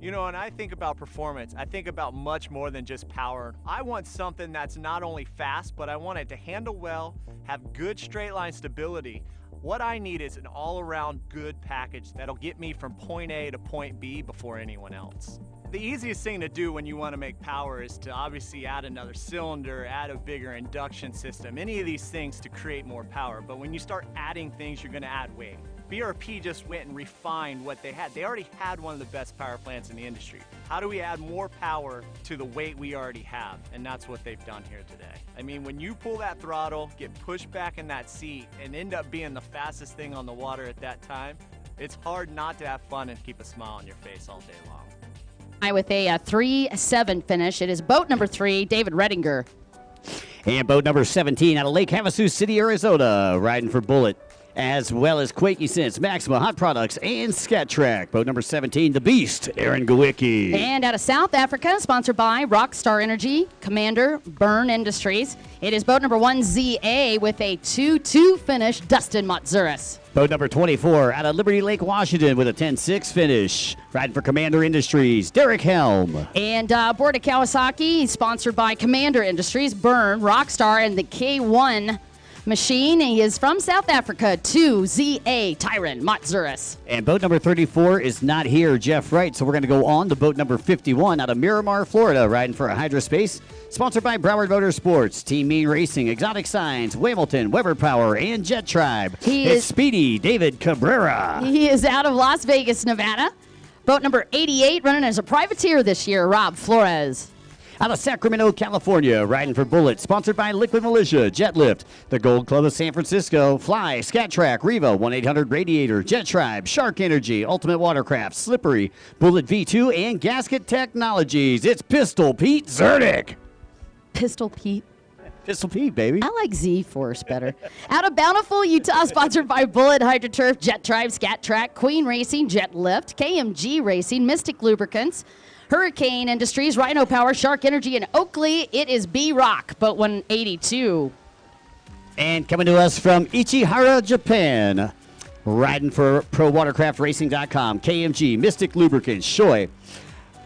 You know, when I think about performance, I think about much more than just power. I want something that's not only fast, but I want it to handle well, have good straight line stability. What I need is an all-around good package that'll get me from point A to point B before anyone else. The easiest thing to do when you want to make power is to obviously add another cylinder, add a bigger induction system, any of these things to create more power. But when you start adding things, you're going to add weight. BRP just went and refined what they had. They already had one of the best power plants in the industry. How do we add more power to the weight we already have? And that's what they've done here today. I mean, when you pull that throttle, get pushed back in that seat, and end up being the fastest thing on the water at that time, it's hard not to have fun and keep a smile on your face all day long. With a 3-7 finish, it is boat number 3, David Redinger. And boat number 17 out of Lake Havasu City, Arizona, riding for Bullet, as well as Quakey Sense, Maxima Hot Products, and Scat Track. Boat number 17, the Beast, Aaron Gawicki. And out of South Africa, sponsored by Rockstar Energy, Commander, Burn Industries. It is boat number 1ZA with a 2-2 finish, Dustin Matzuris. Boat number 24 out of Liberty Lake, Washington with a 10-6 finish. Riding for Commander Industries, Derek Helm. And aboard of Kawasaki, sponsored by Commander Industries, Burn, Rockstar, and the K1 machine. He is from South Africa, 2ZA, Tyron Matzuris. And boat number 34 is not here, Jeff Wright. So we're going to go on to boat number 51 out of Miramar, Florida, riding for a Hydrospace. Sponsored by Broward Motorsports, Team Mean Racing, Exotic Signs, Hamilton, Weber Power, and Jet Tribe. It's Speedy David Cabrera. He is out of Las Vegas, Nevada. Boat number 88, running as a privateer this year, Rob Flores. Out of Sacramento, California, riding for Bullet, sponsored by Liquid Militia, Jet Lift, the Gold Club of San Francisco, Fly, Scat Track, Riva, 1-800-Radiator, Jet Tribe, Shark Energy, Ultimate Watercraft, Slippery, Bullet V2, and Gasket Technologies. It's Pistol Pete Zernick. Pistol Pete. Pistol Pete, baby. I like Z-Force better. Out of Bountiful, Utah, sponsored by Bullet, HydroTurf, Jet Tribe, Scat Track, Queen Racing, Jet Lift, KMG Racing, Mystic Lubricants, Hurricane Industries, Rhino Power, Shark Energy, and Oakley. It is B-Rock, boat 182. And coming to us from Ichihara, Japan, riding for ProWatercraftRacing.com, KMG, Mystic Lubricants, Shoei,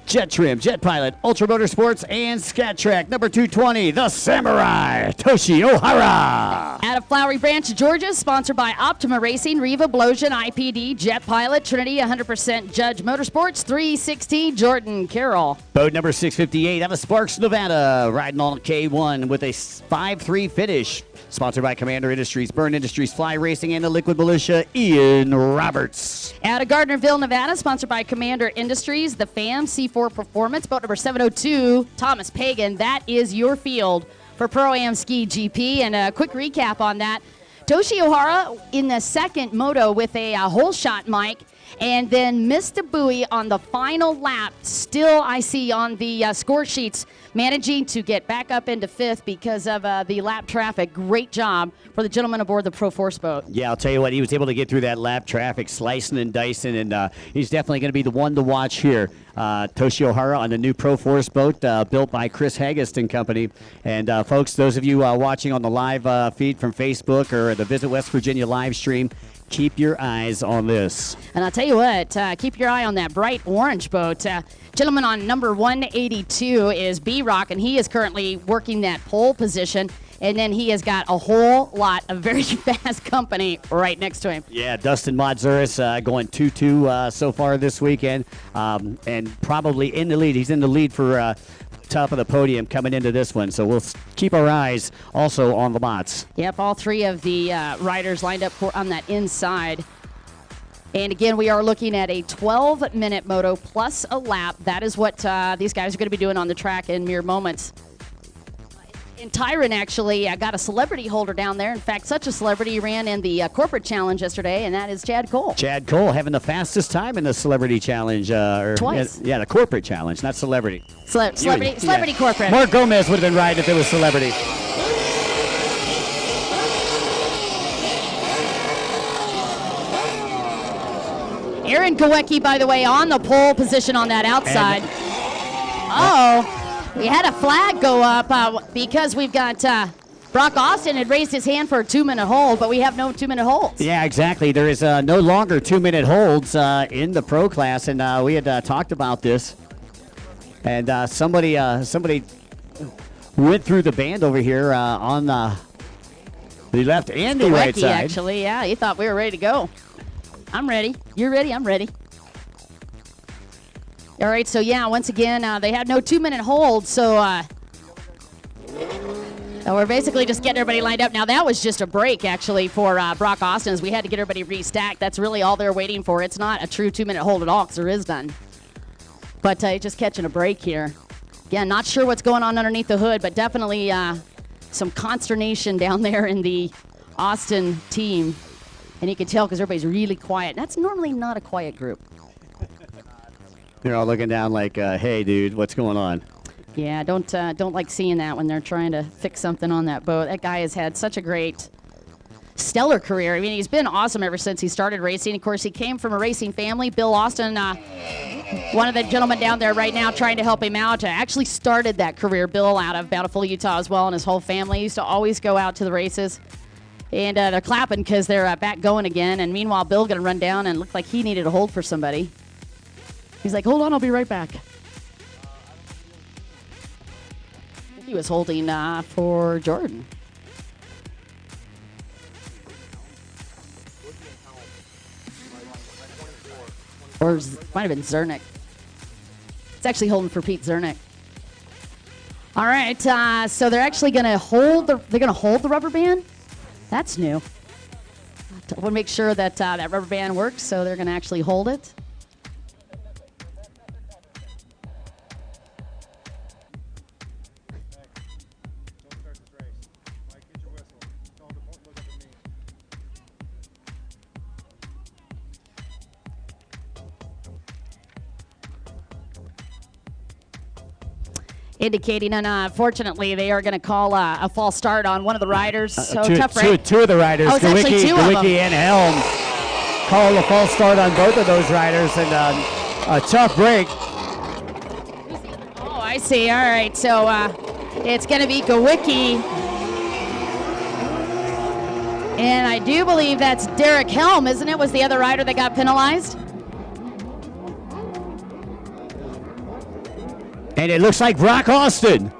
Jet Trim, Jet Pilot, Ultra Motorsports, and Scat Track. Number 220, the Samurai, Toshi Ohara. Out of Flowery Branch, Georgia, sponsored by Optima Racing, Riva, Blowsion, IPD, Jet Pilot, Trinity, 100% Judge Motorsports, 316, Jordan Carroll. Boat number 658 out of Sparks, Nevada, riding on K1 with a 5-3 finish. Sponsored by Commander Industries, Burn Industries, Fly Racing, and the Liquid Militia, Ian Roberts. Out of Gardnerville, Nevada, sponsored by Commander Industries, the FAM C4 Performance, boat number 702, Thomas Pagan. That is your field for Pro-Am Ski GP. And a quick recap on that. Toshi Ohara in the second moto with a hole shot mic, and then missed a buoy on the final lap. Still, I see on the score sheets, managing to get back up into fifth because of the lap traffic. Great job for the gentleman aboard the Pro Force boat. Yeah, I'll tell you what, he was able to get through that lap traffic, slicing and dicing, and he's definitely going to be the one to watch here. Toshi Ohara on the new Pro Force boat built by Chris Haggist and Company. And folks, those of you watching on the live feed from Facebook or the Visit West Virginia live stream, keep your eyes on this. And I'll tell you what, keep your eye on that bright orange boat. Gentleman on number 182 is B-Rock, and he is currently working that pole position. And then he has got a whole lot of very fast company right next to him. Yeah, Dustin Matzuris going 2-2 so far this weekend, and probably in the lead. He's in the lead for top of the podium coming into this one. So we'll keep our eyes also on the bots. Yep, all three of the riders lined up on that inside. And again, we are looking at a 12-minute moto plus a lap. That is what these guys are going to be doing on the track in mere moments. And Tyron actually got a celebrity holder down there. In fact, such a celebrity, he ran in the corporate challenge yesterday, and that is Chad Cole. Chad Cole having the fastest time in the celebrity challenge. Twice. Yeah, the corporate challenge, not celebrity. Celebrity corporate. Mark Gomez would have been right if it was celebrity. Aaron Kowecki, by the way, on the pole position on that outside. We had a flag go up because we've got Brock Austin had raised his hand for a 2-minute hold, but we have no 2-minute holds. Yeah, exactly. There is no longer 2-minute holds in the pro class, and we had talked about this. And somebody went through the band over here on the left and the right side. Actually, yeah, he thought we were ready to go. I'm ready. You're ready? I'm ready. All right, so yeah, once again, they had no 2-minute hold, so we're basically just getting everybody lined up. Now, that was just a break, actually, for Brock Austin, as we had to get everybody restacked. That's really all they're waiting for. It's not a true 2-minute hold at all, because there is none. But just catching a break here. Again, not sure what's going on underneath the hood, but definitely some consternation down there in the Austin team. And you can tell because everybody's really quiet. That's normally not a quiet group. They're all looking down like, hey, dude, what's going on? Yeah, don't like seeing that when they're trying to fix something on that boat. That guy has had such a great, stellar career. I mean, he's been awesome ever since he started racing. Of course, he came from a racing family. Bill Austin, one of the gentlemen down there right now trying to help him out, actually started that career. Bill out of Bountiful, Utah as well, and his whole family used to always go out to the races. And they're clapping because they're back going again. And meanwhile, Bill going to run down and looked like he needed a hold for somebody. He's like, hold on, I'll be right back. He was holding for Jordan. Or might have been Zernick. It's actually holding for Pete Zernick. All right, so they're actually going to hold the rubber band. That's new. I want to make sure that that rubber band works, so they're going to actually hold it. Indicating, and unfortunately, they are going to call a false start on one of the riders. So tough break. Two of the riders, oh, Gawicki and Helm, call a false start on both of those riders, and a tough break. Oh, I see. All right, so it's going to be Gawicki. And I do believe that's Derek Helm, isn't it? Was the other rider that got penalized? And it looks like Brock Austin.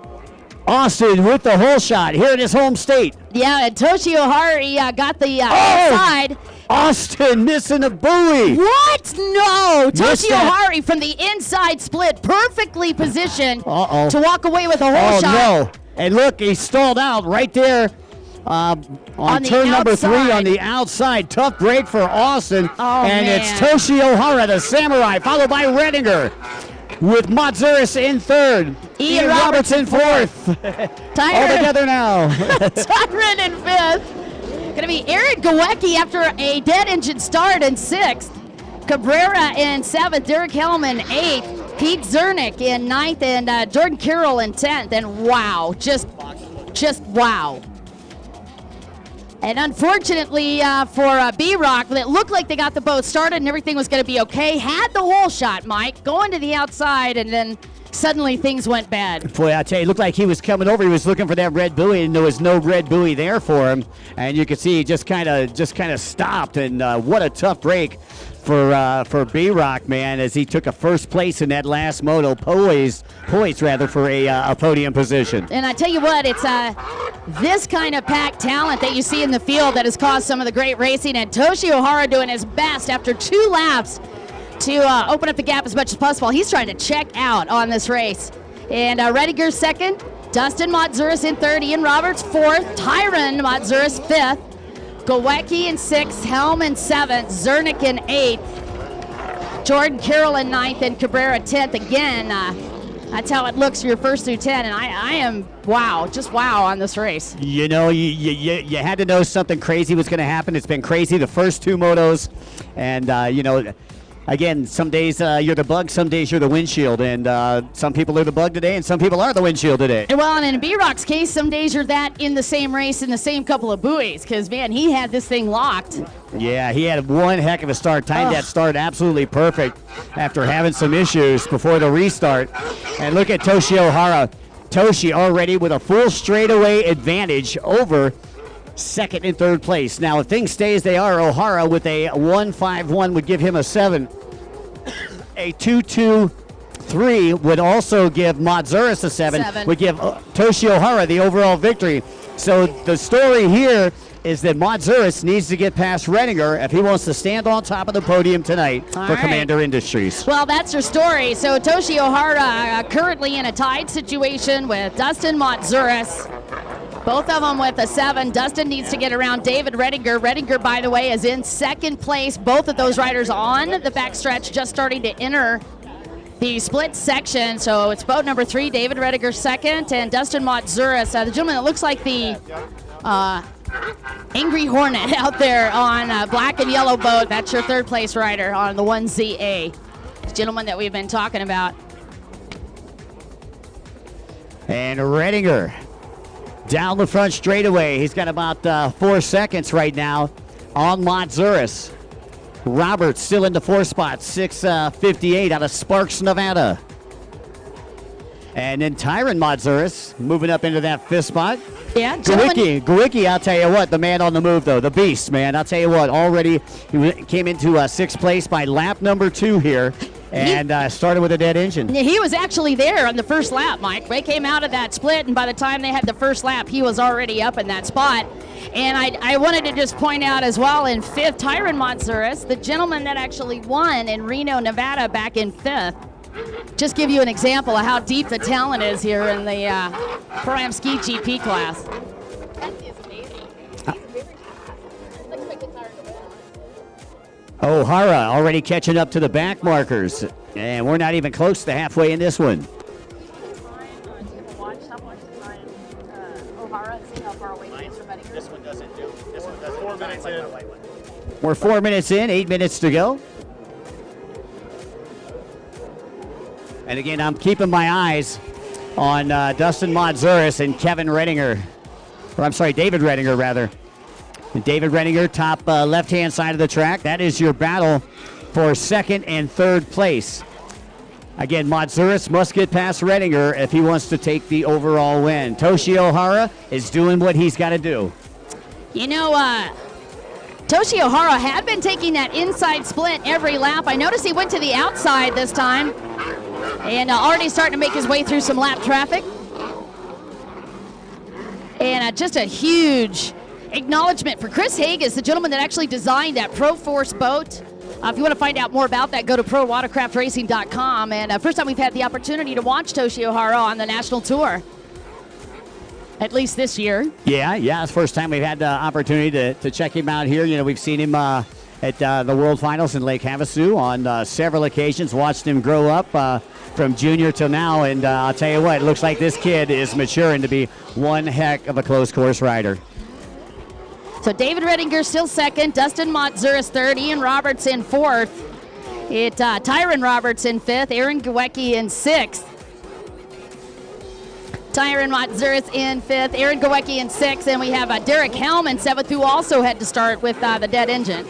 Austin with the hole shot here in his home state. Yeah, and Toshio Hari got the outside. Austin missing a buoy. What? No. Toshio Hari from the inside split, perfectly positioned to walk away with a hole shot. Oh, no. And look, he stalled out right there on turn number 3 on the outside. Tough break for Austin. Oh, and man. it's Toshio Hara, the Samurai, followed by Redinger. With Matzuris in 3rd. Ian Robertson 4th. All together now. Tyron in 5th. Going to be Aaron Gawicki after a dead engine start in 6th. Cabrera in 7th. Derek Helm in 8th. Pete Zernick in 9th. And Jordan Carroll in 10th. And wow, just wow. And unfortunately for B-Rock, it looked like they got the boat started and everything was going to be okay. Had the hole shot, Mike, going to the outside, and then suddenly things went bad. Boy, I tell you, it looked like he was coming over. He was looking for that red buoy, and there was no red buoy there for him. And you could see he just kind of stopped. And what a tough break for B-Rock, man, as he took a first place in that last moto, poised for a podium position. And I tell you what, it's this kind of packed talent that you see in the field that has caused some of the great racing. And Toshio Hara doing his best after 2 laps to open up the gap as much as possible. He's trying to check out on this race. And Rediger 2nd, Dustin Matzuris in 3rd, Ian Roberts 4th, Tyron Matzuris 5th, Gawicki in 6th, Helm in 7th, Zernick in 8th, Jordan Carroll in 9th, and Cabrera 10th. Again, that's how it looks for your first through 10, and I am just wow on this race. You know, you had to know something crazy was going to happen. It's been crazy the first 2 motos, and you know, again, some days you're the bug, some days you're the windshield, and some people are the bug today, and some people are the windshield today. Well, and in B-Rock's case, some days you're that in the same race in the same couple of buoys, because, man, he had this thing locked. Yeah, he had one heck of a start. Timed that start absolutely perfect after having some issues before the restart. And look at Toshio Hara Toshi already with a full straightaway advantage over second and third place. Now, if things stay as they are, O'Hara with a 1-5-1 would give him a 7. A 2-2-3 would also give Matsuris a 7. Would give Toshi O'Hara the overall victory. So the story here is that Matsuris needs to get past Redinger if he wants to stand on top of the podium tonight for Commander Industries. Well, that's your story. So Toshi O'Hara currently in a tied situation with Dustin Matsuris. Both of them with a 7. Dustin needs to get around David Redinger. Redinger, by the way, is in second place. Both of those riders on the backstretch, just starting to enter the split section. So it's boat number 3, David Redinger second, and Dustin Matsuris, the gentleman that looks like the Angry Hornet out there on black and yellow boat. That's your third place rider on the 1ZA. The gentleman that we've been talking about. And Redinger down the front straightaway. He's got about 4 seconds right now on Matsuris. Roberts still in the 4 spot, 6:58 out of Sparks, Nevada. And then Tyron Matsuris moving up into that 5th spot. Yeah, Gawicki, I'll tell you what, the man on the move, though, the beast, man. I'll tell you what, already he came into 6th place by lap number 2 here. And started with a dead engine. He was actually there on the first lap, Mike. They came out of that split, and by the time they had the first lap, he was already up in that spot. And I wanted to just point out as well, in 5th, Tyron Matsuris, the gentleman that actually won in Reno, Nevada back in 5th. Just give you an example of how deep the talent is here in the Pro-Am Ski GP class. O'Hara already catching up to the back markers, and we're not even close to halfway in this one. This one doesn't do. This one doesn't. 4 minutes in. We're 4 minutes in, 8 minutes to go. And again, I'm keeping my eyes on Dustin Matsuris and Kevin Redinger. Or I'm sorry, David Redinger, rather. And David Redinger, top left-hand side of the track. That is your battle for second and third place. Again, Matsuris must get past Redinger if he wants to take the overall win. Toshi O'Hara is doing what he's got to do. You know, Toshi O'Hara had been taking that inside split every lap. I noticed he went to the outside this time and already starting to make his way through some lap traffic. And just a huge acknowledgement for Chris Hagas, the gentleman that actually designed that Pro Force boat. If you want to find out more about that, go to prowatercraftracing.com. And first time we've had the opportunity to watch Toshi O'Hara on the national tour, at least this year. Yeah, it's the first time we've had the opportunity to check him out here. You know, we've seen him at the World Finals in Lake Havasu on several occasions, watched him grow up from junior till now, and I'll tell you what, it looks like this kid is maturing to be one heck of a close course rider. So David Redinger still second, Dustin Matsuris third, Ian Roberts in fourth, Tyron Roberts in fifth, Aaron Gawecki in sixth. Tyron Matsuris in fifth, Aaron Gawecki in sixth, and we have Derek Helm in seventh, who also had to start with the dead engine.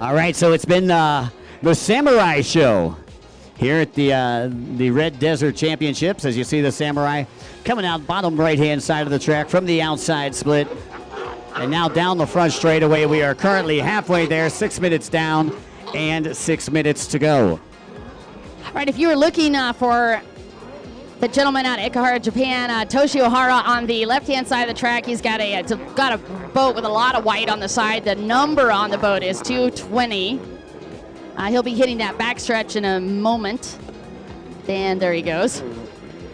All right, so it's been the Samurai Show here at the Red Desert Championships. As you see the Samurai coming out bottom right-hand side of the track from the outside split. And now down the front straightaway. We are currently halfway there, 6 minutes down and 6 minutes to go. All right, if you were looking for the gentleman out of Ikehara, Japan, Toshi O'Hara on the left-hand side of the track, he's got a boat with a lot of white on the side. The number on the boat is 220. He'll be hitting that backstretch in a moment. And there he goes.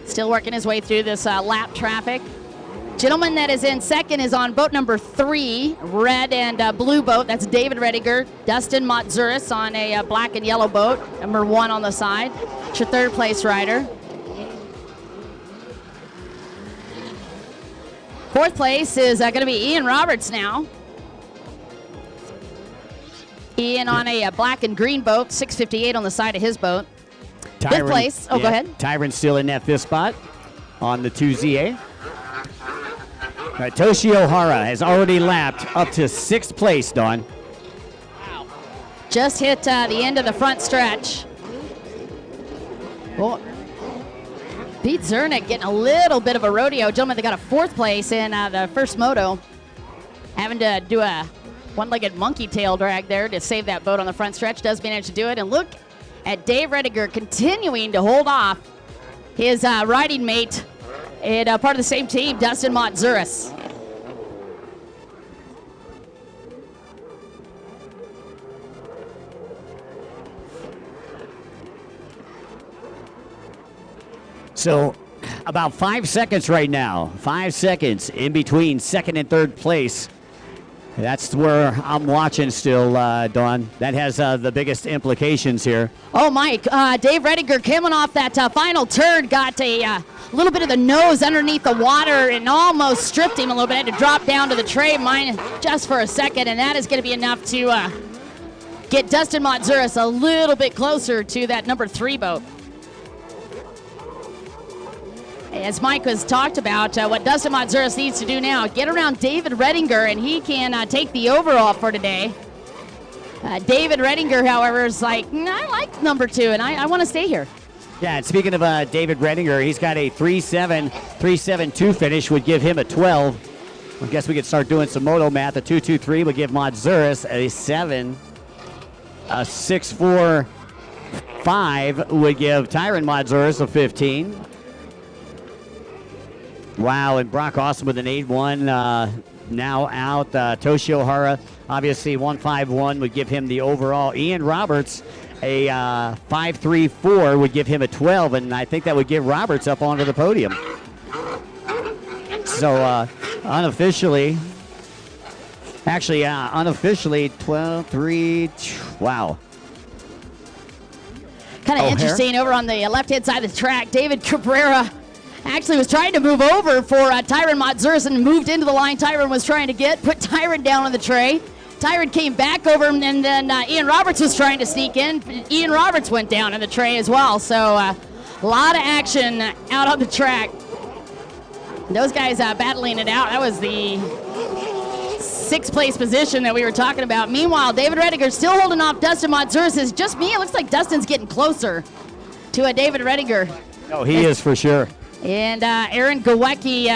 Still working his way through this lap traffic. Gentleman that is in second is on boat number 3, red and blue boat. That's David Rediger. Dustin Montzuris on a black and yellow boat, number 1 on the side. It's your third place rider. Fourth place is going to be Ian Roberts now. Ian on a black and green boat, 658 on the side of his boat. Fifth place. Oh, yeah, go ahead. Tyron's still in that 5th spot on the 2ZA. Toshi Ohara has already lapped up to 6th place, Dawn. Wow. Just hit the end of the front stretch. Oh. Pete Zernick getting a little bit of a rodeo. Gentlemen, they got a 4th place in the first moto. Having to do a one-legged monkey tail drag there to save that boat on the front stretch. Does manage to do it. And look at Dave Rediger continuing to hold off his riding mate and part of the same team, Dustin Montzuris. So about 5 seconds right now. 5 seconds in between 2nd and 3rd place. That's where I'm watching still, Dawn. That has the biggest implications here. Oh, Mike, Dave Rediger coming off that final turn, got a little bit of the nose underneath the water and almost stripped him a little bit. Had to drop down to the tray mine just for a second, and that is going to be enough to get Dustin Montzuris a little bit closer to that number 3 boat. As Mike has talked about, what Dustin Montzuris needs to do now, get around David Rediger, and he can take the overall for today. David Rediger, however, is like, I like number 2, and I want to stay here. Yeah, and speaking of David Rediger, he's got a 3.7.2 finish, would give him a 12. I guess we could start doing some moto math. A 2.23 would give Montzuris a 7. A 6.45 would give Tyron Montzuris a 15. Wow, and Brock Austin with an 8-1 now out. Toshi Ohara, obviously 1.51 would give him the overall. Ian Roberts, a 5.34 would give him a 12, and I think that would give Roberts up onto the podium. So unofficially 12-3, wow. Kind of interesting over on the left-hand side of the track. David Cabrera actually was trying to move over for Tyron Montzuris and moved into the line Tyron was trying to put Tyron down on the tray. Tyron came back over him, and then Ian Roberts was trying to sneak in. Ian Roberts went down on the tray as well. So a lot of action out on the track. Those guys battling it out. That was the 6th place position that we were talking about. Meanwhile, David Rediger still holding off Dustin Montzuris. Is just me. It looks like Dustin's getting closer to David Rediger. Oh, he is for sure. And Aaron Gawecki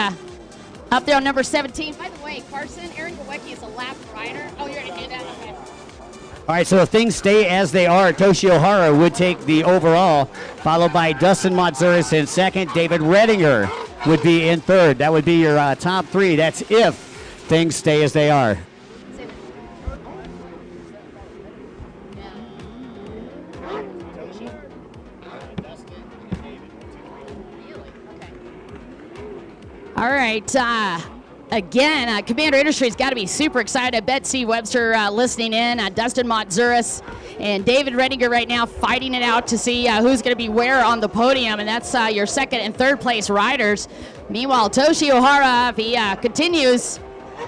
up there on number 17. By the way, Carson, Aaron Gawecki is a lap rider. Oh, you're going to do that? Okay. All right, so if things stay as they are, Toshi Ohara would take the overall, followed by Dustin Montzuris in 2nd. David Rediger would be in 3rd. That would be your top 3. That's if things stay as they are. All right. Again, Commander Industries got to be super excited. Betsy Webster listening in. Dustin Montzuris and David Rediger right now fighting it out to see who's going to be where on the podium, and that's your 2nd and 3rd place riders. Meanwhile, Toshi Ohara, if he continues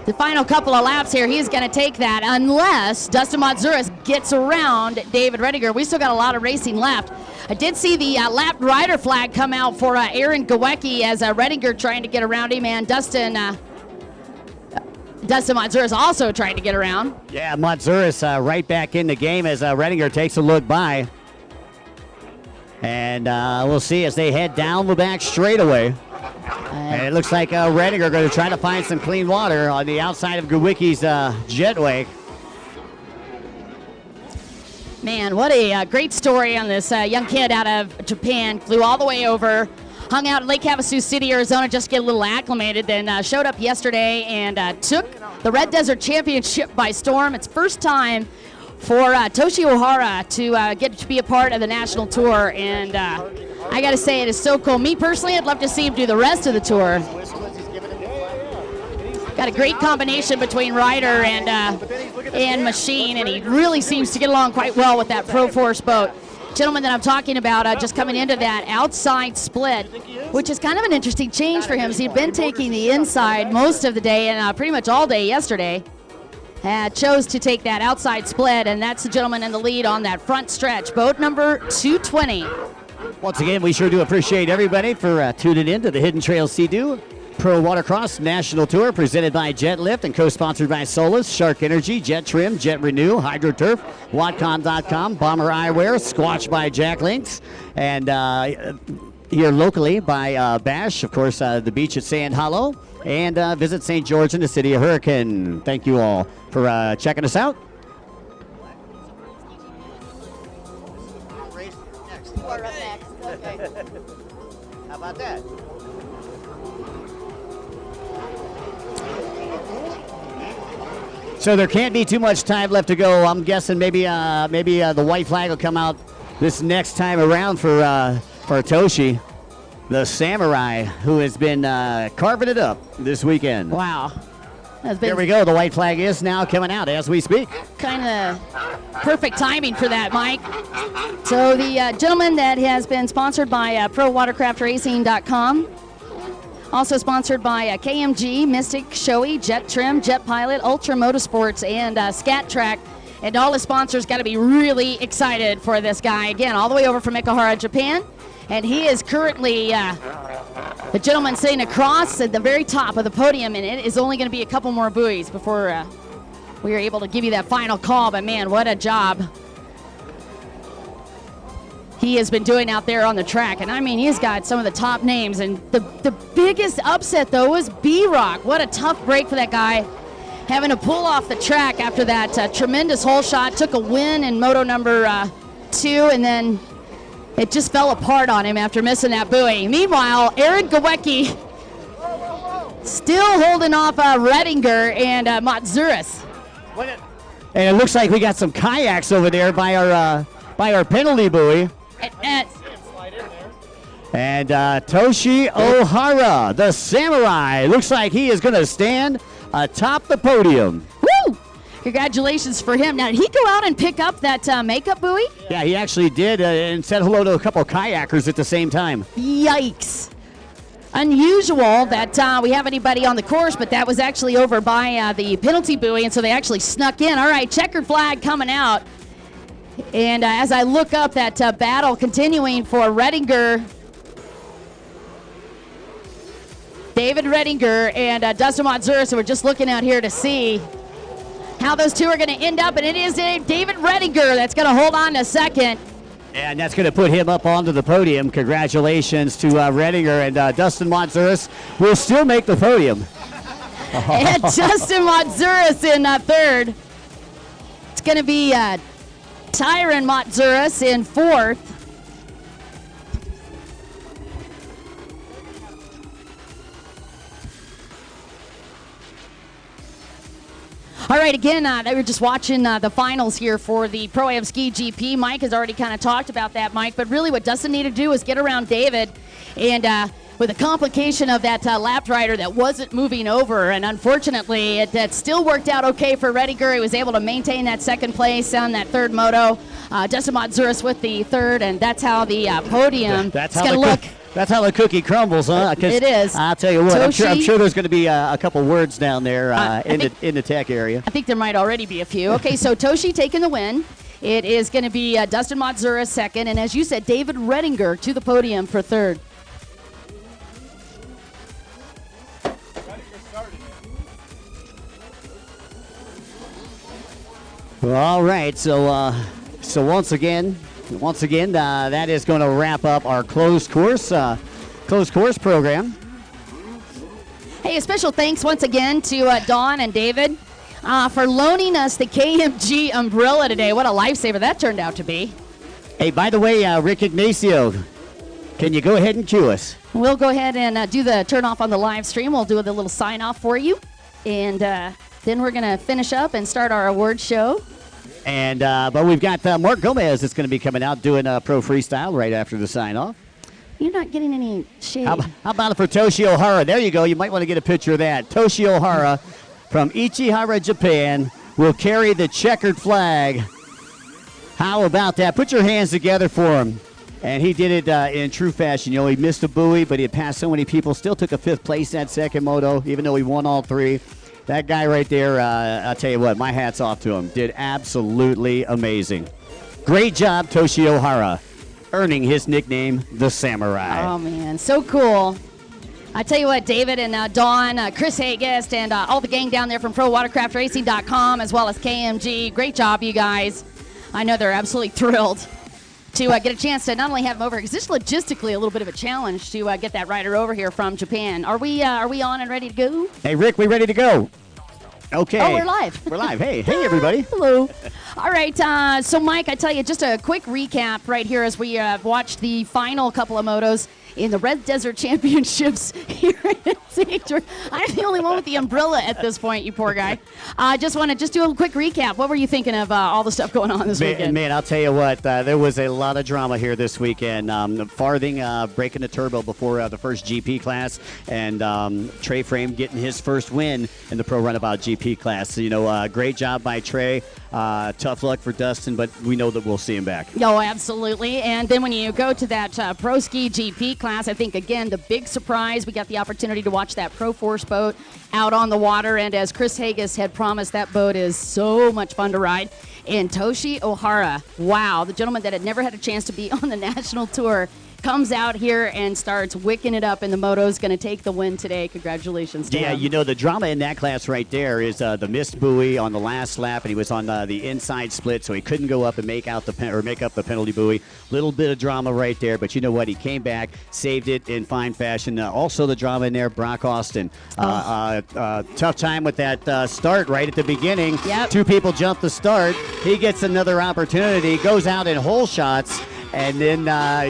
the final couple of laps here, he's going to take that unless Dustin Montzuris gets around David Rediger. We still got a lot of racing left. I did see the lap rider flag come out for Aaron Gawecki as Rediger trying to get around him, and Dustin Montzuris also trying to get around. Yeah, Montzuris right back in the game as Rediger takes a look by. And we'll see as they head down the back straightaway. And it looks like Rediger going to try to find some clean water on the outside of Gawecki's jetway. Man, what a great story on this young kid out of Japan. Flew all the way over, hung out in Lake Havasu City, Arizona, just to get a little acclimated, then showed up yesterday and took the Red Desert Championship by storm. It's first time for Toshi Ohara to get to be a part of the national tour. And I got to say, it is so cool. Me personally, I'd love to see him do the rest of the tour. Got a great combination between rider and machine, and he really seems to get along quite well with that Pro Force boat. Gentleman that I'm talking about just coming into that outside split, which is kind of an interesting change for him. He'd been taking the inside most of the day and pretty much all day yesterday. Chose to take that outside split, and that's the gentleman in the lead on that front stretch, boat number 220. Once again, we sure do appreciate everybody for tuning in to the Hidden Trail Sea-Doo Pro Watercross National Tour, presented by Jet Lift and co-sponsored by Solus, Shark Energy, Jet Trim, Jet Renew, HydroTurf, Watcom.com, Bomber Eyewear, Squatch by Jack Links, and here locally by Bash, of course, the beach at Sand Hollow, and visit St. George in the city of Hurricane. Thank you all for checking us out. How about that? So there can't be too much time left to go. I'm guessing maybe the white flag will come out this next time around for Toshi, the samurai, who has been carving it up this weekend. Wow. There we go. The white flag is now coming out as we speak. Kind of perfect timing for that, Mike. So the gentleman that has been sponsored by ProWatercraftRacing.com, also sponsored by KMG, Mystic, Shoei, Jet Trim, Jet Pilot, Ultra Motorsports, and Scat Track. And all the sponsors got to be really excited for this guy. Again, all the way over from Ikuhara, Japan. And he is currently the gentleman sitting across at the very top of the podium, and it is only going to be a couple more buoys before we are able to give you that final call. But man, what a job he has been doing out there on the track. And I mean, he's got some of the top names. And the biggest upset, though, was B-Rock. What a tough break for that guy, having to pull off the track after that tremendous hole shot. Took a win in moto number 2, and then it just fell apart on him after missing that buoy. Meanwhile, Aaron Gawecki still holding off Redinger and Matsuris. And it looks like we got some kayaks over there by our penalty buoy. And Toshi Ohara, the samurai, looks like he is going to stand atop the podium. Woo! Congratulations for him. Now, did he go out and pick up that makeup buoy? Yeah, he actually did, and said hello to a couple of kayakers at the same time. Yikes. Unusual that we have anybody on the course, but that was actually over by the penalty buoy, and so they actually snuck in. All right, checkered flag coming out. And as I look up, that battle continuing for Redinger, David Redinger and Dustin Matsuris, so we're just looking out here to see how those two are going to end up, and it is David Redinger that's going to hold on to second. And that's going to put him up onto the podium. Congratulations to Redinger, and Dustin Matsuris will still make the podium. And Dustin Matsuris in third. It's going to be Tyron Matsuris in fourth. All right, again, they were just watching the finals here for the Pro-Am Ski GP. Mike has already kind of talked about that, Mike, but really what Dustin needed to do was get around David, and with a complication of that lap rider that wasn't moving over, and unfortunately, it still worked out okay for Redinger. He was able to maintain that second place on that third moto. Dustin Matsuris with the third, and that's how the podium is going to look. That's how the cookie crumbles, huh? It is. I'll tell you what, Toshi, I'm sure there's going to be a couple words down there in the tech area. I think there might already be a few. Okay, so Toshi taking the win. It is going to be Dustin Matsuris second, and as you said, David Redinger to the podium for third. All right, so once again, that is going to wrap up our closed course program. Hey, a special thanks once again to Dawn and David for loaning us the KMG umbrella today. What a lifesaver that turned out to be. Hey, by the way, Rick Ignacio, can you go ahead and cue us? We'll go ahead and do the turn off on the live stream. We'll do the little sign off for you, and then we're going to finish up and start our award show. And but we've got Mark Gomez that's going to be coming out doing Pro Freestyle right after the sign-off. You're not getting any shade. How about it for Toshi Ohara? There you go. You might want to get a picture of that. Toshi Ohara from Ichihara, Japan, will carry the checkered flag. How about that? Put your hands together for him. And he did it in true fashion. You know, he missed a buoy, but he had passed so many people. Still took a 5th place that second moto, even though he won all 3. That guy right there, I'll tell you what, my hat's off to him. Did absolutely amazing. Great job, Toshi Ohara, earning his nickname, the Samurai. Oh, man, so cool. I tell you what, David and Dawn, Chris Hagest, and all the gang down there from ProWatercraftRacing.com, as well as KMG. Great job, you guys. I know they're absolutely thrilled to get a chance to not only have him over, because this is logistically a little bit of a challenge to get that rider over here from Japan. Are we on and ready to go? Hey, Rick, we ready to go? Okay. Oh, we're live. We're live. Hey, everybody. Hello. All right. So, Mike, I tell you, just a quick recap right here as we watched the final couple of motos in the Red Desert Championships here in St. George. I'm the only one with the umbrella at this point, you poor guy. I just want to do a quick recap. What were you thinking of all the stuff going on this weekend? Man, I'll tell you what, there was a lot of drama here this weekend. The Farthing breaking the turbo before the first GP class, and Trey Frame getting his first win in the Pro Runabout GP class. So, you know, great job by Trey. Tough luck for Dustin, but we know that we'll see him back. Oh, absolutely. And then when you go to that Pro Ski GP class, I think, again, the big surprise, we got the opportunity to watch that Pro Force boat out on the water. And as Chris Hagest had promised, that boat is so much fun to ride. And Toshi Ohara, wow, the gentleman that had never had a chance to be on the national tour, comes out here and starts wicking it up, and the moto's going to take the win today. Congratulations to him. You know, the drama in that class right there is the missed buoy on the last lap, and he was on the inside split, so he couldn't go up and make up the penalty buoy. Little bit of drama right there, but you know what? He came back, saved it in fine fashion. Also the drama in there, Brock Austin. Tough time with that start right at the beginning. Yep. 2 people jumped the start. He gets another opportunity, goes out in hole shots, and then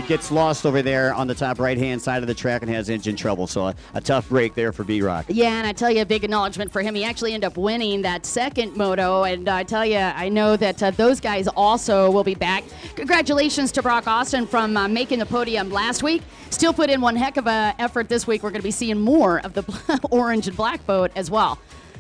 gets lost over there on the top right-hand side of the track and has engine trouble. So a tough break there for B-Rock. Yeah, and I tell you, a big acknowledgement for him. He actually ended up winning that second moto, and I tell you, I know that those guys also will be back. Congratulations to Brock Austin from making the podium last week. Still put in one heck of an effort this week. We're going to be seeing more of the orange and black boat as well.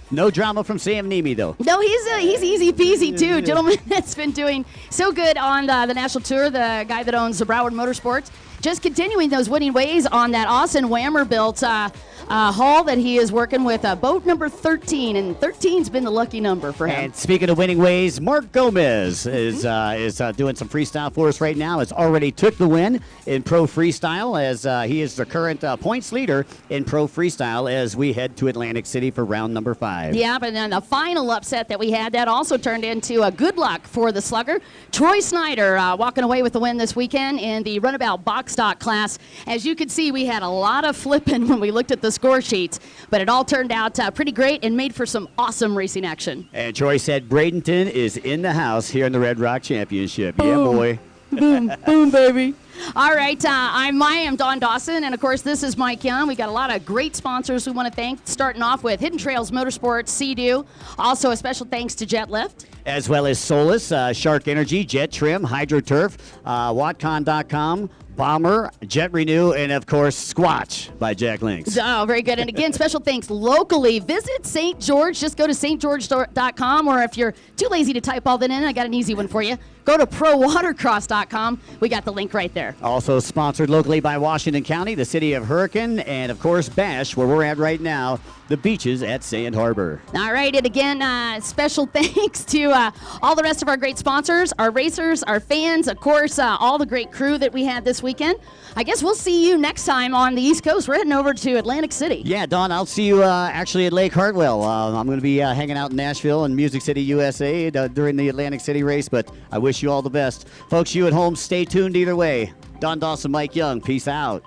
No drama from Sam Nemi, though. No, he's easy peasy, too. Gentleman that's been doing so good on the national tour, the guy that owns the Broward Motorsports. Just continuing those winning ways on that Austin Whammer-built hull that he is working with, boat number 13, and 13's been the lucky number for him. And speaking of winning ways, Mark Gomez is doing some freestyle for us right now. Has already took the win in Pro Freestyle, as he is the current points leader in Pro Freestyle as we head to Atlantic City for round number 5. Yeah, but then the final upset that we had, that also turned into a good luck for the slugger. Troy Snyder walking away with the win this weekend in the Runabout box stock class. As you can see, we had a lot of flipping when we looked at the score sheets, but it all turned out pretty great and made for some awesome racing action. And Troy said Bradenton is in the house here in the Red Rock Championship. Boom. Yeah, boy. Boom, boom, baby. All right, I am Don Dawson, and of course, this is Mike Young. We got a lot of great sponsors we want to thank, starting off with Hidden Trails Motorsports, Sea-Doo. Also, a special thanks to Jet Lift. As well as Solus, Shark Energy, Jet Trim, HydroTurf, Watcon.com, Bomber, Jet Renew, and of course, Squatch by Jack Links. Oh, very good. And again, special thanks locally. Visit St. George. Just go to stgeorge.com, or if you're too lazy to type all that in, I got an easy one for you. Go to prowatercross.com. We got the link right there. Also sponsored locally by Washington County, the city of Hurricane, and of course, Bash, where we're at right now, the beaches at Sand Harbor. All right, and again, special thanks to all the rest of our great sponsors, our racers, our fans, of course, all the great crew that we had this weekend. I guess we'll see you next time on the East Coast. We're heading over to Atlantic City. Yeah, Don, I'll see you actually at Lake Hartwell. I'm going to be hanging out in Nashville and Music City, USA during the Atlantic City race, but I wish you all the best. Folks, you at home, stay tuned either way. Don Dawson, Mike Young, peace out.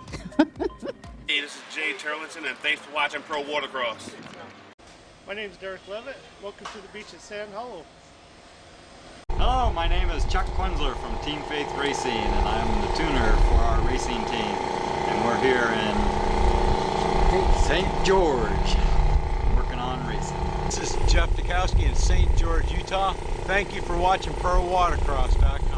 Hey, this is Jay Turlington, and thanks for watching Pro Watercross. My name is Derek Levitt. Welcome to the beach at Sand Hollow. Hello, my name is Chuck Quinzler from Team Faith Racing, and I'm the tuner for our racing team. And we're here in St. George, working on racing. This is Jeff Kwiatkowski in St. George, Utah. Thank you for watching Pro Watercross, Doc.